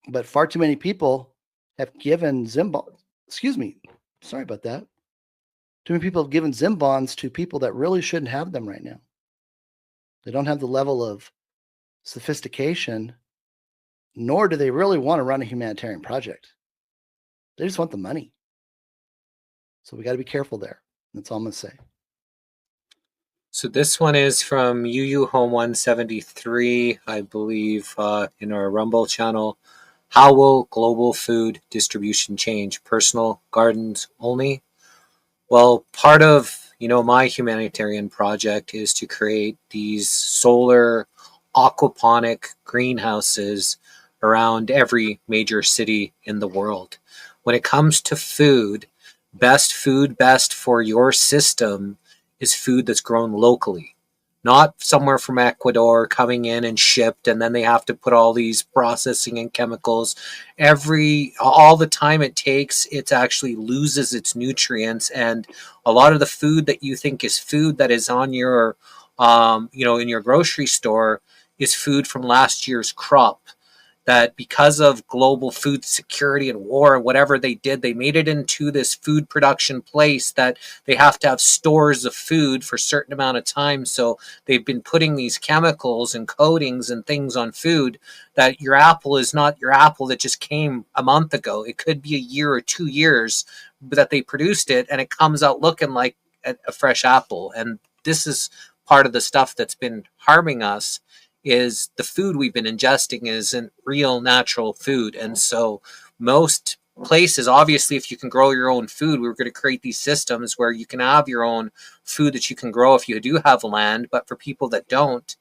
But far too many people have given Zim bonds. Excuse me. Sorry about that. Too many people have given Zim bonds to people that really shouldn't have them right now. They don't have the level of sophistication, nor do they really want to run a humanitarian project. They just want the money. So we got to be careful there. That's all I'm going to say. So this one is from UU Home 173, I believe, in our Rumble channel. How will global food distribution change? Personal gardens only? Well, part of, my humanitarian project is to create these solar aquaponic greenhouses around every major city in the world. When it comes to food, best for your system is food that's grown locally, not somewhere from Ecuador coming in and shipped, and then they have to put all these processing and chemicals. All the time it takes, it actually loses its nutrients, and a lot of the food that you think is food that is on your, in your grocery store is food from last year's crop. That because of global food security and war, whatever they did, they made it into this food production place that they have to have stores of food for a certain amount of time. So they've been putting these chemicals and coatings and things on food that your apple is not your apple that just came a month ago. It could be a year or 2 years that they produced it, and it comes out looking like a fresh apple. And this is part of the stuff that's been harming us, is the food we've been ingesting isn't real natural food. And so most places, obviously, if you can grow your own food, we're going to create these systems where you can have your own food that you can grow if you do have land. But for people that don't,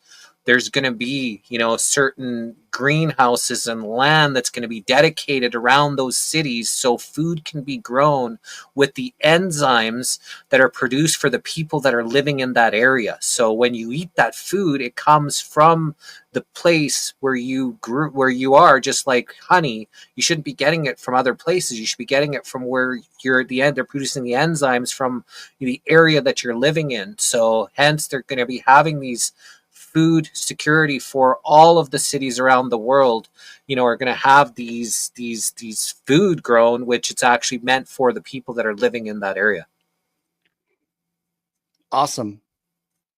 there's going to be, certain greenhouses and land that's going to be dedicated around those cities so food can be grown with the enzymes that are produced for the people that are living in that area. So when you eat that food, it comes from the place where you grew, where you are. Just like honey, you shouldn't be getting it from other places. You should be getting it from where you're at the end. They're producing the enzymes from the area that you're living in. So hence they're going to be having these food security for all of the cities around the world, are going to have these food grown, which it's actually meant for the people that are living in that area. Awesome.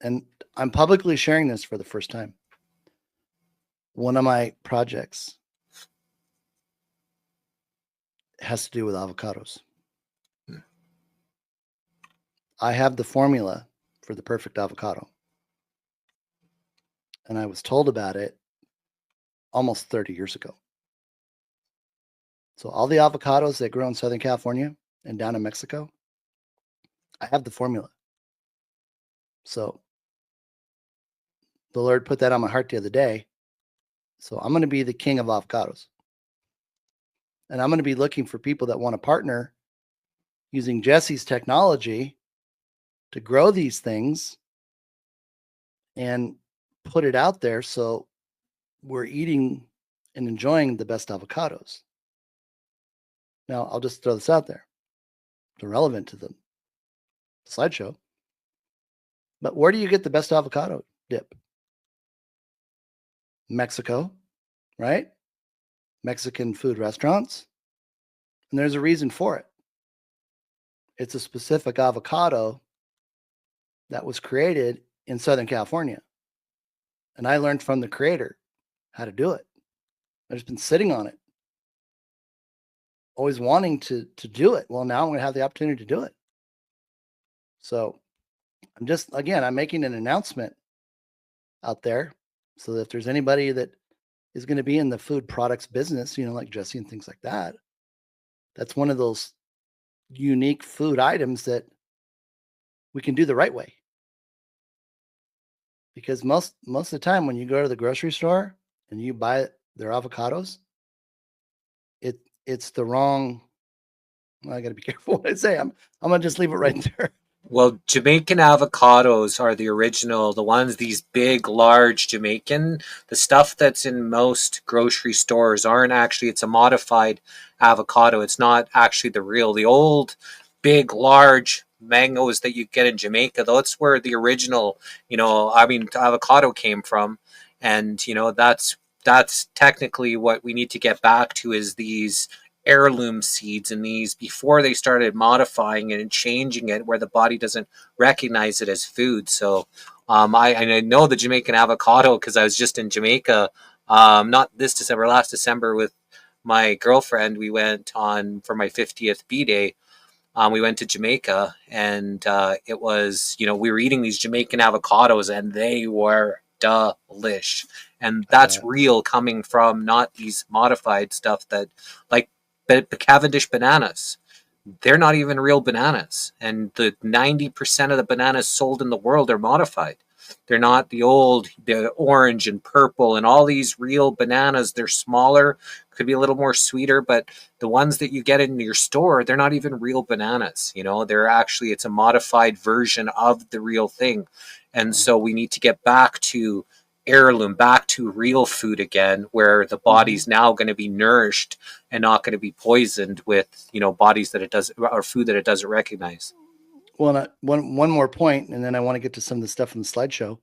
And I'm publicly sharing this for the first time. One of my projects has to do with avocados. I have the formula for the perfect avocado. And I was told about it almost 30 years ago. So all the avocados that grow in Southern California and down in Mexico, I have the formula. So the Lord put that on my heart the other day. So I'm going to be the king of avocados. And I'm going to be looking for people that want to partner using Jesse's technology to grow these things and put it out there so we're eating and enjoying the best avocados. Now, I'll just throw this out there. It's irrelevant to the slideshow. But where do you get the best avocado dip? Mexico, right? Mexican food restaurants. And there's a reason for it. It's a specific avocado that was created in Southern California. And I learned from the creator how to do it. I've just been sitting on it, always wanting to do it. Well, now I'm going to have the opportunity to do it. So I'm making an announcement out there so that if there's anybody that is going to be in the food products business, like Jesse and things like that, that's one of those unique food items that we can do the right way. Because most of the time when you go to the grocery store and you buy their avocados, it's the wrong. Well, I got to be careful what I say. I'm gonna just leave it right there. Well, Jamaican avocados are the original, the ones, these big, large Jamaican. The stuff that's in most grocery stores aren't actually, it's a modified avocado. It's not actually the old, big, large mangoes that you get in Jamaica. That's where the original, avocado came from. And, that's technically what we need to get back to, is these heirloom seeds in these before they started modifying it and changing it where the body doesn't recognize it as food. So I know the Jamaican avocado because I was just in Jamaica, not this December, last December with my girlfriend. We went on for my 50th B-Day. We went to Jamaica, and it was, we were eating these Jamaican avocados, and they were delish. And that's real, coming from not these modified stuff that, like, the Cavendish bananas. They're not even real bananas. And the 90% of the bananas sold in the world are modified. They're not the orange and purple and all these real bananas. They're smaller, could be a little more sweeter, but the ones that you get in your store, they're not even real bananas. They're actually, it's a modified version of the real thing. And so we need to get back to heirloom, back to real food again, where the body's now going to be nourished and not going to be poisoned with, bodies that it does, or food that it doesn't recognize. Well, one more point, and then I want to get to some of the stuff in the slideshow.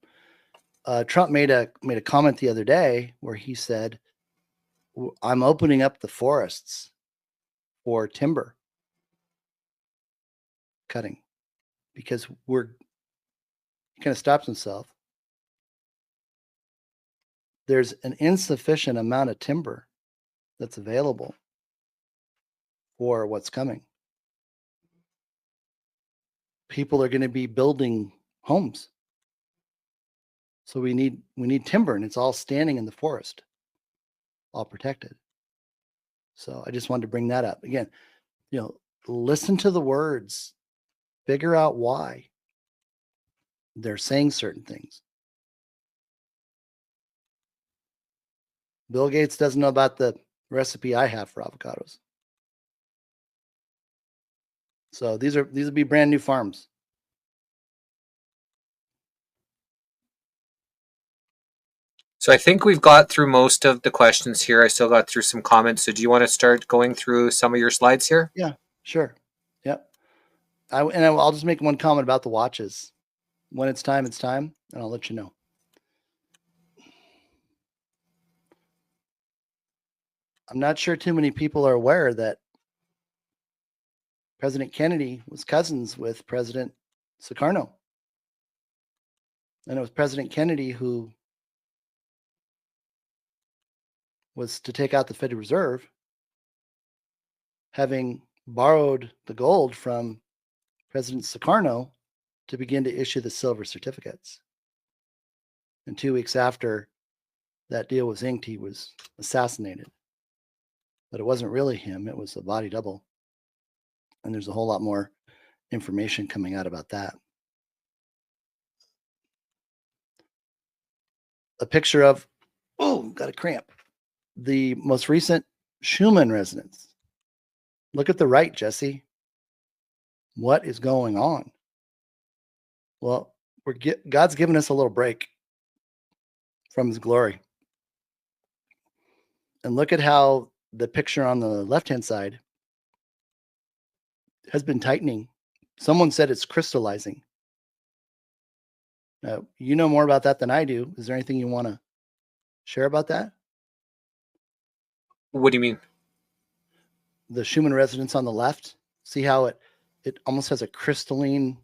Trump made a comment the other day where he said, "I'm opening up the forests for timber cutting," because he kind of stops himself. There's an insufficient amount of timber that's available for what's coming. People are going to be building homes. So we need timber, and it's all standing in the forest, all protected. So I just wanted to bring that up. Again, listen to the words, figure out why they're saying certain things. Bill Gates doesn't know about the recipe I have for avocados. So these will be brand new farms. So I think we've got through most of the questions here. I still got through some comments. So do you want to start going through some of your slides here? Yeah, sure. Yep. I'll just make one comment about the watches. When it's time, and I'll let you know. I'm not sure too many people are aware that President Kennedy was cousins with President Sukarno. And it was President Kennedy who was to take out the Federal Reserve, having borrowed the gold from President Sukarno to begin to issue the silver certificates. And 2 weeks after that deal was inked, he was assassinated. But it wasn't really him, it was a body double. And there's a whole lot more information coming out about that. A picture of, got a cramp, the most recent Schumann resonance. Look at the right, Jesse. What is going on? Well, God's given us a little break from his glory. And look at how the picture on the left-hand side has been tightening. Someone said it's crystallizing. You know more about that than I do. Is there anything you want to share about that? What do you mean? The Schumann resonance on the left. See how it almost has a crystalline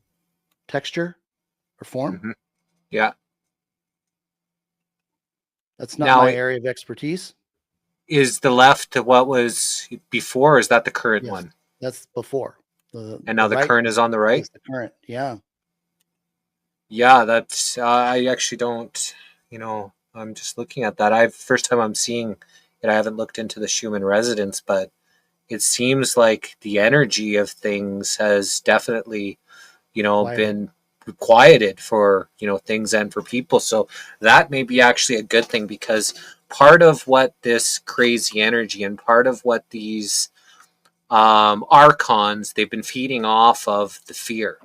texture or form? Mm-hmm. Yeah. That's not my area of expertise. Is the left what was before? Or is that the current one? That's before. And now the current is on the right? Is the current, yeah. Yeah, that's, I actually don't, I'm just looking at that. First time I'm seeing it, I haven't looked into the Schumann resonance, but it seems like the energy of things has definitely, been quieted for, things and for people. So that may be actually a good thing, because part of what this crazy energy and part of what these archons, they've been feeding off of the fear.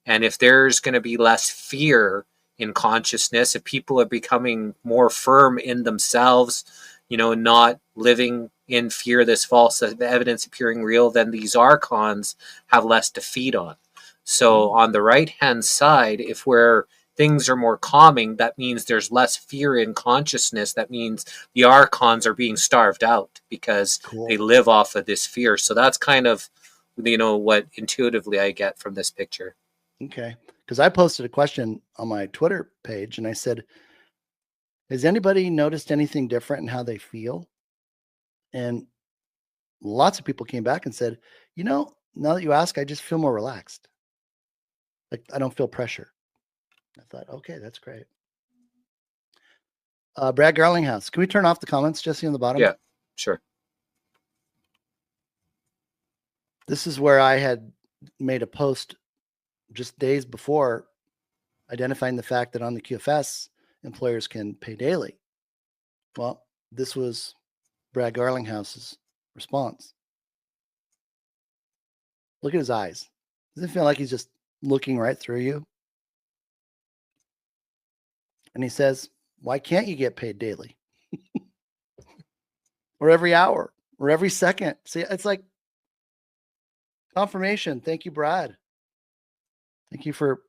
And if there's going to be less fear in consciousness, if people are becoming more firm in themselves, not living in fear, this false evidence appearing real, then these archons have less to feed on. So on the right-hand side, if things are more calming, that means there's less fear in consciousness. That means the archons are being starved out because they live off of this fear. So that's kind of, what intuitively I get from this picture. Okay. Because I posted a question on my Twitter page and I said, has anybody noticed anything different in how they feel? And lots of people came back and said, now that you ask, I just feel more relaxed. Like I don't feel pressure. I thought, okay, that's great. Brad Garlinghouse, can we turn off the comments, Jesse, on the bottom? Yeah, sure. This is where I had made a post just days before identifying the fact that on the QFS, employers can pay daily. Well, this was Brad Garlinghouse's response. Look at his eyes. Doesn't it feel like he's just looking right through you? And he says, why can't you get paid daily? Or every hour or every second? See, it's like confirmation. Thank you, Brad. Thank you for,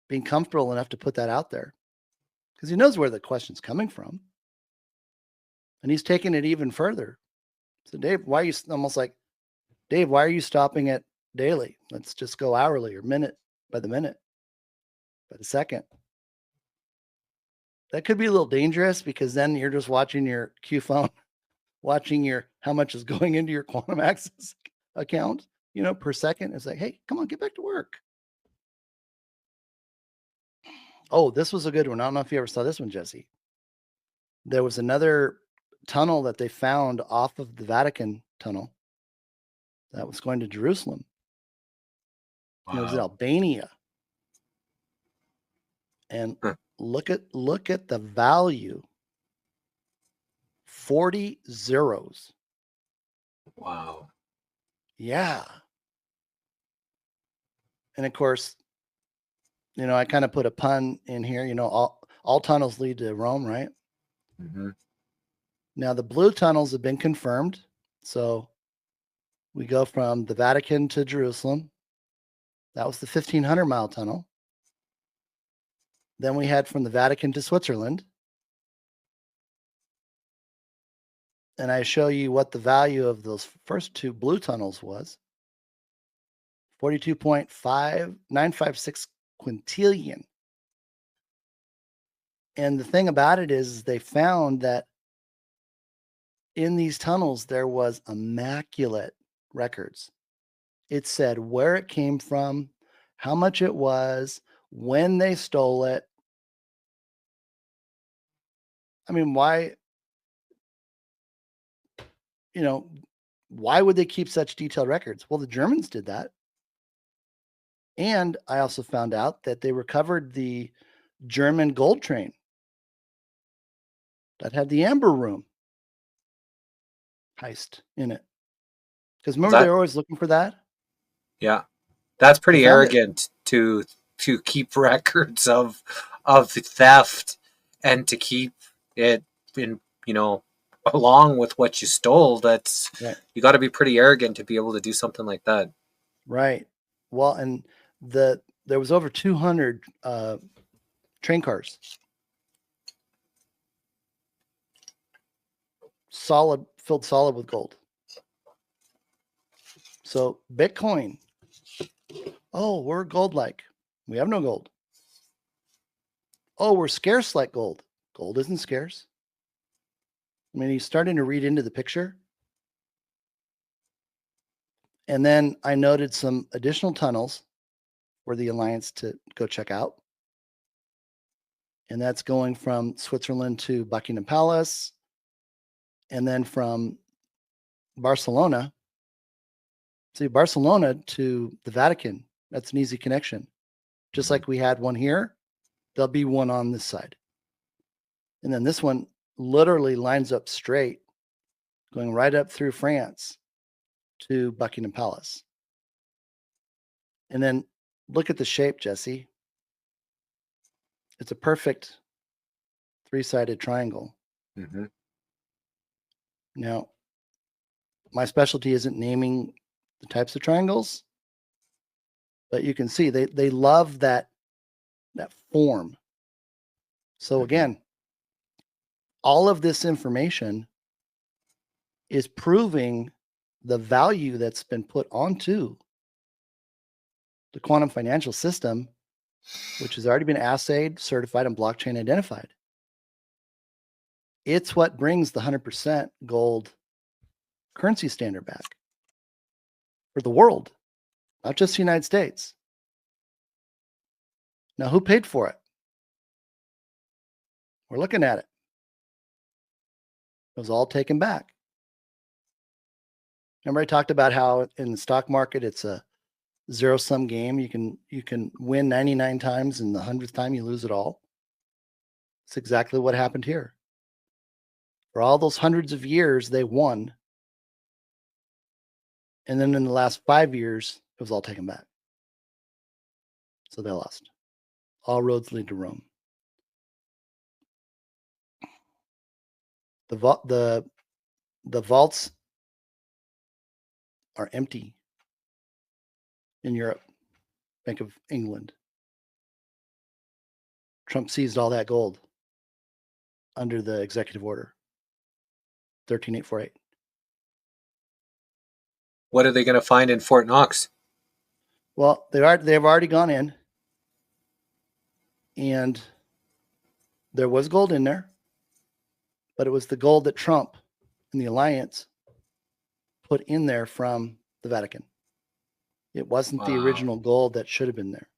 being comfortable enough to put that out there because he knows where the question's coming from. And he's taking it even further. So Dave, why are you almost like, Dave, why are you stopping at daily? Let's just go hourly or minute by the minute, by the second. That could be a little dangerous because then you're just watching your Q phone, watching how much is going into your Quantum Access account, per second. It's like, hey, come on, get back to work. Oh, this was a good one. I don't know if you ever saw this one, Jesse. There was another tunnel that they found off of the Vatican tunnel that was going to Jerusalem. Wow. It was in Albania. And look at the value. 40 zeros. Wow. Yeah. And of course, I kind of put a pun in here, all tunnels lead to Rome, right? Mm-hmm. Now the blue tunnels have been confirmed. So we go from the Vatican to Jerusalem. That was the 1,500-mile tunnel. Then we had from the Vatican to Switzerland. And I show you what the value of those first two blue tunnels was. 42.5956 quintillion. And the thing about it is they found that in these tunnels, there was immaculate records. It said where it came from, how much it was, when they stole it. I mean, why would they keep such detailed records? Well, the Germans did that. And I also found out that they recovered the German gold train that had the Amber Room heist in it. Because remember, they were always looking for that? Yeah. That's pretty arrogant to keep records of theft and to keep it in, along with what you stole. That's right. You got to be pretty arrogant to be able to do something like that. Right. Well, and there was over 200 train cars. Filled solid with gold. So Bitcoin. Oh, we're gold-like. We have no gold. Oh, we're scarce like gold. Gold isn't scarce. I mean, he's starting to read into the picture. And then I noted some additional tunnels for the Alliance to go check out. And that's going from Switzerland to Buckingham Palace. And then from Barcelona. See, Barcelona to the Vatican. That's an easy connection. Just like we had one here, there'll be one on this side. And then this one literally lines up straight, going right up through France to Buckingham Palace. And then look at the shape, Jesse. It's a perfect three-sided triangle. Mm-hmm. Now, my specialty isn't naming the types of triangles, but you can see they love that form. So again, all of this information is proving the value that's been put onto the quantum financial system, which has already been assayed, certified, and blockchain identified. It's what brings the 100% gold currency standard back for the world, not just the United States. Now, who paid for it? We're looking at it. It was all taken back. Remember, I talked about how in the stock market it's a zero-sum game. You can win 99 times, and the 100th time you lose it all. It's exactly what happened here. For all those hundreds of years, they won. And then in the last 5 years, it was all taken back. So they lost. All roads lead to Rome. The vaults are empty in Europe. Bank of England. Trump seized all that gold under the executive order 13848. What are they going to find in Fort Knox? Well, they've already gone in, and there was gold in there, but it was the gold that Trump and the alliance put in there from the Vatican. It wasn't the original gold that should have been there.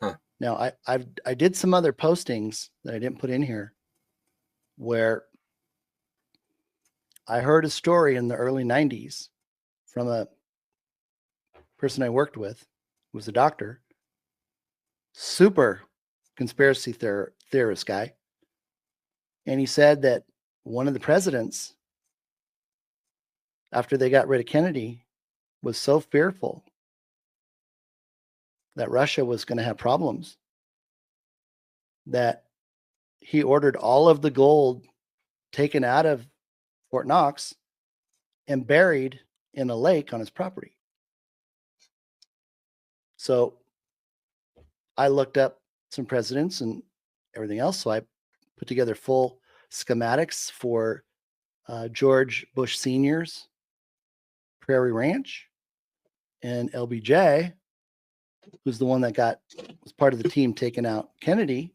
Huh. Now, I did some other postings that I didn't put in here where I heard a story in the early 90s from a person I worked with, who was a doctor, super conspiracy theorist guy. And he said that one of the presidents, after they got rid of Kennedy, was so fearful that Russia was going to have problems that he ordered all of the gold taken out of Fort Knox and buried in a lake on his property. So I looked up some presidents and everything else. So I put together full schematics for George Bush Sr.'s Prairie Ranch, and LBJ, who's the one that was part of the team taking out Kennedy.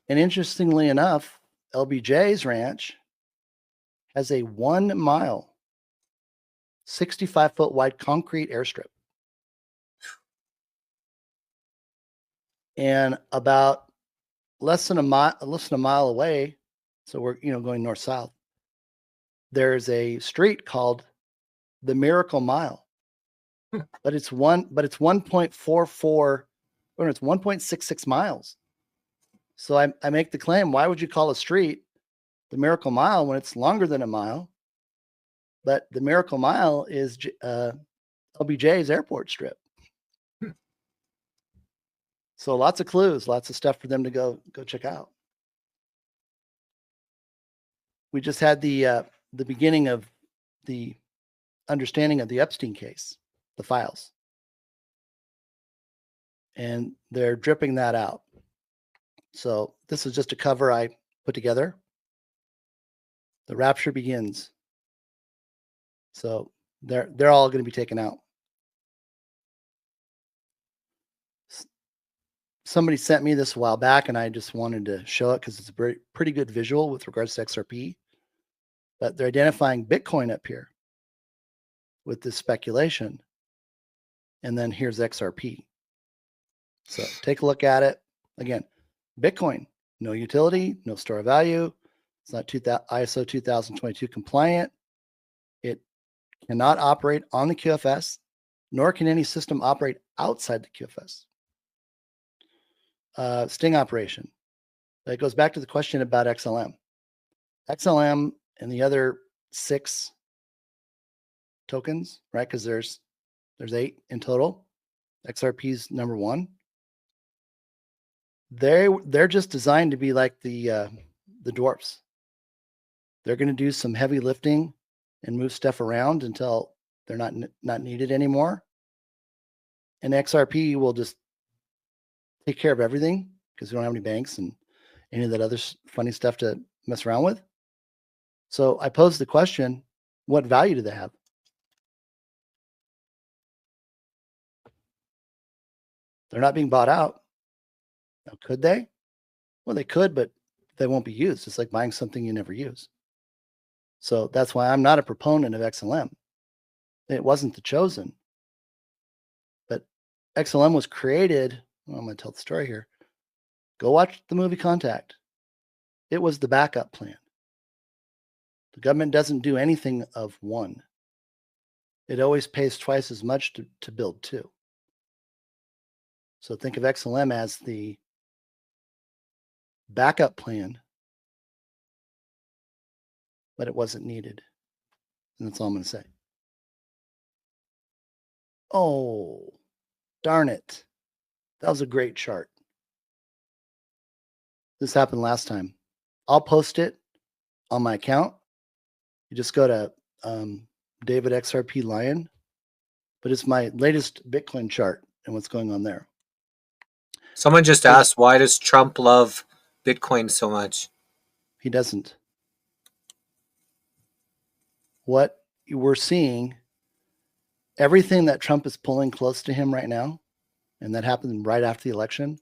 And interestingly enough, LBJ's ranch has a 1 mile, 65-foot wide concrete airstrip. And about less than a mile away, so we're going north-south, there's a street called the Miracle Mile. But it's 1.44, or it's 1.66 miles. So I make the claim, why would you call a street the Miracle Mile when it's longer than a mile? But the Miracle Mile is LBJ's airport strip. So lots of clues, lots of stuff for them to go check out. We just had the beginning of the understanding of the Epstein case, the files. And they're dripping that out. So this is just a cover I put together. The rapture begins. So they're all going to be taken out. Somebody sent me this a while back, and I just wanted to show it because it's a pretty good visual with regards to XRP. But they're identifying Bitcoin up here with this speculation. And then here's XRP. So take a look at it. Again, Bitcoin, no utility, no store of value. It's not ISO 2022 compliant. It cannot operate on the QFS, nor can any system operate outside the QFS. Sting operation. That goes back to the question about XLM. XLM and the other 6 tokens, right? Because there's 8 in total. XRP's number 1. They're just designed to be like the dwarfs. They're going to do some heavy lifting and move stuff around until they're not needed anymore. And XRP will just take care of everything because we don't have any banks and any of that other funny stuff to mess around with. So I posed the question, what value do they have? They're not being bought out. Now, could they? Well, they could, but they won't be used. It's like buying something you never use. So that's why I'm not a proponent of XLM. It wasn't the chosen. But XLM was created. Well, I'm going to tell the story here. Go watch the movie Contact. It was the backup plan. The government doesn't do anything of one. It always pays twice as much to build two. So think of XLM as the backup plan, but it wasn't needed. And that's all I'm going to say. Oh, darn it. That was a great chart. This happened last time. I'll post it on my account. You just go to DavidXRPLion, but it's my latest Bitcoin chart and what's going on there. Someone just asked, why does Trump love Bitcoin so much? He doesn't. What we're seeing, everything that Trump is pulling close to him right now, and that happened right after the election,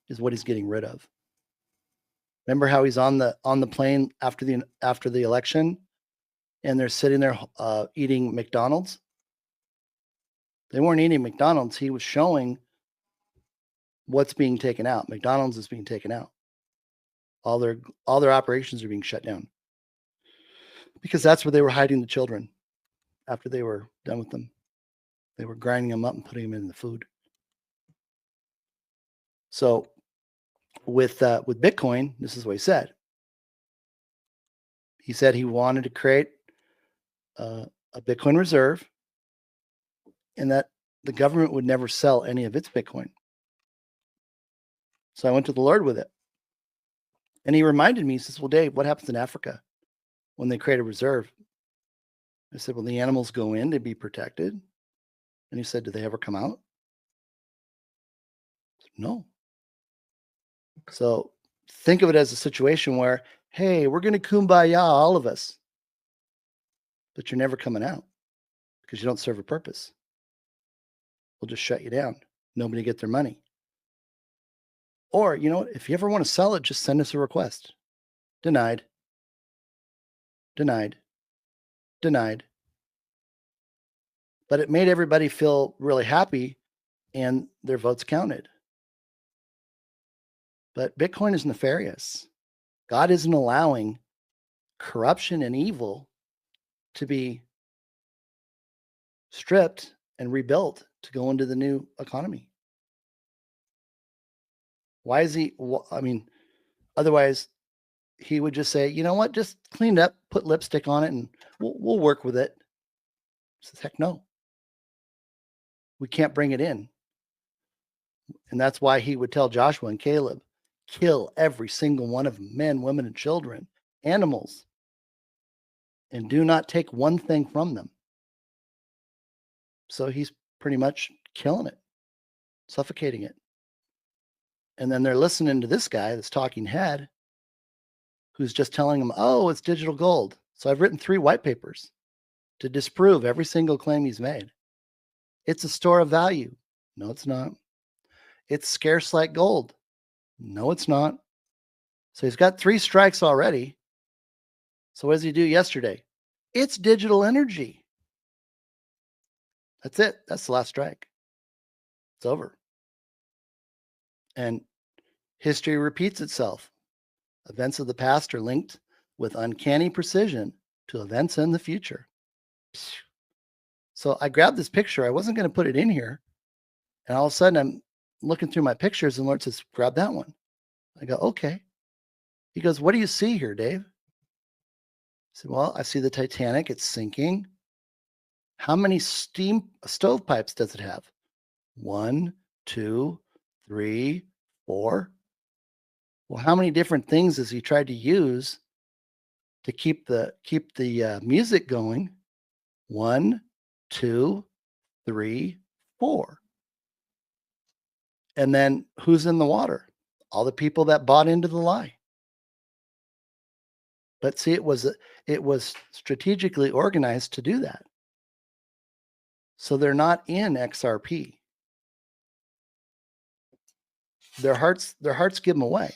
is what he's getting rid of. Remember how he's on the plane after the election, and they're sitting there eating McDonald's? They weren't eating McDonald's. He was showing what's being taken out. McDonald's is being taken out. All their operations are being shut down because that's where they were hiding the children after they were done with them. They were grinding them up and putting them in the food. So with Bitcoin, this is what he said. He said he wanted to create a Bitcoin reserve and that the government would never sell any of its Bitcoin. So I went to the Lord with it. And he reminded me, he says, well, Dave, what happens in Africa when they create a reserve? I said, well, the animals go in to be protected. And he said, do they ever come out? I said, no. So think of it as a situation where, hey, we're going to kumbaya, all of us. But you're never coming out because you don't serve a purpose. We'll just shut you down. Nobody get their money. Or, you know what? If you ever want to sell it, just send us a request. Denied. Denied. Denied. But it made everybody feel really happy and their votes counted. But Bitcoin is nefarious. God isn't allowing corruption and evil to be stripped and rebuilt to go into the new economy. Why is he? I mean, otherwise he would just say, you know what, just clean it up, put lipstick on it, and we'll work with it. He says, heck no. We can't bring it in. And that's why he would tell Joshua and Caleb, kill every single one of them, men, women, and children, animals, and do not take one thing from them. So he's pretty much killing it, suffocating it. And then they're listening to this guy, this talking head, who's just telling them, oh, it's digital gold. So I've written 3 white papers to disprove every single claim he's made. It's a store of value. No, it's not. It's scarce like gold. No, it's not. So he's got 3 strikes already. So what does he do yesterday? It's digital energy. That's it. That's the last strike. It's over. And history repeats itself. Events of the past are linked with uncanny precision to events in the future. So I grabbed this picture. I wasn't going to put it in here. And all of a sudden I'm looking through my pictures and Lord says, grab that one. I go, okay. He goes, what do you see here, Dave? I said, well, I see the Titanic. It's sinking. How many steam stovepipes does it have? 1, 2, 3, 4. Well, how many different things has he tried to use to keep the music going? 1, 2, 3, 4. And then who's in the water? All the people that bought into the lie. But see, it was strategically organized to do that. So they're not in XRP. their hearts give them away.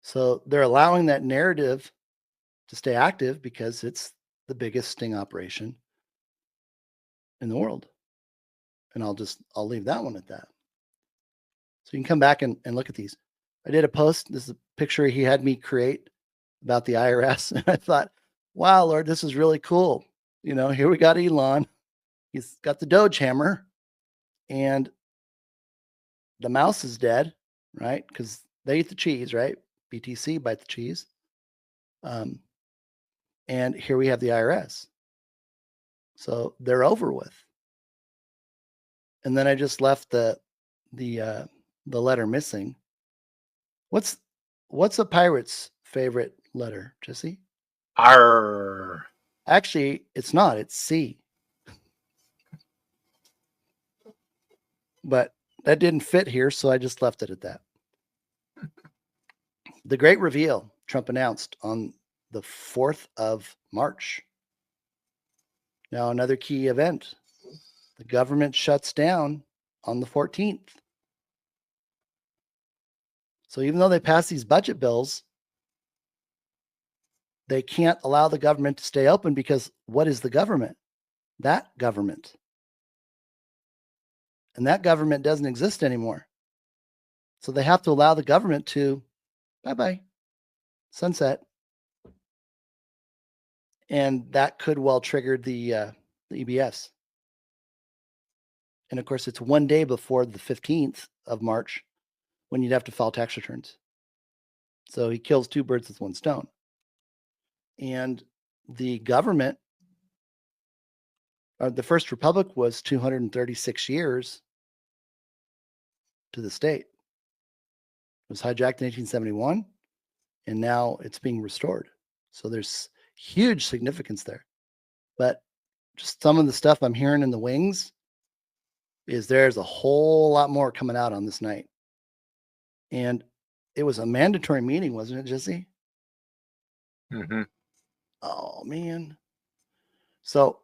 So they're allowing that narrative to stay active because it's the biggest sting operation in the world. And I'll leave that one at that. So you can come back and look at these. I did a post. This is a picture he had me create about the IRS. And I thought, wow, Lord, this is really cool. Here we got Elon. He's got the Doge hammer and the mouse is dead, right? Because they eat the cheese, right? BTC bite the cheese. And here we have the IRS. So they're over with. And then I just left the letter missing. What's a pirate's favorite letter, Jesse? R. Actually, it's not. It's C. But that didn't fit here, so I just left it at that. The great reveal, Trump announced on the 4th of March. Now, another key event. The government shuts down on the 14th. So even though they pass these budget bills, they can't allow the government to stay open because what is the government? That government. And that government doesn't exist anymore. So they have to allow the government to bye-bye, sunset. And that could well trigger the EBS. And of course, it's one day before the 15th of March when you'd have to file tax returns. So he kills two birds with one stone. And the government, the First Republic was 236 years to the state. It was hijacked in 1871, and now it's being restored. So there's huge significance there. But just some of the stuff I'm hearing in the wings is there's a whole lot more coming out on this night. And it was a mandatory meeting, wasn't it, Jesse? Mm-hmm. Oh, man. So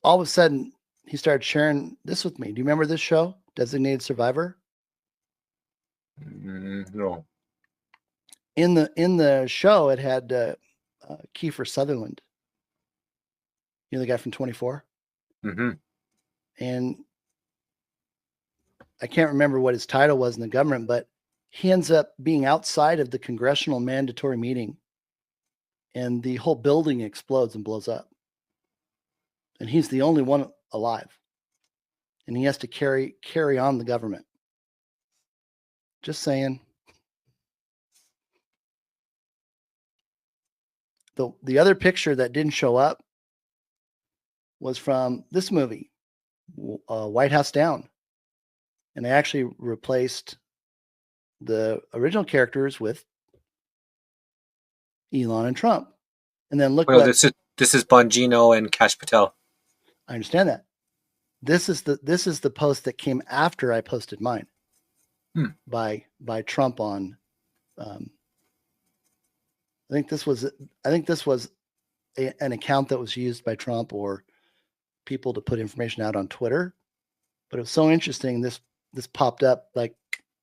all of a sudden, he started sharing this with me. Do you remember this show, Designated Survivor? No. In the show, it had Kiefer Sutherland. You know the guy from 24? Mm-hmm. And I can't remember what his title was in the government, but he ends up being outside of the congressional mandatory meeting. And the whole building explodes and blows up. And he's the only one alive. And he has to carry on the government. Just saying. The other picture that didn't show up was from this movie, White House Down. And they actually replaced the original characters with Elon and Trump. And then look this is Bongino and Kash Patel. I understand that. This is the post that came after I posted mine by Trump on. I think this was an account that was used by Trump or people to put information out on Twitter. But it was so interesting. This popped up like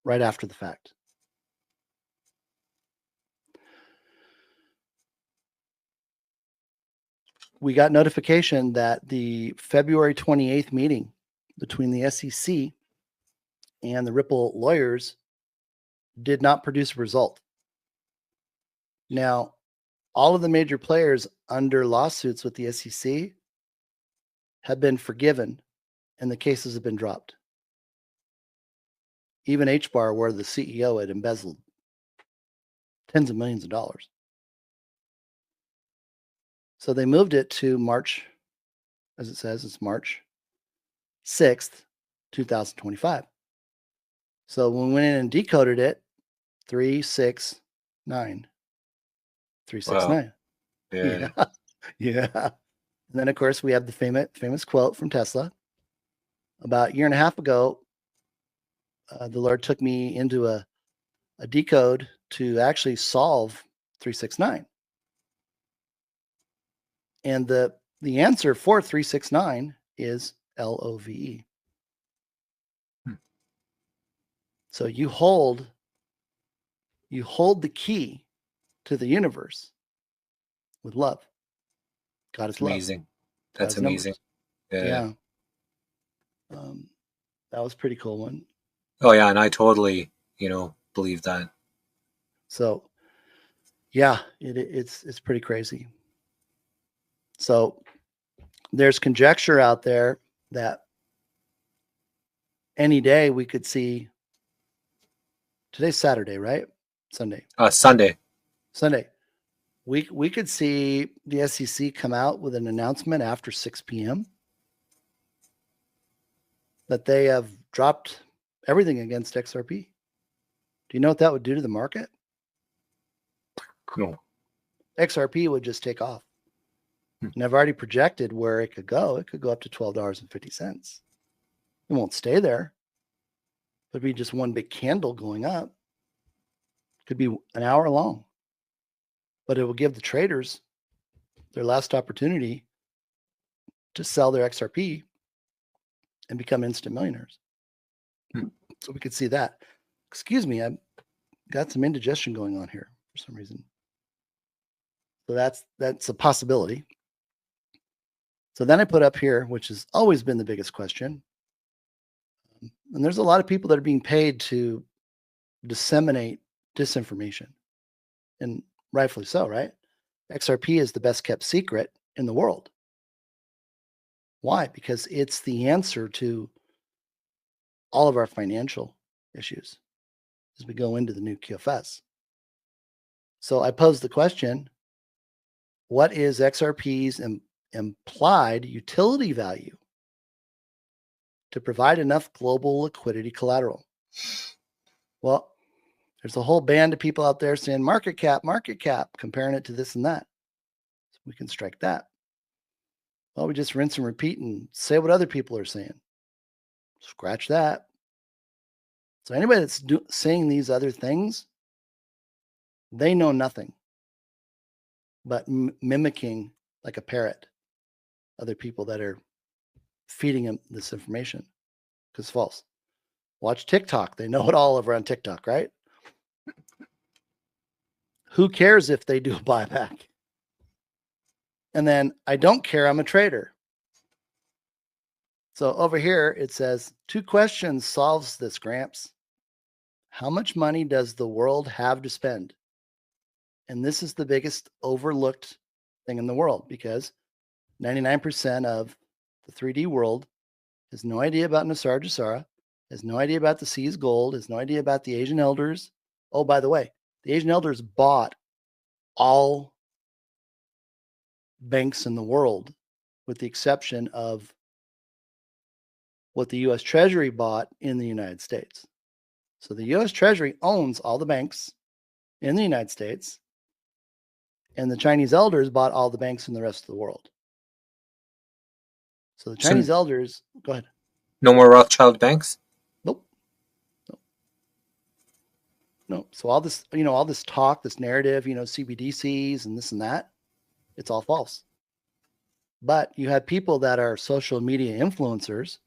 right after the fact. We got notification that the February 28th meeting between the SEC and the Ripple lawyers did not produce a result. Now, all of the major players under lawsuits with the SEC have been forgiven and the cases have been dropped. Even HBAR, where the CEO had embezzled tens of millions of dollars. So they moved it to March, as it says, it's March 6th, 2025. So when we went in and decoded it, 369. 369. Wow. Yeah. And then, of course, we have the famous quote from Tesla. About a year and a half ago, the Lord took me into a decode to actually solve 369. And the answer for 369 is LOVE. So you hold the key to the universe with love. God is love. Amazing. God That's is numbers. amazing. Yeah. That was a pretty cool one. Oh yeah, and I totally, believe that. So yeah, it's pretty crazy. So there's conjecture out there that any day we could see. Today's Saturday, right? Sunday. Sunday. We could see the SEC come out with an announcement after 6 p.m. that they have dropped everything against XRP. Do you know what that would do to the market? No. XRP would just take off. And I've already projected where it could go. It could go up to $12.50. It won't stay there. It'd be just one big candle going up. It could be an hour long. But it will give the traders their last opportunity to sell their XRP and become instant millionaires. So we could see that. Excuse me, I've got some indigestion going on here for some reason. So that's a possibility. So then I put up here, which has always been the biggest question. And there's a lot of people that are being paid to disseminate disinformation. And rightfully so, right? XRP is the best kept secret in the world. Why? Because it's the answer to all of our financial issues as we go into the new QFS. So I posed the question, what is XRP's implied utility value to provide enough global liquidity collateral? Well, there's a whole band of people out there saying market cap, comparing it to this and that. So we can strike that. Well, we just rinse and repeat and say what other people are saying. Scratch that. So anybody that's saying these other things, they know nothing but mimicking like a parrot other people that are feeding them this information, because it's false. Watch TikTok. They know it all over on TikTok, right? Who cares if they do a buyback? And then I don't care, I'm a trader. So over here, it says 2 questions solves this, Gramps. How much money does the world have to spend? And this is the biggest overlooked thing in the world, because 99% of the 3D world has no idea about Nassar Jassara, has no idea about the Seas Gold, has no idea about the Asian elders. Oh, by the way, the Asian elders bought all banks in the world, with the exception of what the U.S. Treasury bought in the United States. So the U.S. Treasury owns all the banks in the United States, and the Chinese elders bought all the banks in the rest of the world. So the Chinese elders, go ahead. No more Rothschild banks? Nope. No. So all this, all this talk, this narrative, CBDCs and this and that, it's all false. But you have people that are social media influencers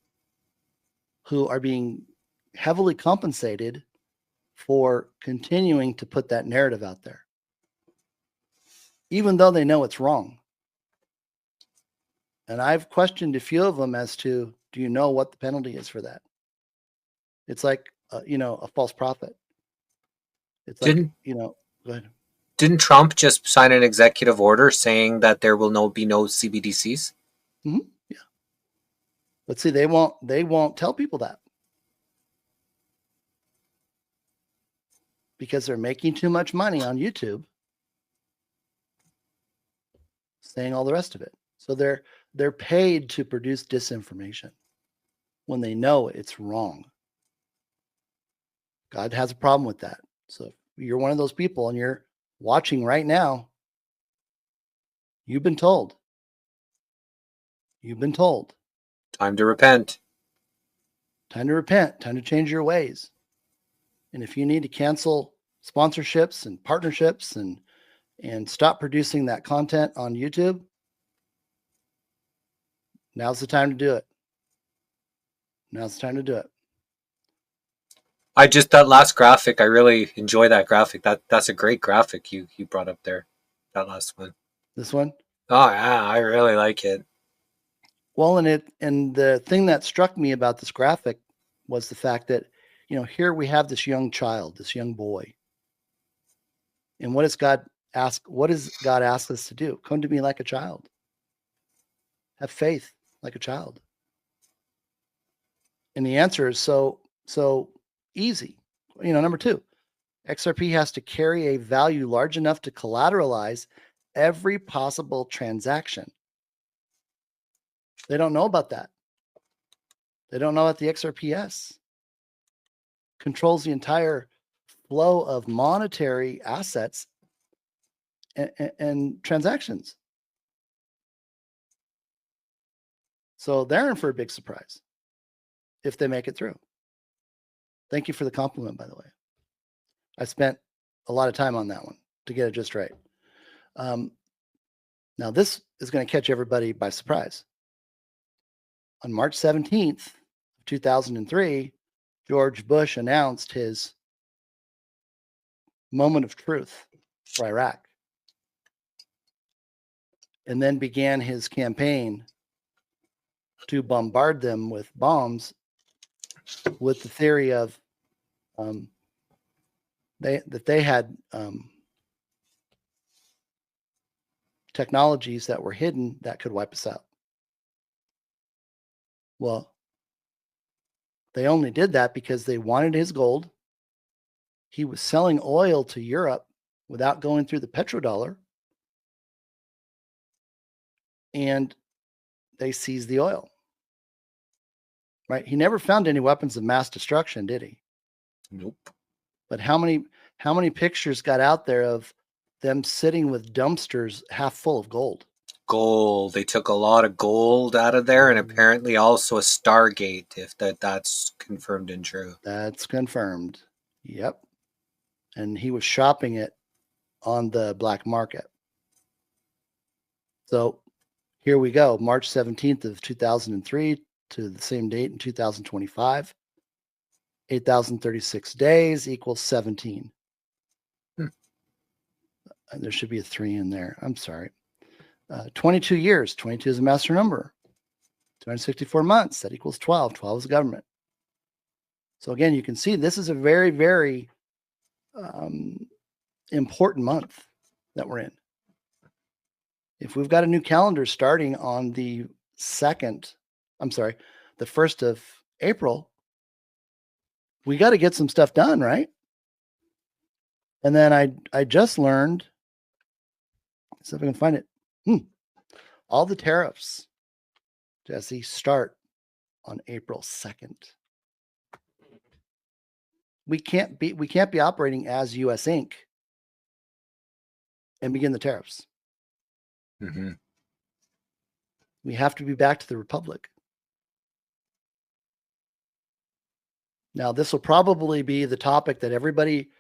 who are being heavily compensated for continuing to put that narrative out there, even though they know it's wrong. And I've questioned a few of them as to, do you know what the penalty is for that? It's like, a false prophet. It's like, go ahead. Didn't Trump just sign an executive order saying that there will be no CBDCs? Mm-hmm. Yeah. But see, they won't tell people that, because they're making too much money on YouTube saying all the rest of it. So they're paid to produce disinformation when they know it's wrong. God has a problem with that. So if you're one of those people and you're watching right now, you've been told. Time to repent. Time to repent. Time to change your ways. And if you need to cancel sponsorships and partnerships and stop producing that content on YouTube, now's the time to do it. I just, that last graphic, I really enjoy that graphic. That's a great graphic you brought up there. That last one. This one? Oh yeah, I really like it. Well, and the thing that struck me about this graphic was the fact that, here we have this young child, this young boy. And what does God ask us to do? Come to me like a child. Have faith like a child. And the answer is so easy. Number 2, XRP has to carry a value large enough to collateralize every possible transaction. They don't know about that. They don't know that the XRPS controls the entire flow of monetary assets and transactions. So they're in for a big surprise if they make it through. Thank you for the compliment, by the way. I spent a lot of time on that one to get it just right. Now, this is going to catch everybody by surprise. On March 17th, 2003, George Bush announced his moment of truth for Iraq and then began his campaign to bombard them with bombs with the theory of they had technologies that were hidden that could wipe us out. Well, they only did that because they wanted his gold. He was selling oil to Europe without going through the petrodollar. And they seized the oil. Right? He never found any weapons of mass destruction, did he? Nope. But how many pictures got out there of them sitting with dumpsters half full of gold? Gold. They took a lot of gold out of there, and apparently also a Stargate, if that's confirmed and true. That's confirmed. Yep. And he was shopping it on the black market. So here we go, March 17th of 2003 to the same date in 2025. 8,036 days equals 17. And there should be a 3 in there. I'm sorry. 22 years. 22 is a master number. 264 months. That equals 12. 12 is the government. So again, you can see this is a very, very important month that we're in. If we've got a new calendar starting on the 1st of April, we got to get some stuff done, right? And then I just learned, let's see if I can find it. All the tariffs, Jesse, start on April 2nd. We can't be operating as US Inc. and begin the tariffs. Mm-hmm. We have to be back to the Republic. Now, this will probably be the topic that everybody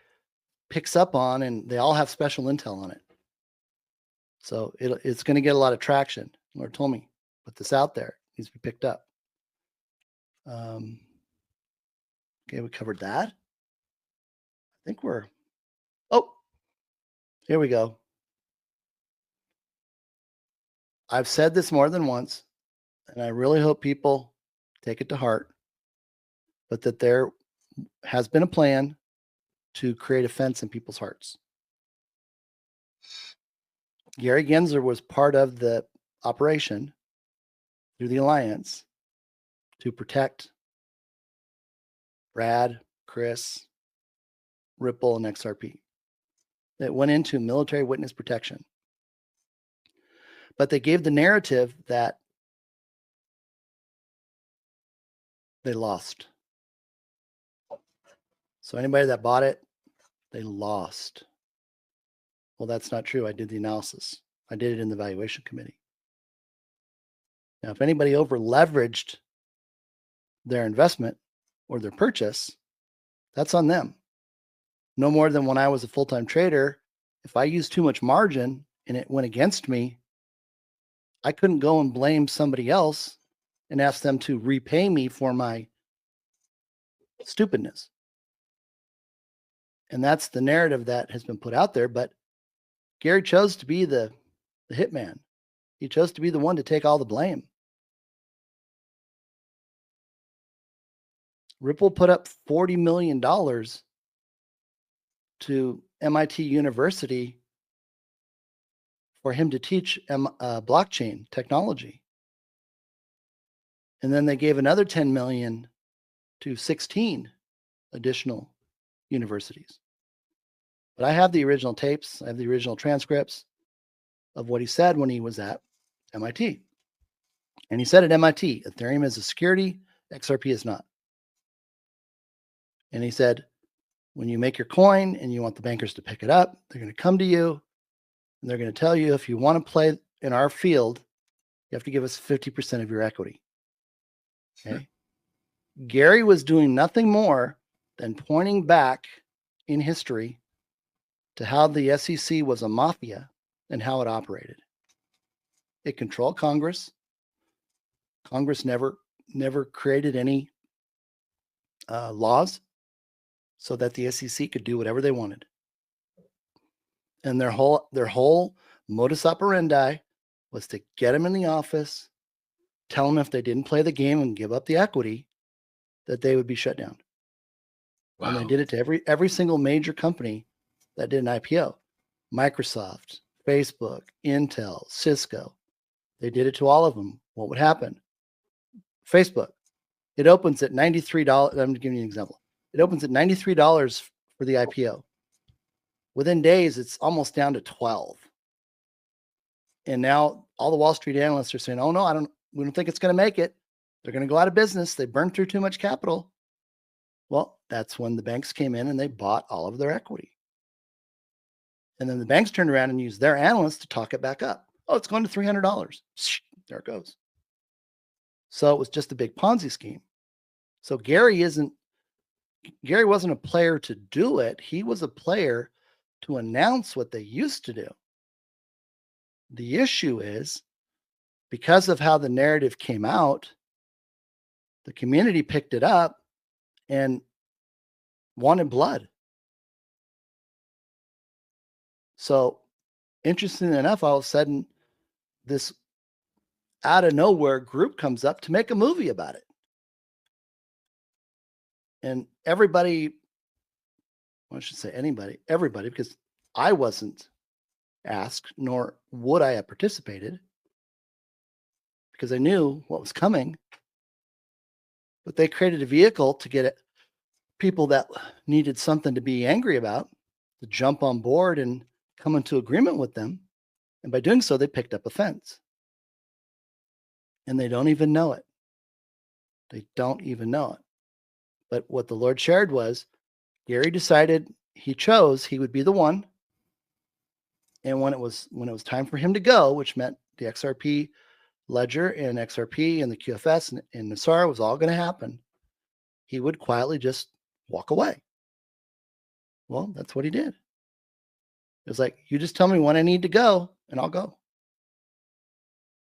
picks up on, and they all have special intel on it. So it's going to get a lot of traction. Lord told me, put this out there. It needs to be picked up. Okay, we covered that. I think here we go. I've said this more than once, and I really hope people take it to heart, but that there has been a plan to create offense in people's hearts. Gary Gensler was part of the operation through the alliance to protect Brad, Chris, Ripple, and XRP. That went into military witness protection. But they gave the narrative that they lost. So anybody that bought it, they lost. Well, that's not true. I did the analysis. I did it in the valuation committee. Now, if anybody over leveraged their investment or their purchase, that's on them. No more than when I was a full-time trader, if I used too much margin and it went against me, I couldn't go and blame somebody else and ask them to repay me for my stupidness. And that's the narrative that has been put out there. But Gary chose to be the hitman. He chose to be the one to take all the blame. Ripple put up $40 million to MIT University for him to teach blockchain technology. And then they gave another 10 million to 16 additional universities. But I have the original tapes, I have the original transcripts of what he said when he was at MIT. And he said at MIT, Ethereum is a security, XRP is not. And he said, when you make your coin and you want the bankers to pick it up, they're going to come to you and they're going to tell you, if you want to play in our field, you have to give us 50% of your equity. Okay. Gary was doing nothing more than pointing back in history to how the SEC was a mafia and how it operated. It controlled Congress. Congress never created any laws so that the SEC could do whatever they wanted. And their whole modus operandi was to get them in the office, tell them if they didn't play the game and give up the equity, that they would be shut down. Wow. And they did it to every single major company that did an IPO. Microsoft, Facebook, Intel, Cisco. They did it to all of them. What would happen? Facebook, it opens at $93. I'm giving you an example. It opens at $93 for the IPO. Within days, it's almost down to 12. And now all the Wall Street analysts are saying, "Oh no, we don't think it's going to make it. They're going to go out of business. They burned through too much capital." Well, that's when the banks came in and they bought all of their equity. And then the banks turned around and used their analysts to talk it back up. Oh, it's going to $300. There it goes. So it was just a big Ponzi scheme. So Gary wasn't a player to do it. He was a player to announce what they used to do. The issue is, because of how the narrative came out, the community picked it up and wanted blood. So, interestingly enough, all of a sudden, this out of nowhere group comes up to make a movie about it. And everybody, well, I should say everybody, because I wasn't asked, nor would I have participated, because I knew what was coming. But they created a vehicle to get people that needed something to be angry about to jump on board and come into agreement with them. And by doing so, they picked up offense. And they don't even know it. They don't even know it. But what the Lord shared was, Gary decided he would be the one. And when it was time for him to go, which meant the XRP ledger and XRP and the QFS and Nasara was all going to happen, he would quietly just walk away. Well, that's what he did. It was like, you just tell me when I need to go and I'll go.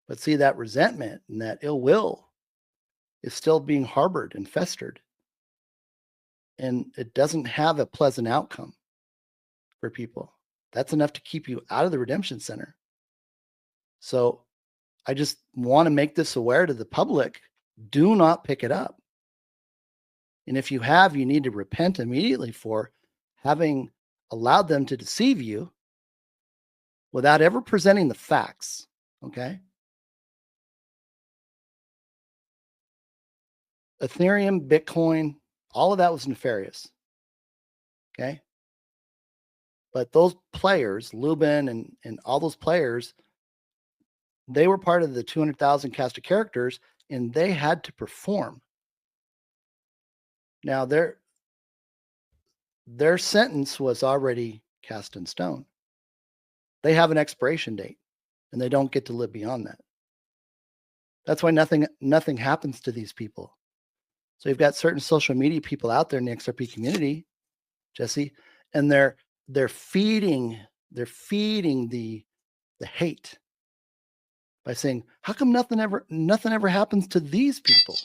But see, that resentment and that ill will is still being harbored and festered. And it doesn't have a pleasant outcome for people. That's enough to keep you out of the redemption center. So I just want to make this aware to the public. Do not pick it up. And if you have, you need to repent immediately for having allowed them to deceive you without ever presenting the facts. Okay? Ethereum, Bitcoin, all of that was nefarious. Okay? But those players, Lubin and all those players, they were part of the 200,000 cast of characters, and they had to perform. Now, their sentence was already cast in stone. They have an expiration date, and they don't get to live beyond that. That's why nothing happens to these people. So you've got certain social media people out there in the XRP community, Jesse, and they're feeding the hate by saying, how come nothing ever happens to these people?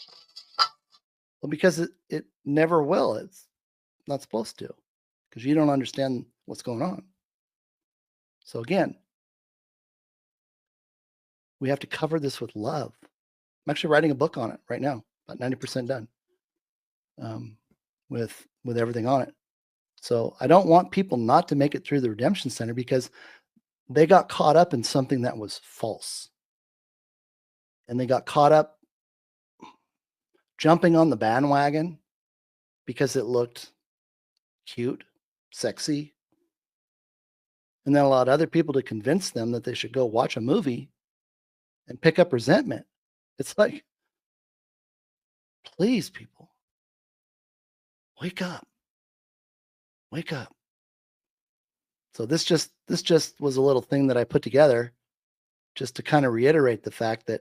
Well, because it never will. It's not supposed to. because you don't understand what's going on. So again, we have to cover this with love. I'm actually writing a book on it right now, about 90% done, with everything on it. So I don't want people not to make it through the Redemption Center because they got caught up in something that was false. And they got caught up jumping on the bandwagon because it looked cute, sexy, and then allowed other people to convince them that they should go watch a movie and pick up resentment. It's like, please, people, wake up. Wake up. So this just was a little thing that I put together just to kind of reiterate the fact that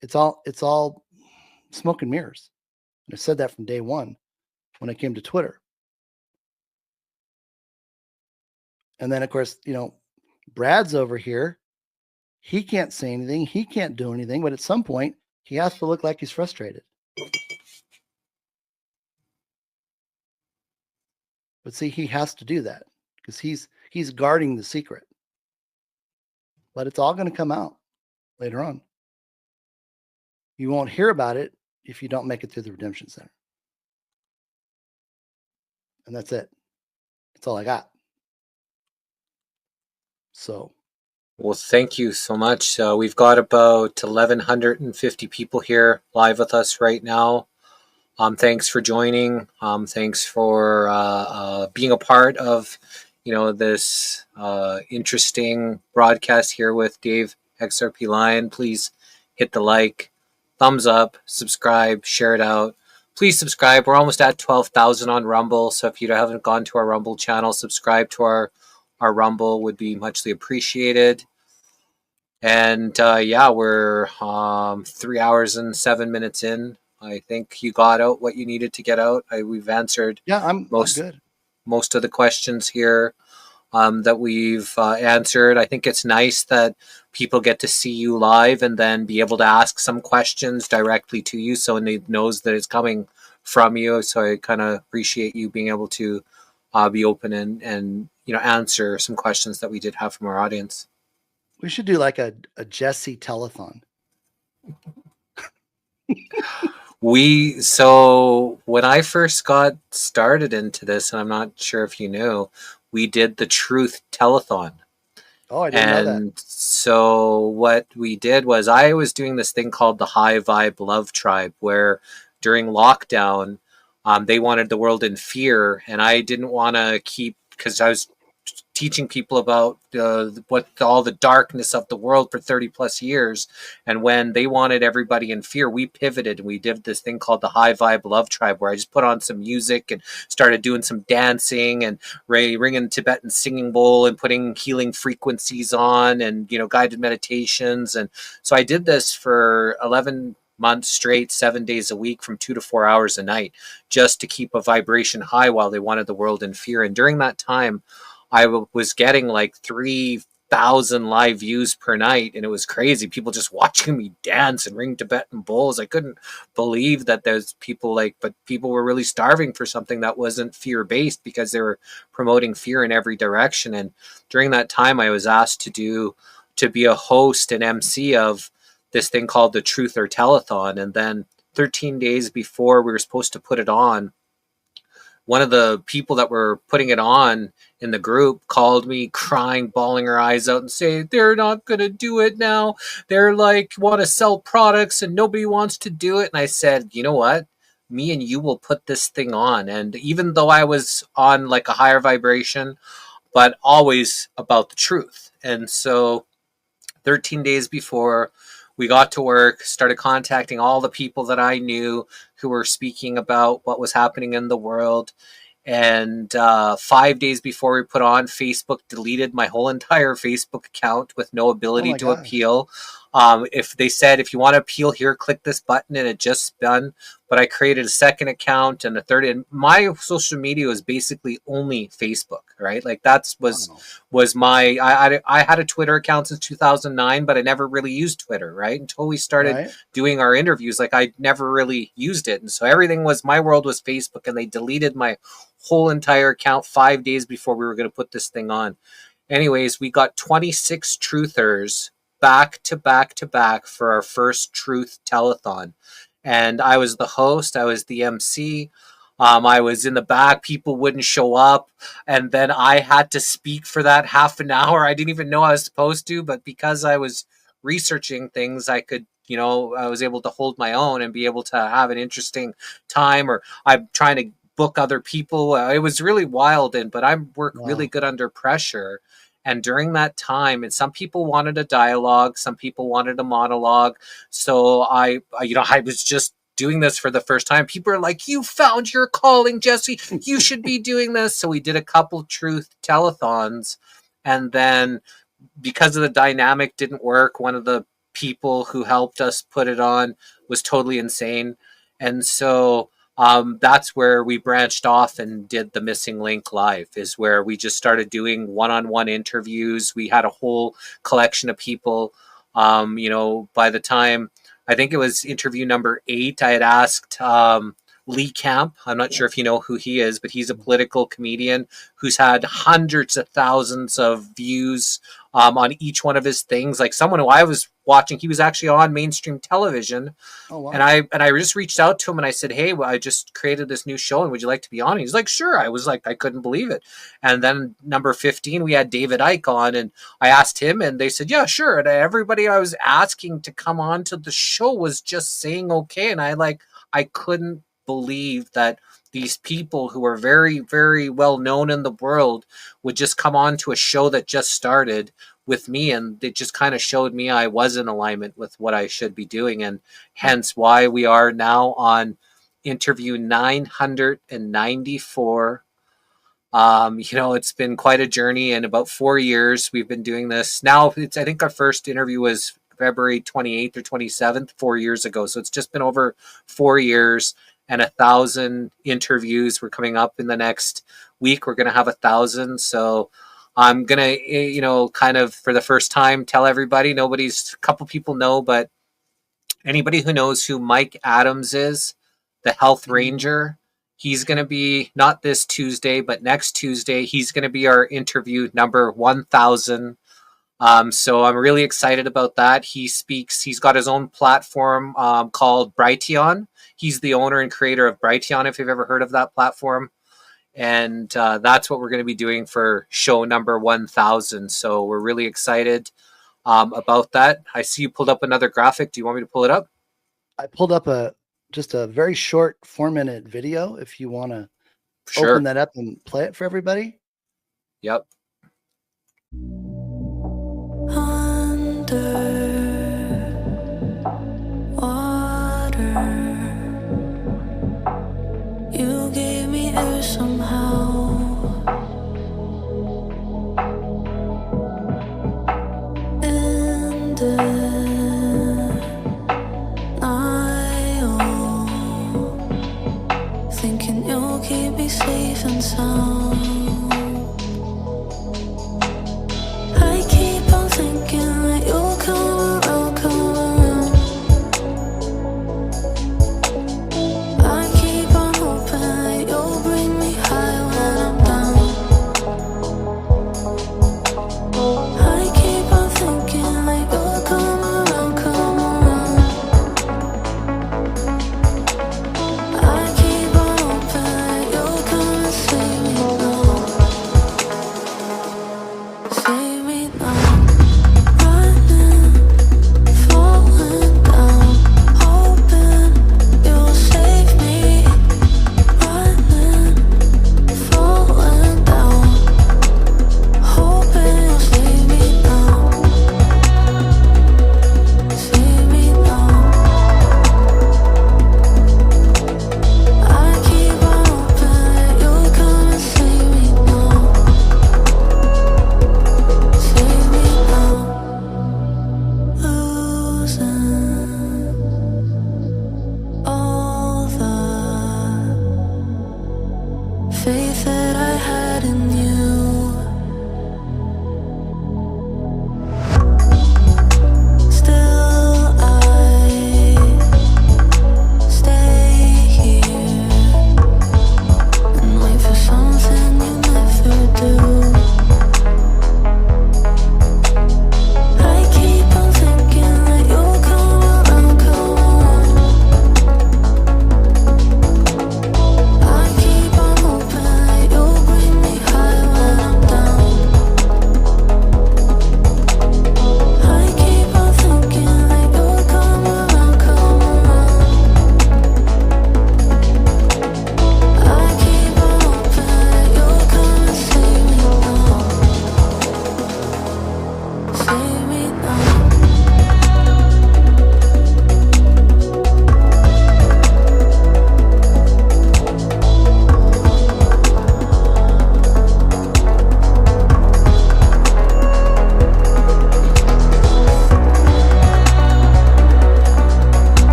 it's all smoke and mirrors. And I said that from day one when I came to Twitter. And then, of course, Brad's over here. He can't say anything. He can't do anything. But at some point, he has to look like he's frustrated. But see, he has to do that because he's guarding the secret. But it's all going to come out later on. You won't hear about it if you don't make it through the Redemption Center. And that's it. That's all I got. So. Well, thank you so much. We've got about 1,150 people here live with us right now. Thanks for joining. Thanks for being a part of, this interesting broadcast here with DavidXRPLion. Please hit the like, thumbs up, subscribe, share it out. Please subscribe. We're almost at 12,000 on Rumble. So if you haven't gone to our Rumble channel, subscribe to our Rumble would be muchly appreciated. And we're 3 hours and 7 minutes in. I think you got out what you needed to get out. We've answered I'm good. Most of the questions here that we've answered. I think it's nice that people get to see you live and then be able to ask some questions directly to you, so it knows that it's coming from you. So I kind of appreciate you being able to be open and answer some questions that we did have from our audience. We should do like a Jesse telethon. So when I first got started into this, and I'm not sure if you knew, we did the Truth Telethon. Oh, I didn't know that. And so what we did was I was doing this thing called the High Vibe Love Tribe, where during lockdown, they wanted the world in fear, and I didn't want to because I was teaching people about what all the darkness of the world for 30 plus years. And when they wanted everybody in fear, we pivoted and we did this thing called the High Vibe Love Tribe, where I just put on some music and started doing some dancing and ringing Tibetan singing bowl and putting healing frequencies on and, guided meditations. And so I did this for 11 months straight, 7 days a week, from 2 to 4 hours a night, just to keep a vibration high while they wanted the world in fear. And during that time, I was getting like 3,000 live views per night, and it was crazy. People just watching me dance and ring Tibetan bowls. I couldn't believe that there's people but people were really starving for something that wasn't fear-based, because they were promoting fear in every direction. And during that time, I was asked to be a host and MC of this thing called the Truth or Telethon. And then 13 days before we were supposed to put it on, one of the people that were putting it on in the group called me crying, bawling her eyes out and saying, they're not going to do it now. They're want to sell products and nobody wants to do it. And I said, you know what? Me and you will put this thing on. And even though I was on a higher vibration, but always about the truth. And so 13 days before we got to work, started contacting all the people that I knew who were speaking about what was happening in the world. And 5 days before we put on, Facebook deleted my whole entire Facebook account with no ability to appeal. If they said, if you want to appeal here, click this button, and it just spun. But I created a second account and a third. And my social media was basically only Facebook, right? Like was my, I had a Twitter account since 2009, but I never really used Twitter, right? Until we started doing our interviews, like I never really used it. And so everything was, my world was Facebook, and they deleted my whole entire account 5 days before we were going to put this thing on. Anyways, we got 26 truthers back to back for our first truth telethon. And I was the host, I was the MC. I was in the back, people wouldn't show up. And then I had to speak for that half an hour. I didn't even know I was supposed to, but because I was researching things, I could, I was able to hold my own and be able to have an interesting time. Or I'm trying to book other people. It was really wild, but I work really good under pressure. And during that time, and some people wanted a dialogue, some people wanted a monologue. So I was just doing this for the first time. People are like, "You found your calling, Jesse. You should be doing this." So we did a couple truth telethons. And then because of the dynamic didn't work, one of the people who helped us put it on was totally insane. And so that's where we branched off and did the Missing Link Live, is where we just started doing one-on-one interviews. We had a whole collection of people. By the time, I think it was interview number 8, I had asked Lee Camp. I'm not sure if you know who he is, but he's a political comedian who's had hundreds of thousands of views on each one of his things. Like someone who I was watching, he was actually on mainstream television. Oh, wow. And I just reached out to him and I said, "Hey, well, I just created this new show and would you like to be on?" And he's like, "Sure." I was like, I couldn't believe it. And then number 15, we had David Icke on, and I asked him and they said, "Yeah, sure." And everybody I was asking to come on to the show was just saying okay. And I couldn't believe that these people who are very, very well known in the world would just come on to a show that just started with me. And it just kind of showed me I was in alignment with what I should be doing. And hence why we are now on interview 994. It's been quite a journey. In about 4 years, we've been doing this. Now, I think our first interview was February 28th or 27th, 4 years ago. So it's just been over 4 years. And 1,000 interviews. We're coming up in the next week. We're going to have 1,000. So I'm going to, kind of for the first time, tell everybody, a couple people know, but anybody who knows who Mike Adams is, the health ranger, he's going to be not this Tuesday, but next Tuesday. He's going to be our interview number 1,000. So I'm really excited about that. He's got his own platform called Brighteon. He's the owner and creator of Brighteon, if you've ever heard of that platform. And that's what we're going to be doing for show number 1,000. So we're really excited about that. I see you pulled up another graphic. Do you want me to pull it up? I pulled up just a very short 4-minute video. If you want to open that up and play it for everybody. Yep. Thinking you'll keep me safe and sound. I keep on thinking that you'll come around, come around. I keep on hoping that you'll bring me high when I'm down. I keep on thinking that you'll come around, come around. I keep on hoping that you'll come and save me now.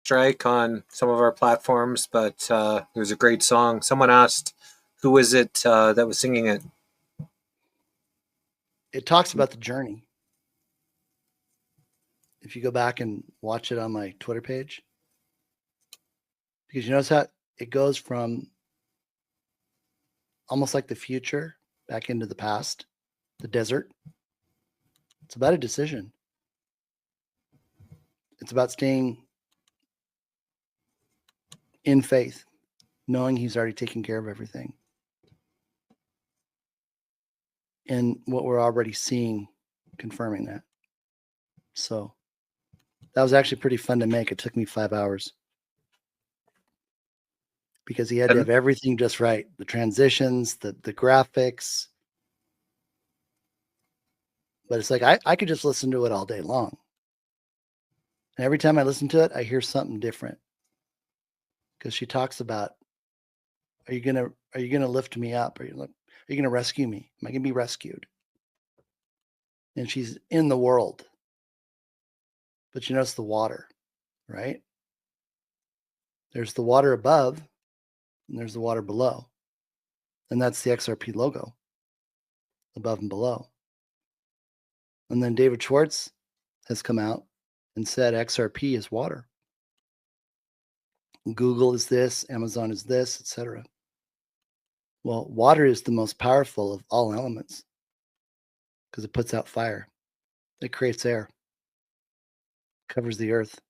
strike on some of our platforms, but it was a great song. Someone asked, who was it that was singing it? It talks about the journey. If you go back and watch it on my Twitter page, because you notice how it goes from almost like the future back into the past, the desert. It's about a decision. It's about staying in faith, knowing he's already taken care of everything. And what we're already seeing confirming that. So that was actually pretty fun to make. It took me 5 hours because he had to have everything just right. The transitions, the graphics. But it's like I could just listen to it all day long. And every time I listen to it, I hear something different. Because she talks about, are you gonna lift me up? Are you gonna rescue me? Am I gonna be rescued? And she's in the world. But you notice the water, right? There's the water above, and there's the water below. And that's the XRP logo, above and below. And then David Schwartz has come out and said XRP is water. Google is this, Amazon is this, etc. Well, water is the most powerful of all elements because it puts out fire. It creates air, covers the earth.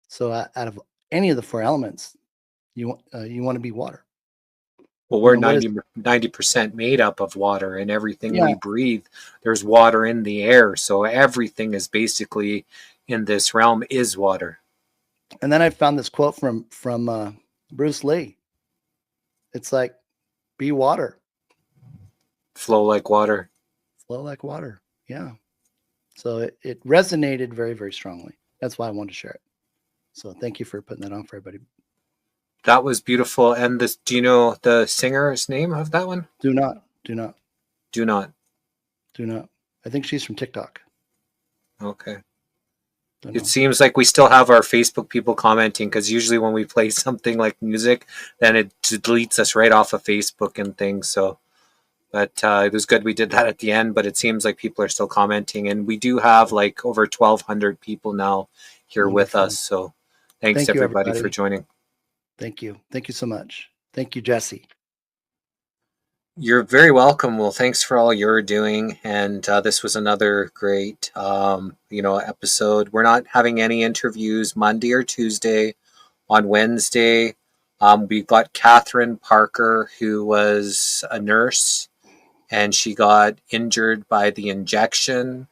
So out of any of the four elements, you want to be water. Well, we're 90% made up of water, and everything we breathe, there's water in the air. So everything is basically in this realm is water. And then I found this quote from Bruce Lee. It's like, be water. Flow like water. Flow like water. Yeah. So it resonated very, very strongly. That's why I wanted to share it. So thank you for putting that on for everybody. That was beautiful. And this, do you know the singer's name of that one? Do not. I think she's from TikTok. Okay. It seems like we still have our Facebook people commenting, because usually when we play something like music, then it deletes us right off of Facebook and things. So, but it was good we did that at the end. But it seems like people are still commenting, and we do have like over 1,200 people now here with us. So, thanks everybody for joining. Thank you so much. Thank you, Jesse. You're very welcome. Well, thanks for all you're doing. And this was another great, episode. We're not having any interviews Monday or Tuesday. On Wednesday, we got Catherine Parker, who was a nurse, and she got injured by the injection.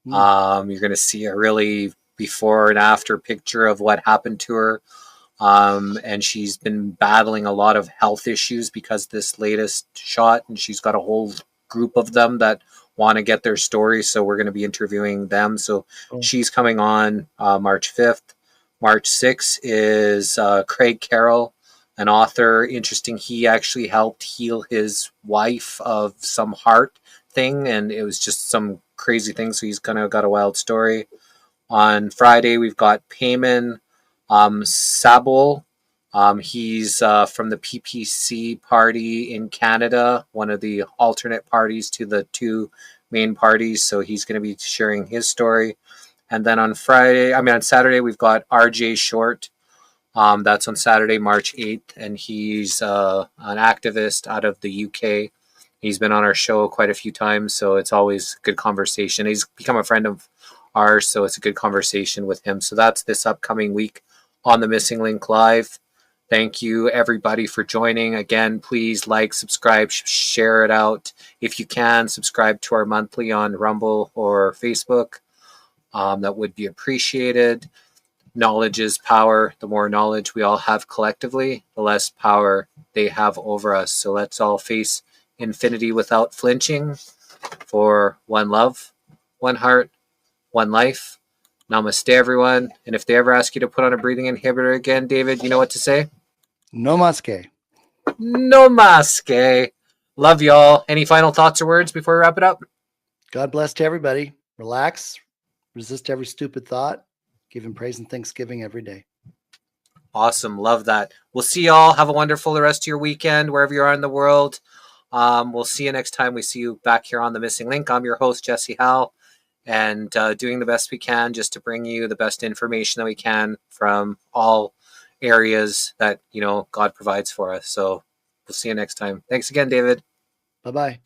You're going to see a really before and after picture of what happened to her. And she's been battling a lot of health issues because this latest shot, and she's got a whole group of them that want to get their story. So we're going to be interviewing them. So she's coming on March 5th. March 6th is Craig Carroll, an author. Interesting. He actually helped heal his wife of some heart thing, and it was just some crazy thing. So he's kind of got a wild story. On Friday, we've got Payman Sabol. He's from the PPC party in Canada, one of the alternate parties to the two main parties. So he's going to be sharing his story. And then on Saturday, we've got RJ Short. That's on Saturday, March 8th. And he's an activist out of the UK. He's been on our show quite a few times, so it's always good conversation. He's become a friend of ours, so it's a good conversation with him. So that's this upcoming week on the Missing Link Live. Thank you, everybody, for joining. Again, please like, subscribe, share it out. If you can, subscribe to our monthly on Rumble or Facebook. That would be appreciated. Knowledge is power. The more knowledge we all have collectively, the less power they have over us. So let's all face infinity without flinching, for one love, one heart, one life. Namaste, everyone. And if they ever ask you to put on a breathing inhibitor again, David, you know what to say? No maske. No maske. Love y'all. Any final thoughts or words before we wrap it up? God bless to everybody. Relax. Resist every stupid thought. give him praise and thanksgiving every day. Awesome. Love that. We'll see y'all. Have a wonderful rest of your weekend, wherever you are in the world. We'll see you next time we see you back here on The Missing Link. I'm your host, Jesse Howell, and doing the best we can just to bring you the best information that we can from all areas that, God provides for us. So we'll see you next time. Thanks again, David. Bye-bye.